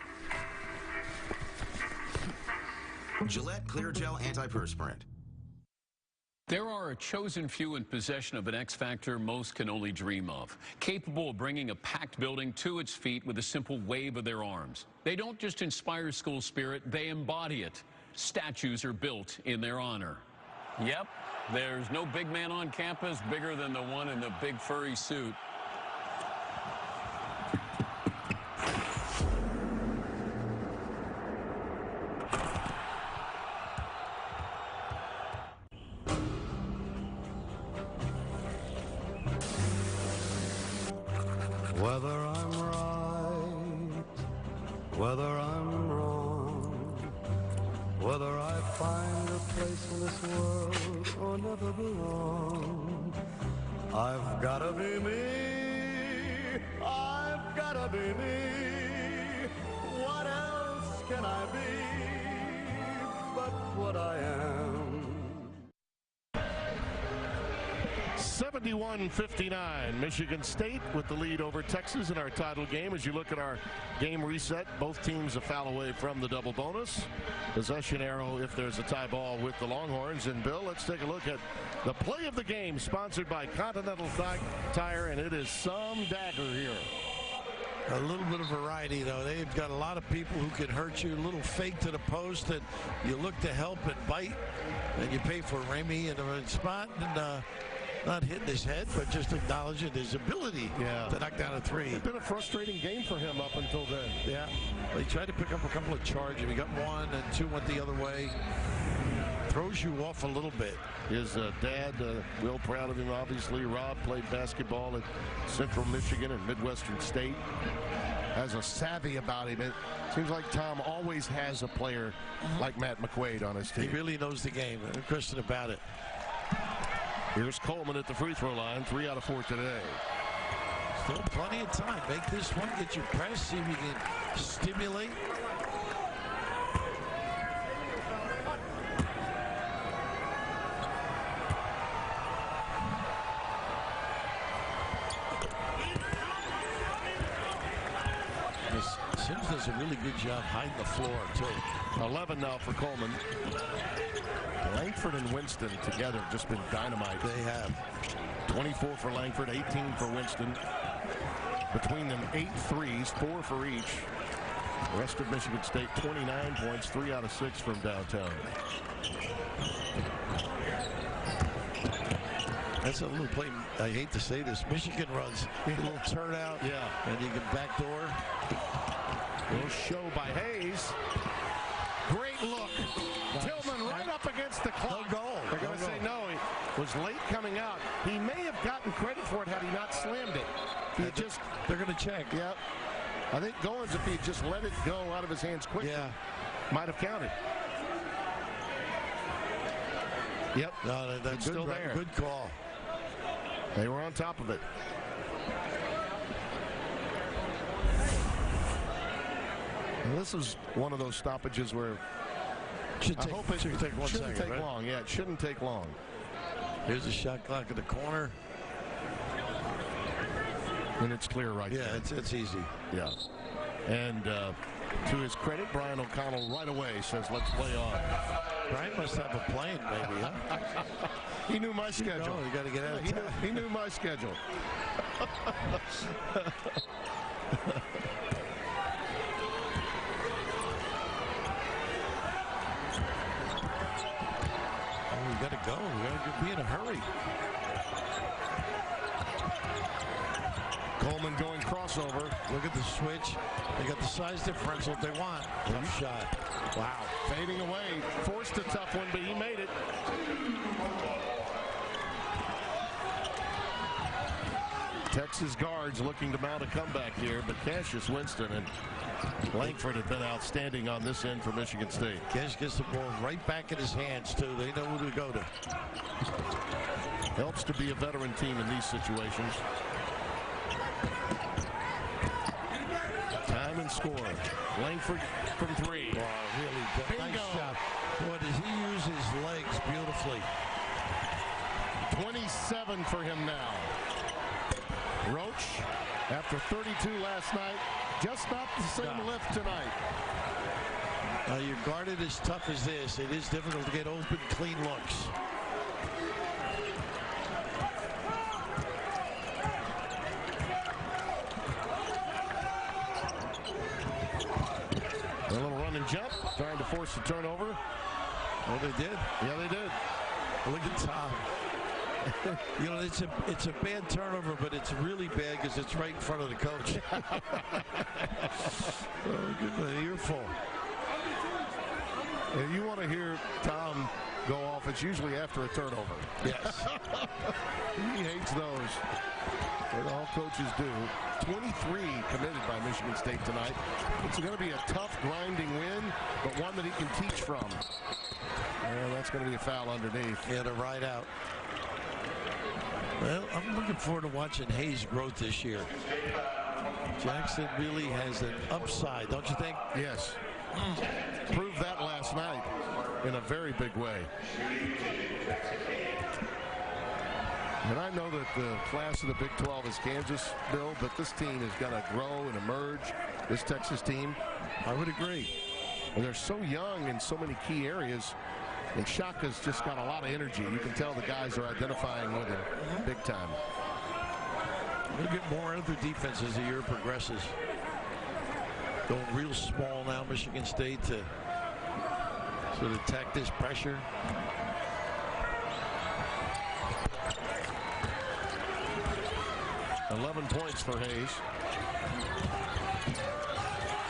Gillette Clear Gel Antiperspirant. There are a chosen few in possession of an X factor most can only dream of, capable of bringing a packed building to its feet with a simple wave of their arms. They don't just inspire school spirit, they embody it. Statues are built in their honor. Yep, there's no big man on campus bigger than the one in the big furry suit. Whether I'm right, whether I'm wrong, whether I find a place in this world or never belong, I've gotta be me, I've gotta be me. What else can I be but what I am? 71-59, Michigan State with the lead over Texas in our title game. As you look at our game reset, both teams a foul away from the double bonus. Possession arrow if there's a tie ball with the Longhorns. And Bill, let's take a look at the play of the game, sponsored by Continental Tire, and it is some dagger here. A little bit of variety, though. They've got a lot of people who can hurt you. A little fake to the post, and you look to help and bite, and you pay for Ramey in the right spot, and not hitting his head, but just acknowledging his ability to knock down a three. It's been a frustrating game for him up until then. Yeah, well, he tried to pick up a couple of charges. He got one, and two went the other way. Throws you off a little bit. His dad, real proud of him, obviously. Rob played basketball at Central Michigan and Midwestern State. Has a savvy about him. It seems like Tom always has a player like Matt McQuaid on his team. He really knows the game. No question about it. Here's Coleman at the free throw line. 3 out of 4 today. Still plenty of time. Make this one. Get your press. See if you can stimulate. Sims does a really good job hiding the floor, too. 11 now for Coleman. Langford and Winston together have just been dynamite. They have. 24 for Langford, 18 for Winston. Between them, 8 threes, 4 for each. The rest of Michigan State, 29 points, 3 out of 6 from downtown. That's a little play. I hate to say this. Michigan runs a little turnout. Yeah. And you can backdoor. Little show by Hayes. Great look. Nice. Tillman right up against the clock. No goal. They're going to say no. He was late coming out. He may have gotten credit for it had he not slammed it. They're going to check. Yep. I think Goins, if he just let it go out of his hands quickly, might have counted. Yep. No, that's still there. Good call. They were on top of it. And this is one of those stoppages where should take one second. Shouldn't take long. Yeah, it shouldn't take long. Here's a shot clock in the corner. And it's clear right there. Yeah, it's easy. Yeah. And to his credit, Brian O'Connell right away says, let's play on. Brian must have a plane, maybe, huh? He knew my schedule. You got to get out of town. He knew my schedule. We got to go. We got to be in a hurry. Coleman going crossover. Look at the switch. They got the size differential they want. Tough shot. Wow. Fading away. Forced a tough one, but he made it. Texas guards looking to mount a comeback here, but Cassius Winston and Langford have been outstanding on this end for Michigan State. Cash gets the ball right back in his hands, too. They know who to go to. Helps to be a veteran team in these situations. Time and score. Langford from 3. Wow, really nice shot. Boy, does he use his legs beautifully. 27 for him now. Roach, after 32 last night, just not the same lift tonight. Now you're guarded as tough as this. It is difficult to get open, clean looks. A little run and jump, trying to force a turnover. Well, they did. Yeah, they did. Look at Tom. You know, it's a bad turnover, but it's really bad because it's right in front of the coach. Oh, good, an earful. And you want to hear Tom go off, it's usually after a turnover. Yes. He hates those. And all coaches do. 23 committed by Michigan State tonight. It's going to be a tough, grinding win, but one that he can teach from. And that's going to be a foul underneath. Yeah, to ride out. Well, I'm looking forward to watching Hayes' growth this year. Jackson really has an upside, don't you think? Yes. Proved that last night in a very big way. And I know that the class of the Big 12 is Kansas, Bill, but this team is going to grow and emerge, this Texas team. I would agree. And they're so young in so many key areas. And Shaka's just got a lot of energy. You can tell the guys are identifying with him big time. We'll get more out of their defense as the year progresses. Going real small now, Michigan State, to sort of attack this pressure. $11 points for Hayes.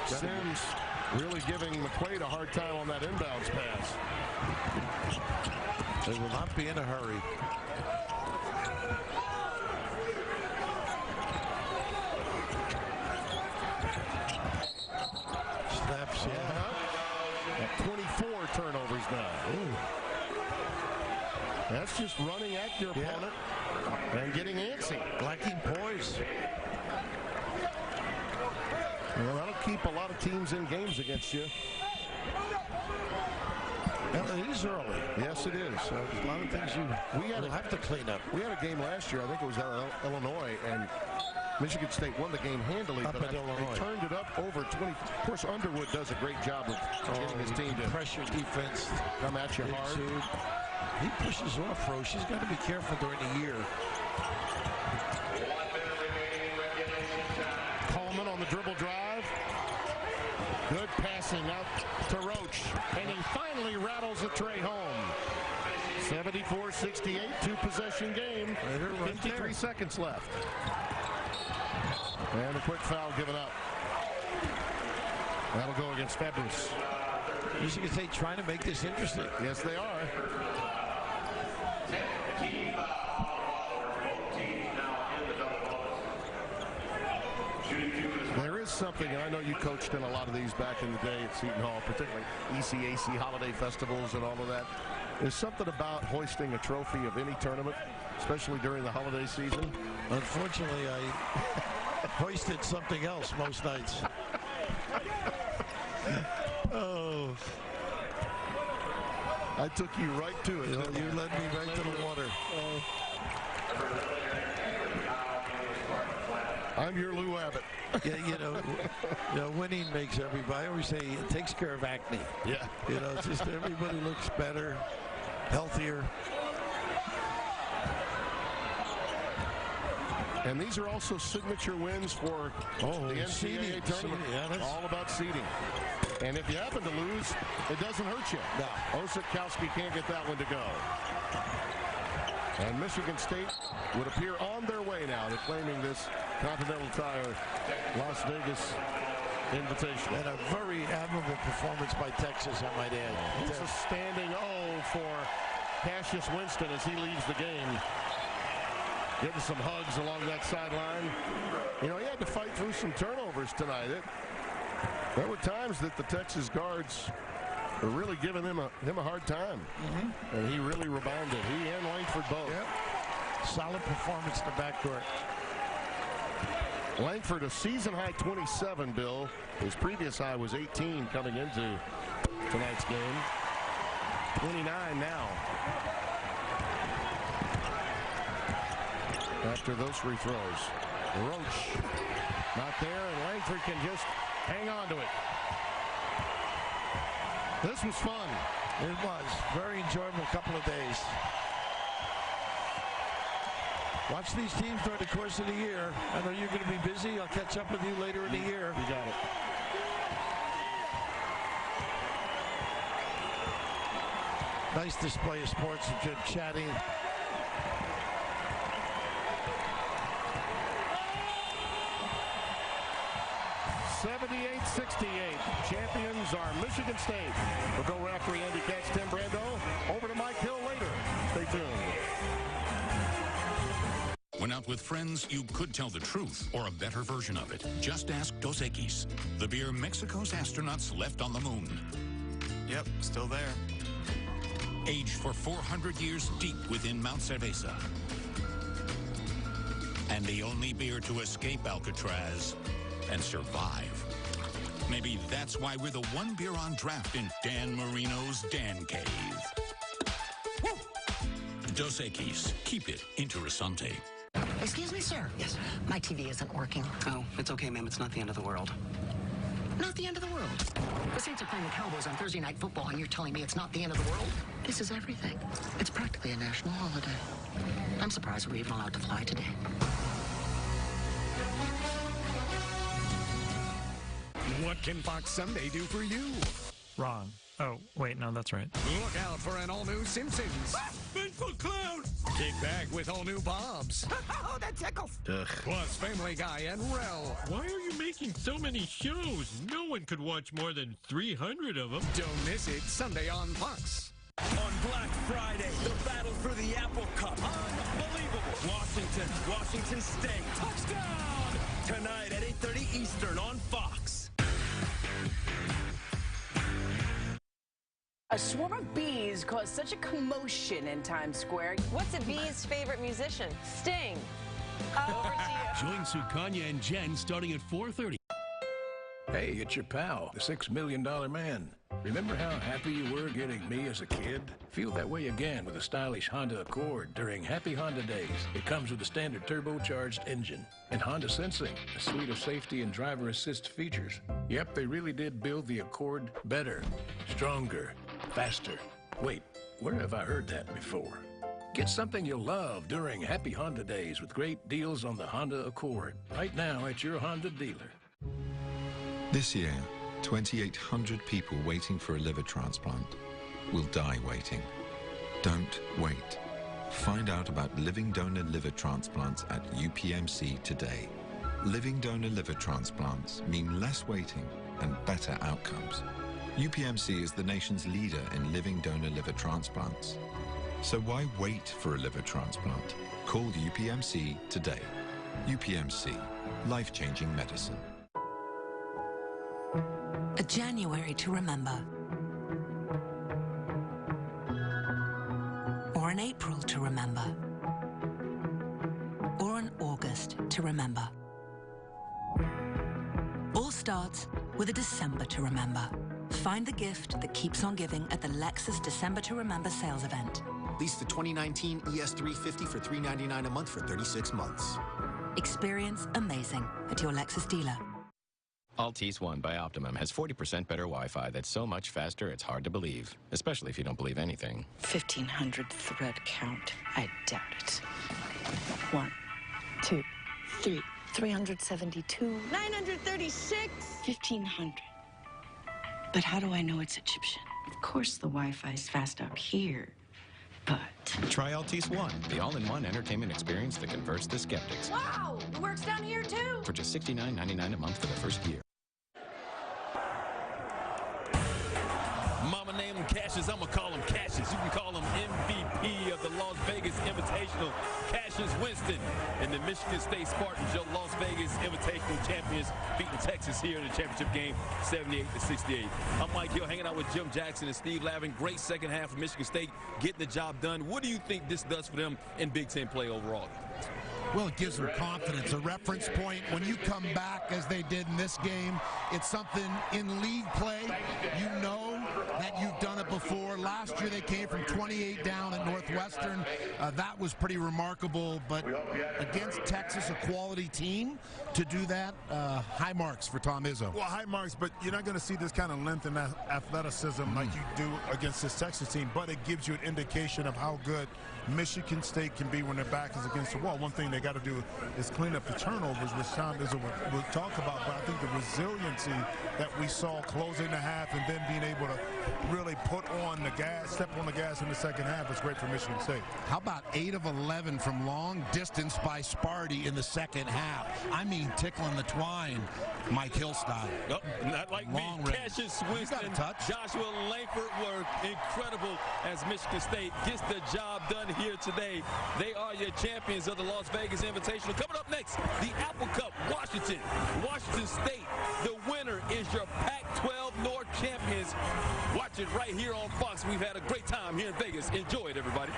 Sims really giving McQuaid a hard time on that inbounds pass. They will not be in a hurry. Snaps, At 24 turnovers now. Ooh. That's just running at your opponent and getting antsy. Lacking poise. Well, that'll keep a lot of teams in games against you. Well, it is early. Yes, it is. So a lot of things you'll have to clean up. We had a game last year, I think it was Illinois, and Michigan State won the game handily, but they turned it up over 20. Of course, Underwood does a great job of getting his team to pressure defense, come at you hard. He pushes off Roche. He's got to be careful during the year. Coleman on the dribble drive. Good passing out to Roach. And he finally rattles a tray home. 74-68, two-possession game. 53 seconds left. And a quick foul given up. That'll go against Febres. Michigan State trying to make this interesting. Yes, they are. There is something, and I know you coached in a lot of these back in the day at Seton Hall, particularly ECAC holiday festivals and all of that. There's something about hoisting a trophy of any tournament, especially during the holiday season. Unfortunately, I hoisted something else most nights. Oh. I took you right to it. You led me right to the water. I'm your Lou Abbott. Yeah, you know, winning makes everybody. I always say it takes care of acne. Yeah. You know, it's just everybody looks better, healthier. And these are also signature wins for the NCAA tournament. Yeah, that's all about seeding. And if you happen to lose, it doesn't hurt you. No. Osikowski can't get that one to go. And Michigan State would appear on their way now to claiming this Continental Tire Las Vegas Invitational. And a very admirable performance by Texas, I might add. It's a standing O for Cassius Winston as he leaves the game. Getting some hugs along that sideline. You know, he had to fight through some turnovers tonight. There were times that the Texas guards were really giving him a hard time. And he really rebounded. He and Langford both. Yep. Solid performance in the backcourt. Langford, a season-high 27, Bill. His previous high was 18 coming into tonight's game. 29 now. After those free throws. Roach not there, and Langford can just hang on to it. This was fun. It was. Very enjoyable couple of days. Watch these teams during the course of the year. I know you're going to be busy. I'll catch up with you later in the year. You got it. Nice display of sports and good chatting. Champions are Michigan State. We'll go referee Andy Katz, Tim Brando. Over to Mike Hill later. Stay tuned. When out with friends, you could tell the truth or a better version of it. Just ask Dos Equis, the beer Mexico's astronauts left on the moon. Yep, still there. Aged for 400 years deep within Mount Cerveza. And the only beer to escape Alcatraz and survive. Maybe that's why we're the one beer on draft in Dan Marino's Dan Cave. Woo! Dos Equis. Keep it interessante. Excuse me, sir. Yes. My TV isn't working. Oh, it's okay, ma'am. It's not the end of the world. Not the end of the world. The Saints are playing the Cowboys on Thursday Night Football, and you're telling me it's not the end of the world? This is everything. It's practically a national holiday. I'm surprised we're even allowed to fly today. What can Fox Sunday do for you? Wrong. Oh, wait, no, that's right. Look out for an all-new Simpsons. Bigfoot clown! Kick back with all new Bobs. Oh, that tickles. Ugh. Plus Family Guy and Rel. Why are you making so many shows? No one could watch more than 300 of them. Don't miss it Sunday on Fox. On Black Friday, the battle for the Apple Cup. Unbelievable. Washington State. Touchdown! Tonight at 8:30 Eastern on Fox. A swarm of bees caused such a commotion in Times Square. What's a bee's favorite musician? Sting. Over to you. Join Sukanya and Jen starting at 4:30. Hey, it's your pal, the $6 Million Man. Remember how happy you were getting me as a kid? Feel that way again with a stylish Honda Accord during Happy Honda Days. It comes with a standard turbocharged engine and Honda Sensing, a suite of safety and driver assist features. Yep, they really did build the Accord better, stronger, faster. Wait, where have I heard that before? Get something you'll love during Happy Honda Days with great deals on the Honda Accord. Right now at your Honda dealer. This year, 2,800 people waiting for a liver transplant will die waiting. Don't wait. Find out about living donor liver transplants at UPMC today. Living donor liver transplants mean less waiting and better outcomes. UPMC is the nation's leader in living donor liver transplants. So why wait for a liver transplant? Call UPMC today. UPMC, life-changing medicine. A January to remember. Or an April to remember. Or an August to remember. All starts with a December to remember. Find the gift that keeps on giving at the Lexus December to Remember sales event. Lease the 2019 ES350 for $399 a month for 36 months. Experience amazing at your Lexus dealer. Altice One by Optimum has 40% better Wi-Fi that's so much faster it's hard to believe, especially if you don't believe anything. 1,500 thread count. I doubt it. 1, 2, 3, 372. 936. 1,500. But how do I know it's Egyptian? Of course the Wi-Fi's fast out here, but... Try Altice One, the all-in-one entertainment experience that converts the skeptics. Wow, it works down here too. For just $69.99 a month for the first year. Mama name them Cassius, I'm going to call them Cassius. You can call him MVP of the Las Vegas Invitational, Cassius Winston. And the Michigan State Spartans, your Las Vegas Invitational champions, beating Texas here in the championship game, 78-68. I'm Mike Hill, hanging out with Jim Jackson and Steve Lavin. Great second half of Michigan State, getting the job done. What do you think this does for them in Big Ten play overall? Well, it gives them confidence, a reference point. When you come back, as they did in this game, it's something in league play. You know that you've done it before. Last year they came from 28 down at Northwestern. That was pretty remarkable, but against Texas, a quality team, to do that, high marks for Tom Izzo. Well, high marks, but you're not going to see this kind of length and athleticism like you do against this Texas team, but it gives you an indication of how good Michigan State can be when their back is against the wall. One thing they got to do is clean up the turnovers, which Tom Izzo will talk about, but I think the resiliency that we saw closing the half and then being able to really put on the gas, step on the gas in the second half is great for Michigan State. How about 8 of 11 from long distance by Sparty in the second half? I mean, tickling the twine, Mike Hill style. Nope, not like long me. Cassius Winston, Joshua Langford were incredible as Michigan State gets the job done here today. They are your champions of the Las Vegas Invitational. Coming up next, the Apple Cup, Washington State. The winner is your Pac-12 North champions. Watch it right here on Fox. We've had a great time here in Vegas. Enjoy it, everybody.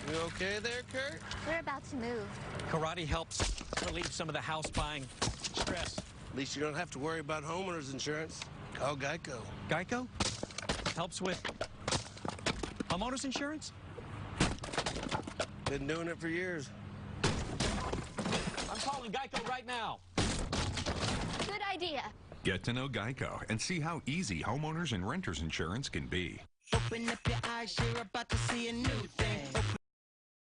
You okay there, Kurt? We're about to move. Karate helps relieve some of the house buying stress. At least you don't have to worry about homeowners insurance. Call Geico. Geico? Helps with homeowners insurance? Been doing it for years. I'm calling Geico right now. Good idea. Get to know Geico and see how easy homeowners and renters insurance can be. Open up your eyes, you're about to see a new thing.